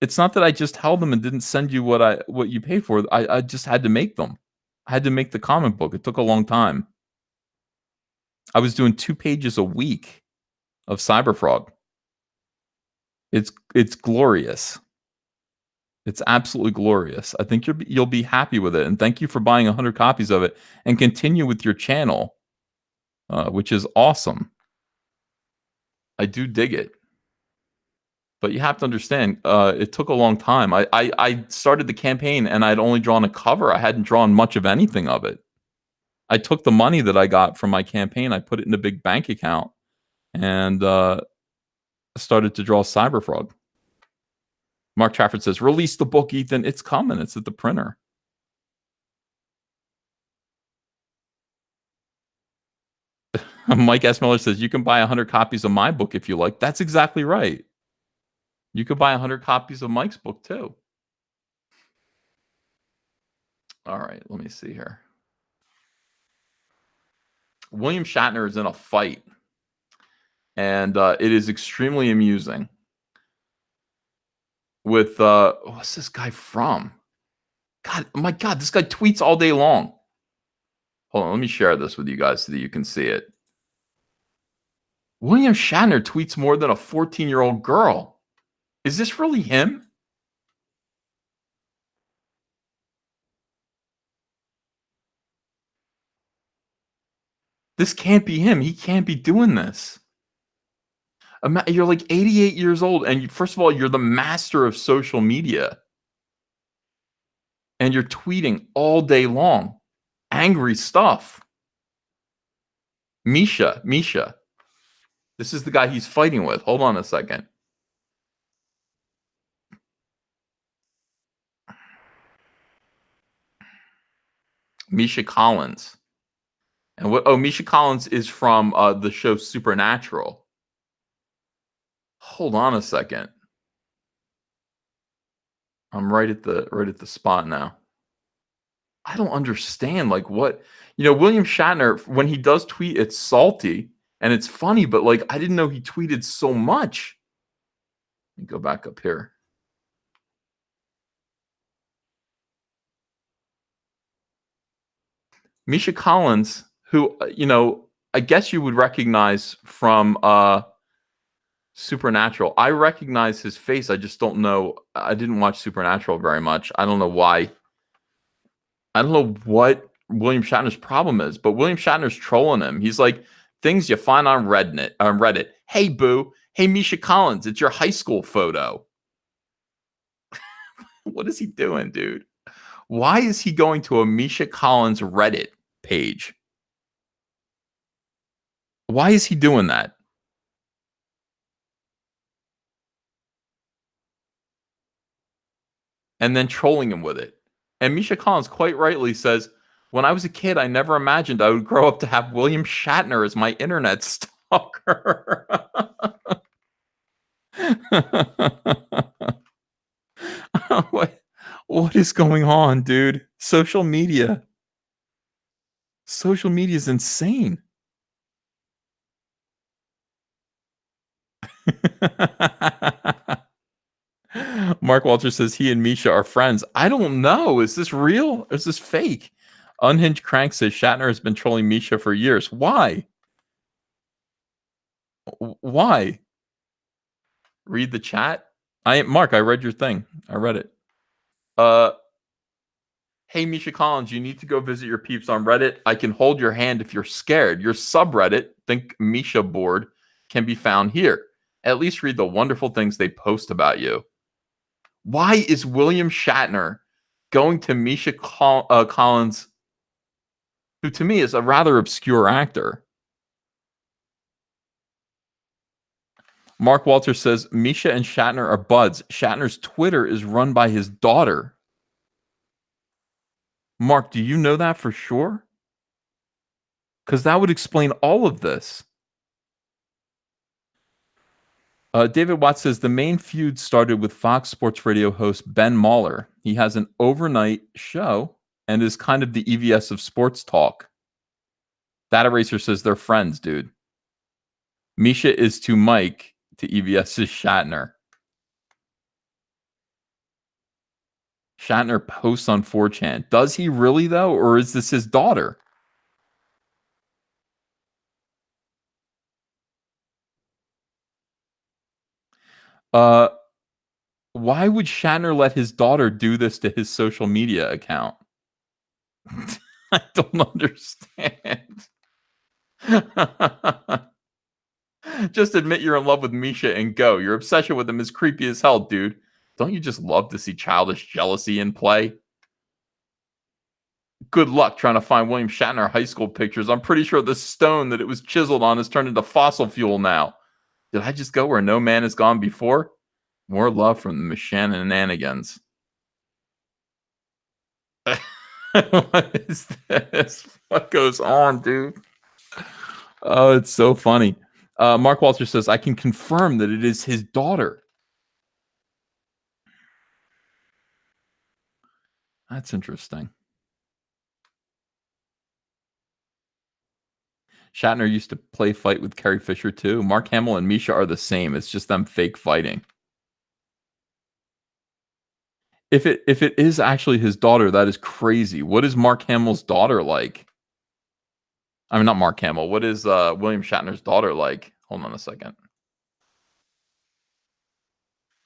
It's not that I just held them and didn't send you what you paid for. I just had to make them. I had to make the comic book. It took a long time. I was doing 2 pages a week of Cyberfrog. It's glorious. It's absolutely glorious. I think you'll be happy with it, and thank you for buying 100 copies of it, and continue with your channel, which is awesome. I do dig it. But you have to understand, it took a long time. I started the campaign and I'd only drawn a cover. I hadn't drawn much of anything of it. I took the money that I got from my campaign, I put it in a big bank account, and started to draw Cyberfrog. Mark Trafford says, release the book, Ethan. It's coming. It's at the printer. Mike S. Miller says, you can buy 100 copies of my book if you like. That's exactly right. You could buy 100 copies of Mike's book too. All right, let me see here. William Shatner is in a fight, and it is extremely amusing. With what's this guy from? God, oh my God, this guy tweets all day long. Hold on, let me share this with you guys so that you can see it. William Shatner tweets more than a 14-year-old girl. Is this really him? This can't be him. He can't be doing this. You're like 88 years old, and first of all, you're the master of social media, and you're tweeting all day long, angry stuff. Misha. This is the guy he's fighting with. Hold on a second. Misha Collins. And what? Oh, Misha Collins is from the show Supernatural. Hold on a second. I'm right at the spot now. I don't understand. Like what? William Shatner, when he does tweet, it's salty and it's funny, but like I didn't know he tweeted so much. Let me go back up here. Misha Collins, who I guess you would recognize from Supernatural. I recognize his face. I just don't know. I didn't watch Supernatural very much. I don't know why. I don't know what William Shatner's problem is, but William Shatner's trolling him. He's like, things you find on Reddit. Hey, boo. Hey, Misha Collins, it's your high school photo. What is he doing, dude? Why is he going to a Misha Collins Reddit page? Why is he doing that? And then trolling him with it. And Misha Collins quite rightly says, when I was a kid, I never imagined I would grow up to have William Shatner as my internet stalker. What is going on, dude? Social media. Social media is insane. Mark Walter says he and Misha are friends. I don't know. Is this real? Or is this fake? Unhinged Crank says Shatner has been trolling Misha for years. Why? Why? Read the chat. Mark, I read your thing. I read it. Hey, Misha Collins, you need to go visit your peeps on Reddit. I can hold your hand if you're scared. Your subreddit, think Misha board, can be found here. At least read the wonderful things they post about you. Why is William Shatner going to Misha Collins, who to me is a rather obscure actor? Mark Walter says Misha and Shatner are buds. Shatner's Twitter is run by his daughter. Mark, do you know that for sure? Because that would explain all of this. David Watts says the main feud started with Fox Sports Radio host Ben Mahler. He has an overnight show and is kind of the EVS of sports talk. That Eraser says they're friends, dude. Misha is to Mike to EVS's Shatner. Shatner posts on 4chan. Does he really, though, or is this his daughter? Why would Shatner let his daughter do this to his social media account? I don't understand. Just admit you're in love with Misha and go. Your obsession with him is creepy as hell, dude. Don't you just love to see childish jealousy in play? Good luck trying to find William Shatner high school pictures. I'm pretty sure the stone that it was chiseled on has turned into fossil fuel now. Did I just go where no man has gone before? More love from the Shenanigans. What is this? What goes on, dude? Oh, it's so funny. Mark Walter says, I can confirm that it is his daughter. That's interesting. Shatner used to play fight with Carrie Fisher too. Mark Hamill and Misha are the same. It's just them fake fighting. If it is actually his daughter, that is crazy. What is Mark Hamill's daughter like? I mean, not Mark Hamill. What is William Shatner's daughter like? Hold on a second.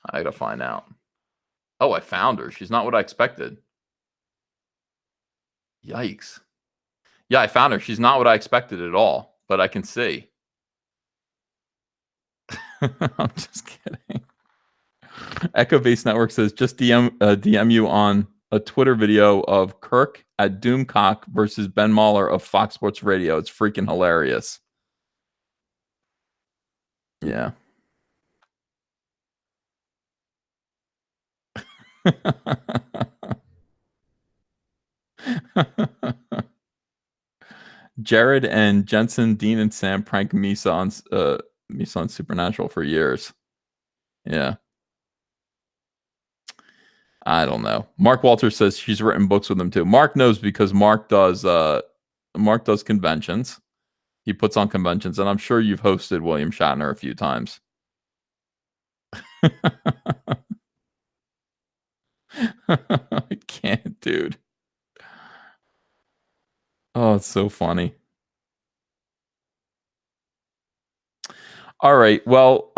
I gotta find out. Oh, I found her. She's not what I expected. Yikes. Yeah, I found her. She's not what I expected at all, but I can see. I'm just kidding. Echo Base Network says just DM you on a Twitter video of Kirk at Doomcock versus Ben Mahler of Fox Sports Radio. It's freaking hilarious. Yeah. Jared and Jensen, Dean, and Sam prank Misa on Supernatural for years. Yeah. I don't know. Mark Walters says she's written books with him too. Mark knows because Mark does conventions. He puts on conventions, and I'm sure you've hosted William Shatner a few times. I can't, dude. Oh, it's so funny. All right. Well,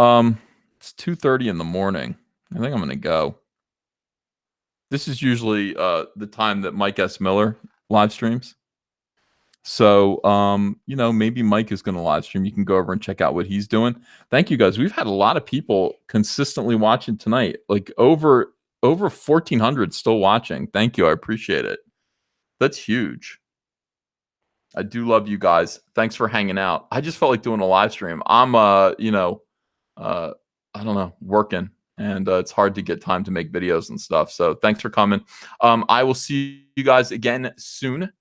it's 2:30 in the morning. I think I'm gonna go. This is usually the time that Mike S. Miller live streams. So, maybe Mike is going to live stream. You can go over and check out what he's doing. Thank you guys. We've had a lot of people consistently watching tonight, like over 1,400 still watching. Thank you. I appreciate it. That's huge. I do love you guys. Thanks for hanging out. I just felt like doing a live stream. I'm, I don't know, working, and it's hard to get time to make videos and stuff. So thanks for coming. I will see you guys again soon.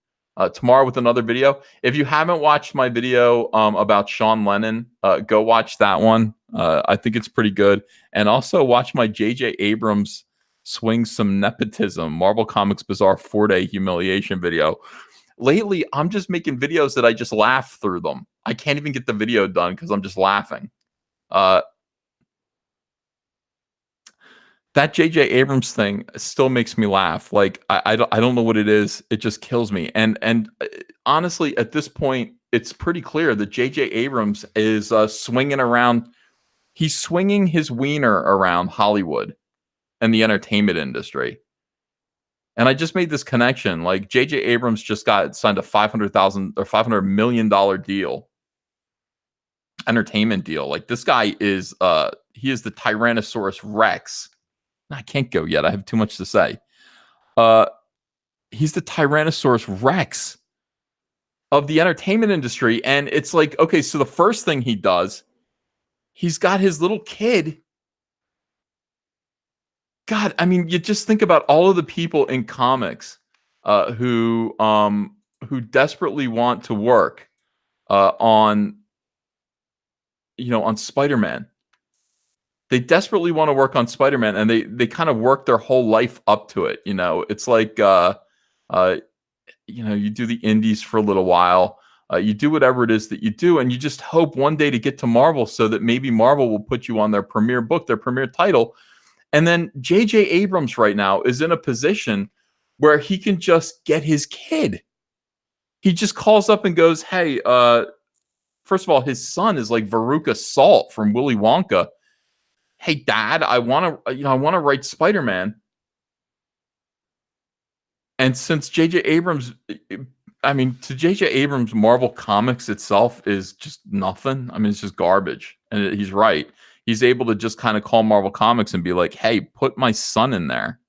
Tomorrow with another video. If you haven't watched my video about Sean Lennon, go watch that one. I think it's pretty good. And also watch my J.J. Abrams Swing Some Nepotism Marvel Comics Bizarre 4-Day Humiliation video. Lately, I'm just making videos that I just laugh through them. I can't even get the video done because I'm just laughing. That J.J. Abrams thing still makes me laugh. Like I don't know what it is. It just kills me. And honestly, at this point, it's pretty clear that J.J. Abrams is swinging around. He's swinging his wiener around Hollywood and the entertainment industry. And I just made this connection. Like J.J. Abrams just got signed a $500 million deal, entertainment deal. Like this guy is he is the Tyrannosaurus Rex. I can't go yet. I have too much to say. He's the Tyrannosaurus Rex of the entertainment industry. And it's like, okay, so the first thing he does, he's got his little kid. God, I mean, you just think about all of the people in comics who desperately want to work on Spider-Man. They desperately want to work on Spider-Man, and they kind of work their whole life up to it. It's like you do the indies for a little while, you do whatever it is that you do, and you just hope one day to get to Marvel, so that maybe Marvel will put you on their premiere book, their premiere title. And then J.J. Abrams right now is in a position where he can just get his kid. He just calls up and goes, "Hey, first of all, his son is like Veruca Salt from Willy Wonka. Hey, Dad, I want to write Spider-Man." And since J.J. Abrams, to J.J. Abrams, Marvel Comics itself is just nothing. I mean, it's just garbage. And he's right. He's able to just kind of call Marvel Comics and be like, "Hey, put my son in there."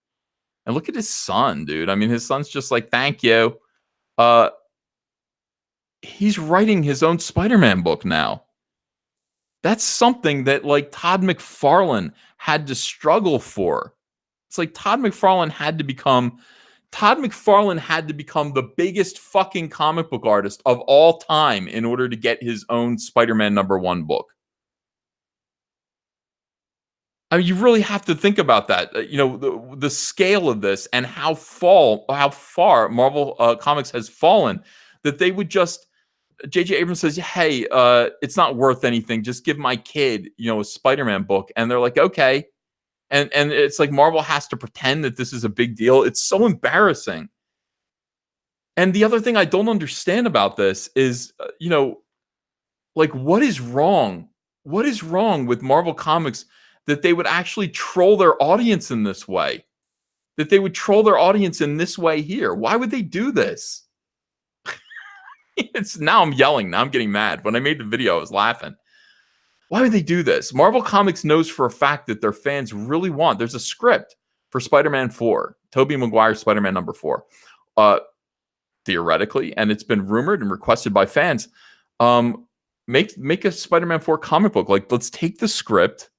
And look at his son, dude. I mean, his son's just like, "Thank you." He's writing his own Spider-Man book now. That's something that like Todd McFarlane had to struggle for. It's like Todd McFarlane had to become the biggest fucking comic book artist of all time in order to get his own Spider-Man #1 book. I mean, you really have to think about that. The scale of this and how far Marvel Comics has fallen, that they would just J.J. Abrams says, "Hey, it's not worth anything. Just give my kid, a Spider-Man book." And they're like, "Okay." And it's like Marvel has to pretend that this is a big deal. It's so embarrassing. And the other thing I don't understand about this is, like, what is wrong? What is wrong with Marvel Comics that they would actually troll their audience in this way? That they would troll their audience in this way here? Why would they do this? Now I'm yelling. Now I'm getting mad. When I made the video, I was laughing. Why would they do this? Marvel Comics knows for a fact that their fans really want. There's a script for Spider-Man 4, Tobey Maguire's Spider-Man number 4. Theoretically, and it's been rumored and requested by fans. Make a Spider-Man 4 comic book. Like, let's take the script.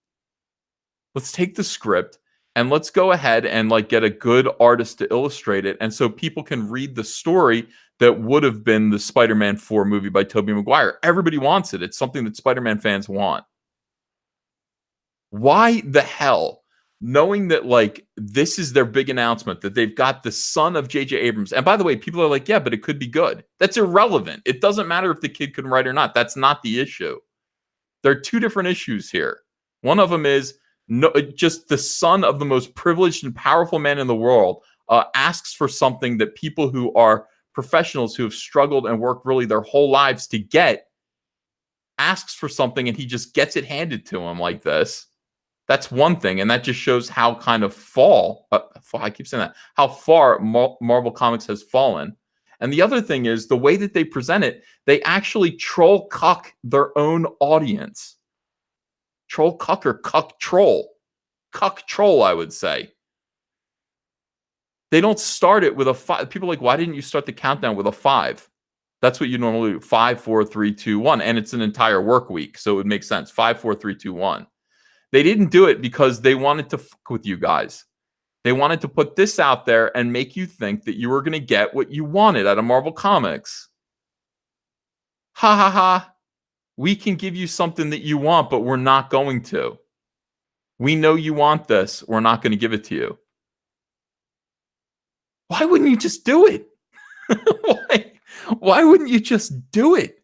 And let's go ahead and like get a good artist to illustrate it, and so people can read the story that would have been the Spider-Man 4 movie by Tobey Maguire. Everybody wants it. It's something that Spider-Man fans want. Why the hell, knowing that like this is their big announcement, that they've got the son of J.J. Abrams, and by the way, people are like, yeah, but it could be good. That's irrelevant. It doesn't matter if the kid can write or not. That's not the issue. There are two different issues here. One of them is just the son of the most privileged and powerful man in the world asks for something that people who are professionals who have struggled and worked really their whole lives to get, asks for something and he just gets it handed to him like this. That's one thing, and that just shows how kind of I keep saying that, how far Marvel Comics has fallen. And the other thing is the way that they present it, they actually troll cuck their own audience. Troll cuck or cuck troll. Cuck troll, I would say. They don't start it with a 5. People are like, why didn't you start the countdown with a 5? That's what you normally do. 5, 4, 3, 2, 1. And it's an entire work week, so it would make sense. 5, 4, 3, 2, 1. They didn't do it because they wanted to fuck with you guys. They wanted to put this out there and make you think that you were going to get what you wanted out of Marvel Comics. Ha ha ha. We can give you something that you want, but we're not going to. We know you want this. We're not going to give it to you. Why wouldn't you just do it? Why wouldn't you just do it?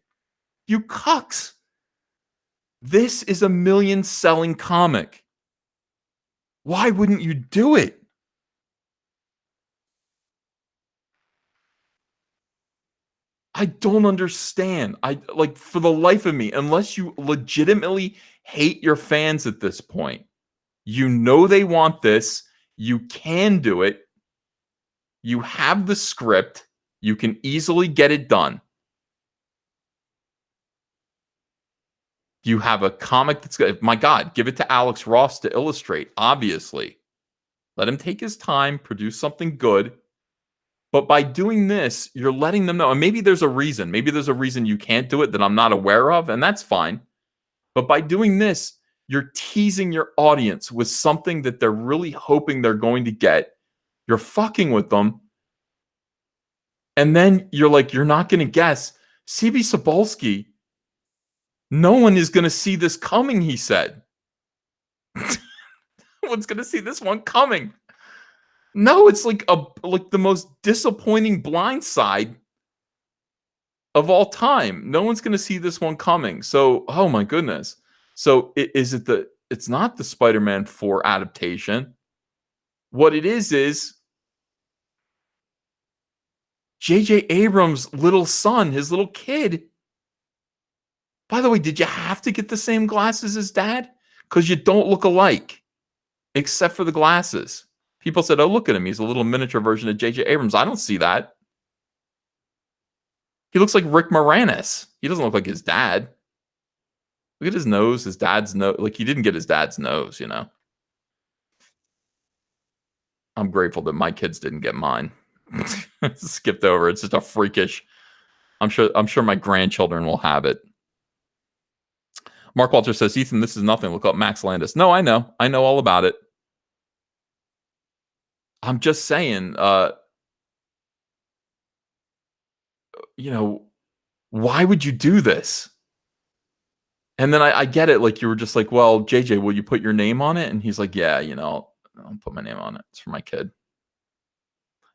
You cucks. This is a million-selling comic. Why wouldn't you do it? I don't understand. For the life of me, unless you legitimately hate your fans at this point, you know they want this, you can do it, you have the script, you can easily get it done. You have a comic that's good. My God, give it to Alex Ross to illustrate, obviously. Let him take his time, produce something good. But by doing this, you're letting them know. And maybe there's a reason. Maybe there's a reason you can't do it that I'm not aware of, and that's fine. But by doing this, you're teasing your audience with something that they're really hoping they're going to get. You're fucking with them. And then you're like, you're not going to guess. C.B. Cebulski, no one is going to see this coming, he said. No one's going to see this one coming. No, it's like the most disappointing blindside of all time. No one's going to see this one coming. So, oh my goodness. So, it's not the Spider-Man 4 adaptation. What it is J.J. Abrams' little son, his little kid. By the way, did you have to get the same glasses as Dad? Because you don't look alike, except for the glasses. People said, oh, look at him. He's a little miniature version of J.J. Abrams. I don't see that. He looks like Rick Moranis. He doesn't look like his dad. Look at his nose, his dad's nose. Like, he didn't get his dad's nose, you know. I'm grateful that my kids didn't get mine. Skipped over. It's just a freakish. I'm sure my grandchildren will have it. Mark Walter says, Ethan, this is nothing. Look up Max Landis. No, I know. I know all about it. I'm just saying, why would you do this? And then I get it. Like, you were just like, well, JJ, will you put your name on it? And he's like, yeah, I'll put my name on it. It's for my kid.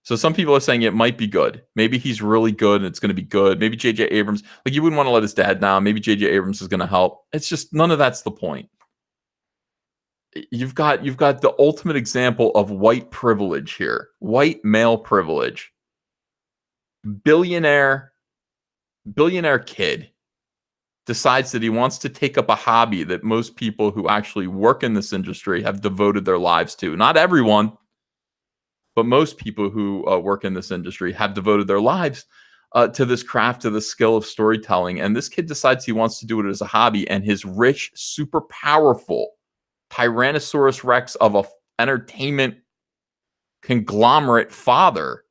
So some people are saying it might be good. Maybe he's really good and it's going to be good. Maybe J.J. Abrams, like, you wouldn't want to let his dad down. Maybe J.J. Abrams is going to help. It's just none of that's the point. You've got the ultimate example of white privilege here. White male privilege. billionaire kid decides that he wants to take up a hobby that most people who actually work in this industry have devoted their lives to. Not everyone, but most people who work in this industry have devoted their lives to this craft, to the skill of storytelling. And this kid decides he wants to do it as a hobby. And his rich, super powerful Tyrannosaurus Rex of a entertainment conglomerate father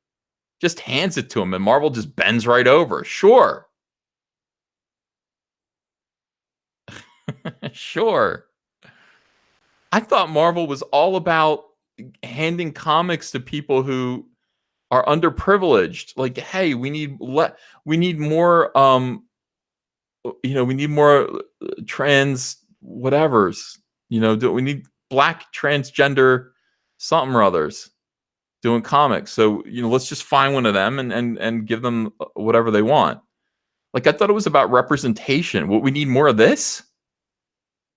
just hands it to him. And Marvel just bends right over. Sure. Sure. I thought Marvel was all about handing comics to people who are underprivileged. Like, hey, we need more we need more trans whatevers. We need black transgender something or others doing comics. So, let's just find one of them and give them whatever they want. Like, I thought it was about representation. What, we need more of this?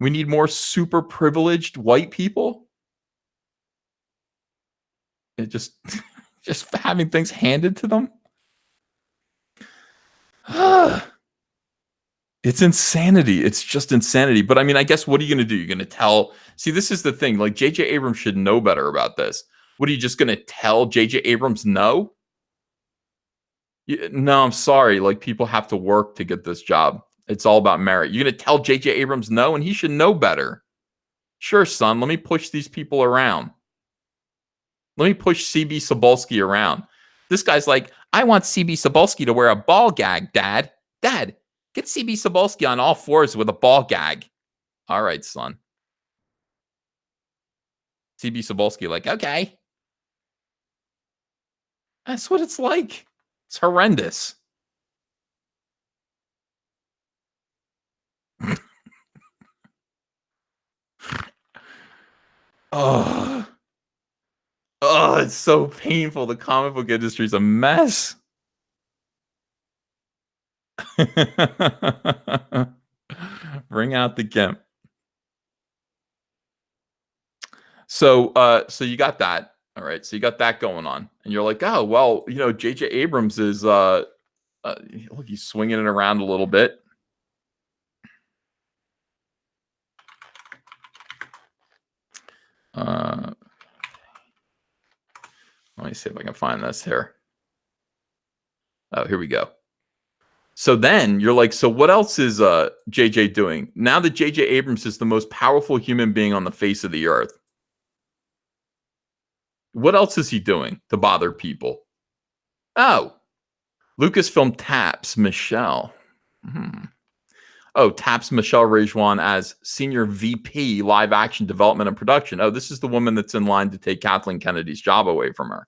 We need more super privileged white people? It just just having things handed to them? It's insanity. It's just insanity. But I mean, I guess what are you going to do? You're going to tell. See, this is the thing. Like, J.J. Abrams should know better about this. What are you just going to tell J.J. Abrams no? No, I'm sorry. Like, people have to work to get this job. It's all about merit. You're going to tell J.J. Abrams no, and he should know better. Sure, son. Let me push these people around. Let me push CB Cebulski around. This guy's like, I want CB Cebulski to wear a ball gag, Dad. Dad, get CB Cebulski on all fours with a ball gag. All right, son. CB Cebulski, like, okay. That's what it's like. It's horrendous. Oh, it's so painful. The comic book industry is a mess. Bring out the gimp. So you got that. All right. So you got that going on. And you're like, oh, well, J.J. Abrams is, look, he's swinging it around a little bit. Let me see if I can find this here. Oh, here we go. So then you're like, so what else is JJ doing? Now that JJ Abrams is the most powerful human being on the face of the earth, what else is he doing to bother people? Oh, Lucasfilm taps Michelle. Oh, taps Michelle Rejuan as Senior VP Live Action Development and Production. Oh, this is the woman that's in line to take Kathleen Kennedy's job away from her.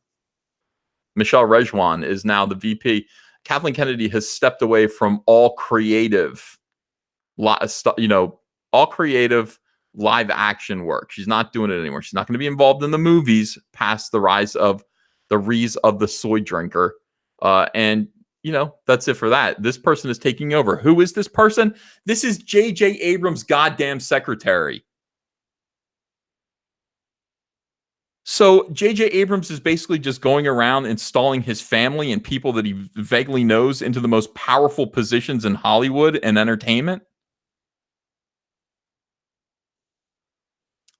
Michelle Rejuan is now the VP. Kathleen Kennedy has stepped away from all creative, all creative live action work. She's not doing it anymore. She's not going to be involved in the movies past the rise of the Reese of the soy drinker. And that's it for that. This person is taking over. Who is this person? This is J.J. Abrams' goddamn secretary. So J.J. Abrams is basically just going around installing his family and people that he vaguely knows into the most powerful positions in Hollywood and entertainment.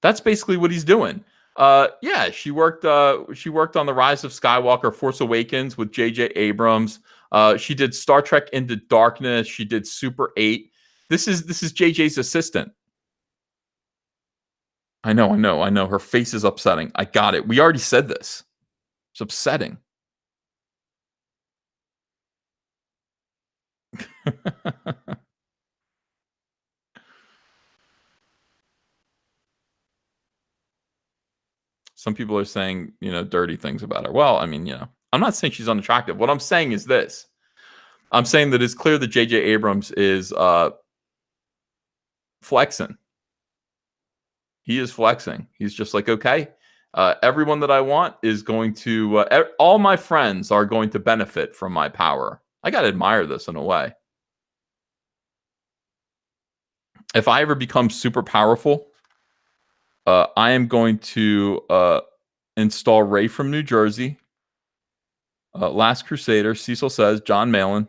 That's basically what he's doing. Yeah, she worked on The Rise of Skywalker, Force Awakens with J.J. Abrams. She did Star Trek Into Darkness. She did Super 8. This is JJ's assistant. I know. Her face is upsetting. I got it. We already said this. It's upsetting. Some people are saying, dirty things about her. Well, I mean, I'm not saying she's unattractive. What I'm saying is this. I'm saying that it's clear that J.J. Abrams is flexing. He is flexing. He's just like, okay, everyone that I want is going to, all my friends are going to benefit from my power. I got to admire this in a way. If I ever become super powerful, I am going to install Ray from New Jersey. Last Crusader, Cecil says, John Malin,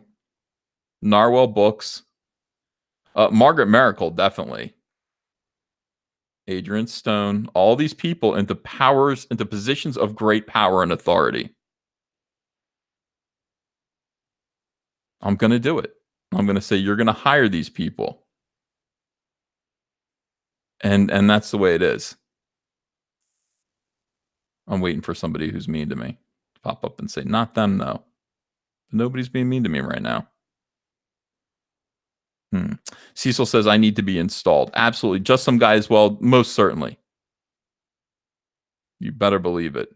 Narwhal Books, Margaret Miracle, definitely. Adrian Stone, all these people into positions of great power and authority. I'm going to do it. I'm going to say, you're going to hire these people. And that's the way it is. I'm waiting for somebody who's mean to me to pop up and say, not them, though. Nobody's being mean to me right now. Cecil says, I need to be installed. Absolutely. Just some guy as well. Most certainly. You better believe it.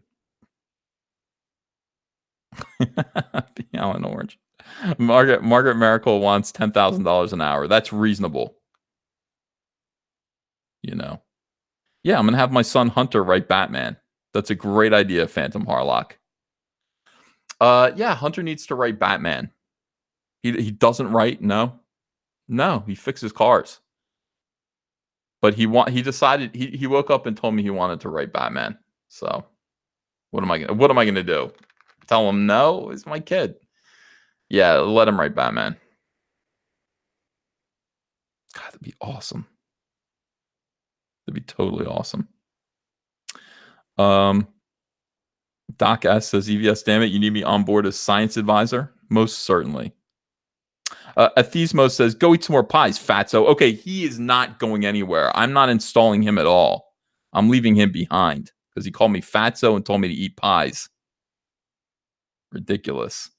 Alan Orange. Margaret Miracle wants $10,000 an hour. That's reasonable. You know. Yeah, I'm going to have my son Hunter write Batman. That's a great idea, Phantom Harlock. Yeah, Hunter needs to write Batman. He doesn't write, no, he fixes cars. But he decided he woke up and told me he wanted to write Batman. So what am I gonna do? Tell him no? He's my kid. Yeah, let him write Batman. God, that'd be awesome. That'd be totally awesome. Doc S says, EVS, damn it, you need me on board as science advisor? Most certainly. Athesmo says, go eat some more pies, fatso. Okay, he is not going anywhere. I'm not installing him at all. I'm leaving him behind because he called me fatso and told me to eat pies. Ridiculous.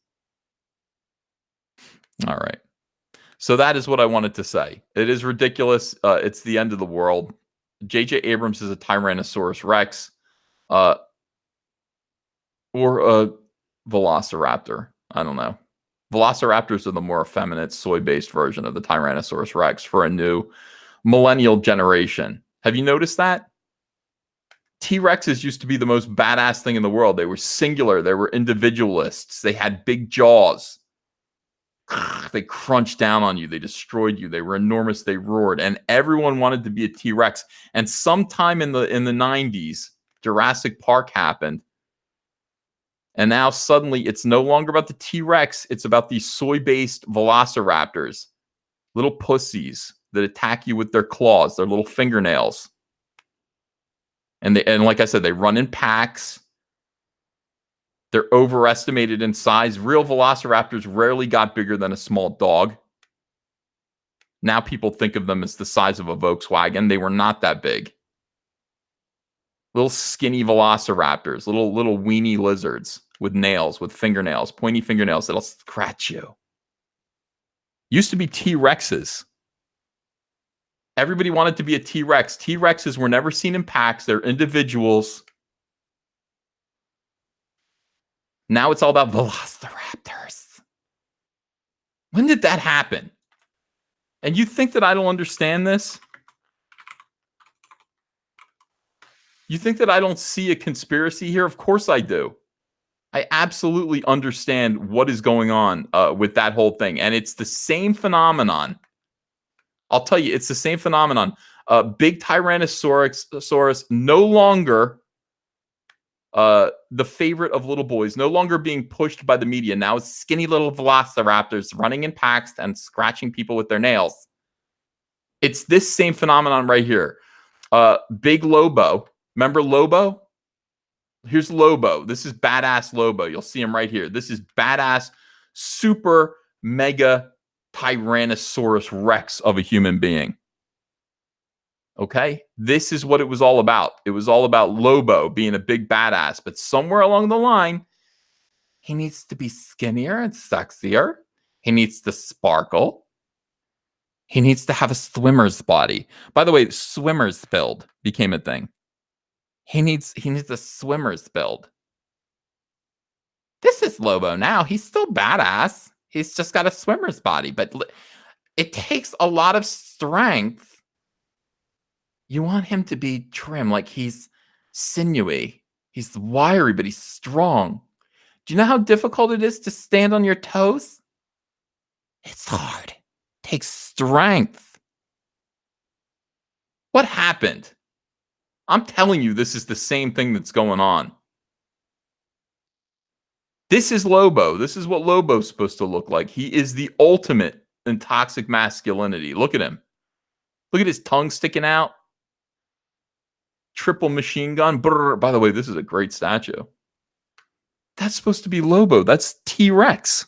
All right. So that is what I wanted to say. It is ridiculous. It's the end of the world. J.J. Abrams is a Tyrannosaurus Rex. Or a Velociraptor. I don't know. Velociraptors are the more effeminate soy-based version of the Tyrannosaurus Rex for a new millennial generation. Have you noticed that? T-Rexes used to be the most badass thing in the world. They were singular. They were individualists. They had big jaws. They crunched down on you. They destroyed you. They were enormous. They roared. And everyone wanted to be a T-Rex. And sometime in the 90s, Jurassic Park happened. And now suddenly it's no longer about the T-Rex. It's about these soy-based velociraptors. Little pussies that attack you with their claws, their little fingernails. And like I said, they run in packs. They're overestimated in size. Real velociraptors rarely got bigger than a small dog. Now people think of them as the size of a Volkswagen. They were not that big. Little skinny velociraptors, little weenie lizards with nails, with fingernails, pointy fingernails that'll scratch you. Used to be T-Rexes. Everybody wanted to be a T-Rex. T-Rexes were never seen in packs. They're individuals. Now it's all about velociraptors. When did that happen? And you think that I don't understand this? You think that I don't see a conspiracy here? Of course I do. I absolutely understand what is going on with that whole thing. And it's the same phenomenon. I'll tell you, it's the same phenomenon. Big Tyrannosaurus no longer the favorite of little boys, no longer being pushed by the media. Now it's skinny little velociraptors running in packs and scratching people with their nails. It's this same phenomenon right here. Big Lobo. Remember Lobo? Here's Lobo. This is badass Lobo. You'll see him right here. This is badass, super mega Tyrannosaurus Rex of a human being. Okay? This is what it was all about. It was all about Lobo being a big badass. But somewhere along the line, he needs to be skinnier and sexier. He needs to sparkle. He needs to have a swimmer's body. By the way, swimmer's build became a thing. He needs a swimmer's build. This is Lobo now. He's still badass. He's just got a swimmer's body, but it takes a lot of strength. You want him to be trim, like he's sinewy. He's wiry, but he's strong. Do you know how difficult it is to stand on your toes? It's hard. It takes strength. What happened? I'm telling you, this is the same thing that's going on. This is Lobo. This is what Lobo's supposed to look like. He is the ultimate in toxic masculinity. Look at him. Look at his tongue sticking out. Triple machine gun. Brrr. By the way, this is a great statue. That's supposed to be Lobo. That's T-Rex.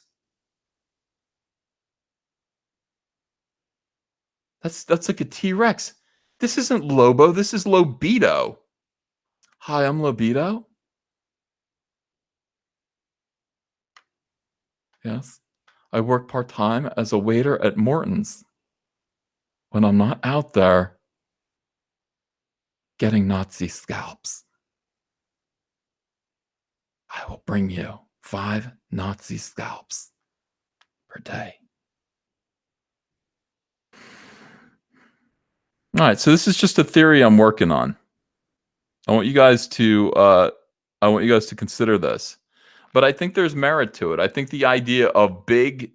That's like a T-Rex. This isn't Lobo. This is Lobito. Hi, I'm Lobito. Yes. I work part-time as a waiter at Morton's. When I'm not out there getting Nazi scalps, I will bring you 5 Nazi scalps per day. All right, so this is just a theory I'm working on. I want you guys to consider this. But I think there's merit to it. I think the idea of big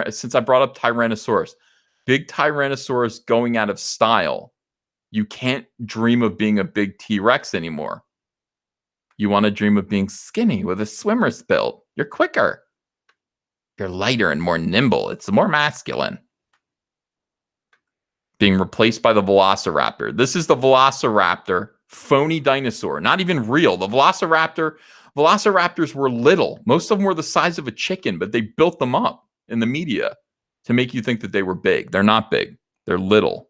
since I brought up Tyrannosaurus, big Tyrannosaurus going out of style. You can't dream of being a big T-Rex anymore. You want to dream of being skinny with a swimmer's build. You're quicker. You're lighter and more nimble. It's more masculine. Being replaced by the Velociraptor. This is the Velociraptor, phony dinosaur. Not even real. The Velociraptors were little. Most of them were the size of a chicken, but they built them up in the media to make you think that they were big. They're not big. They're little.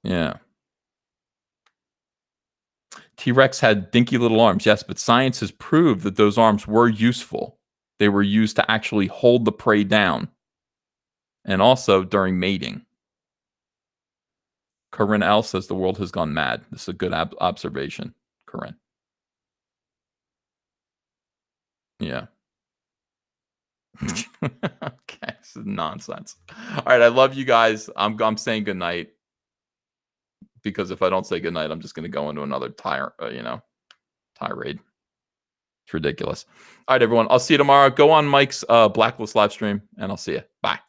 Yeah. T-Rex had dinky little arms, yes, but science has proved that those arms were useful. They were used to actually hold the prey down. And also during mating. Corinne L. says the world has gone mad. This is a good observation, Corinne. Yeah. Okay, this is nonsense. All right, I love you guys. I'm saying goodnight. Because if I don't say goodnight, I'm just going to go into another tirade. It's ridiculous. All right, everyone. I'll see you tomorrow. Go on Mike's Blacklist live stream, and I'll see you. Bye.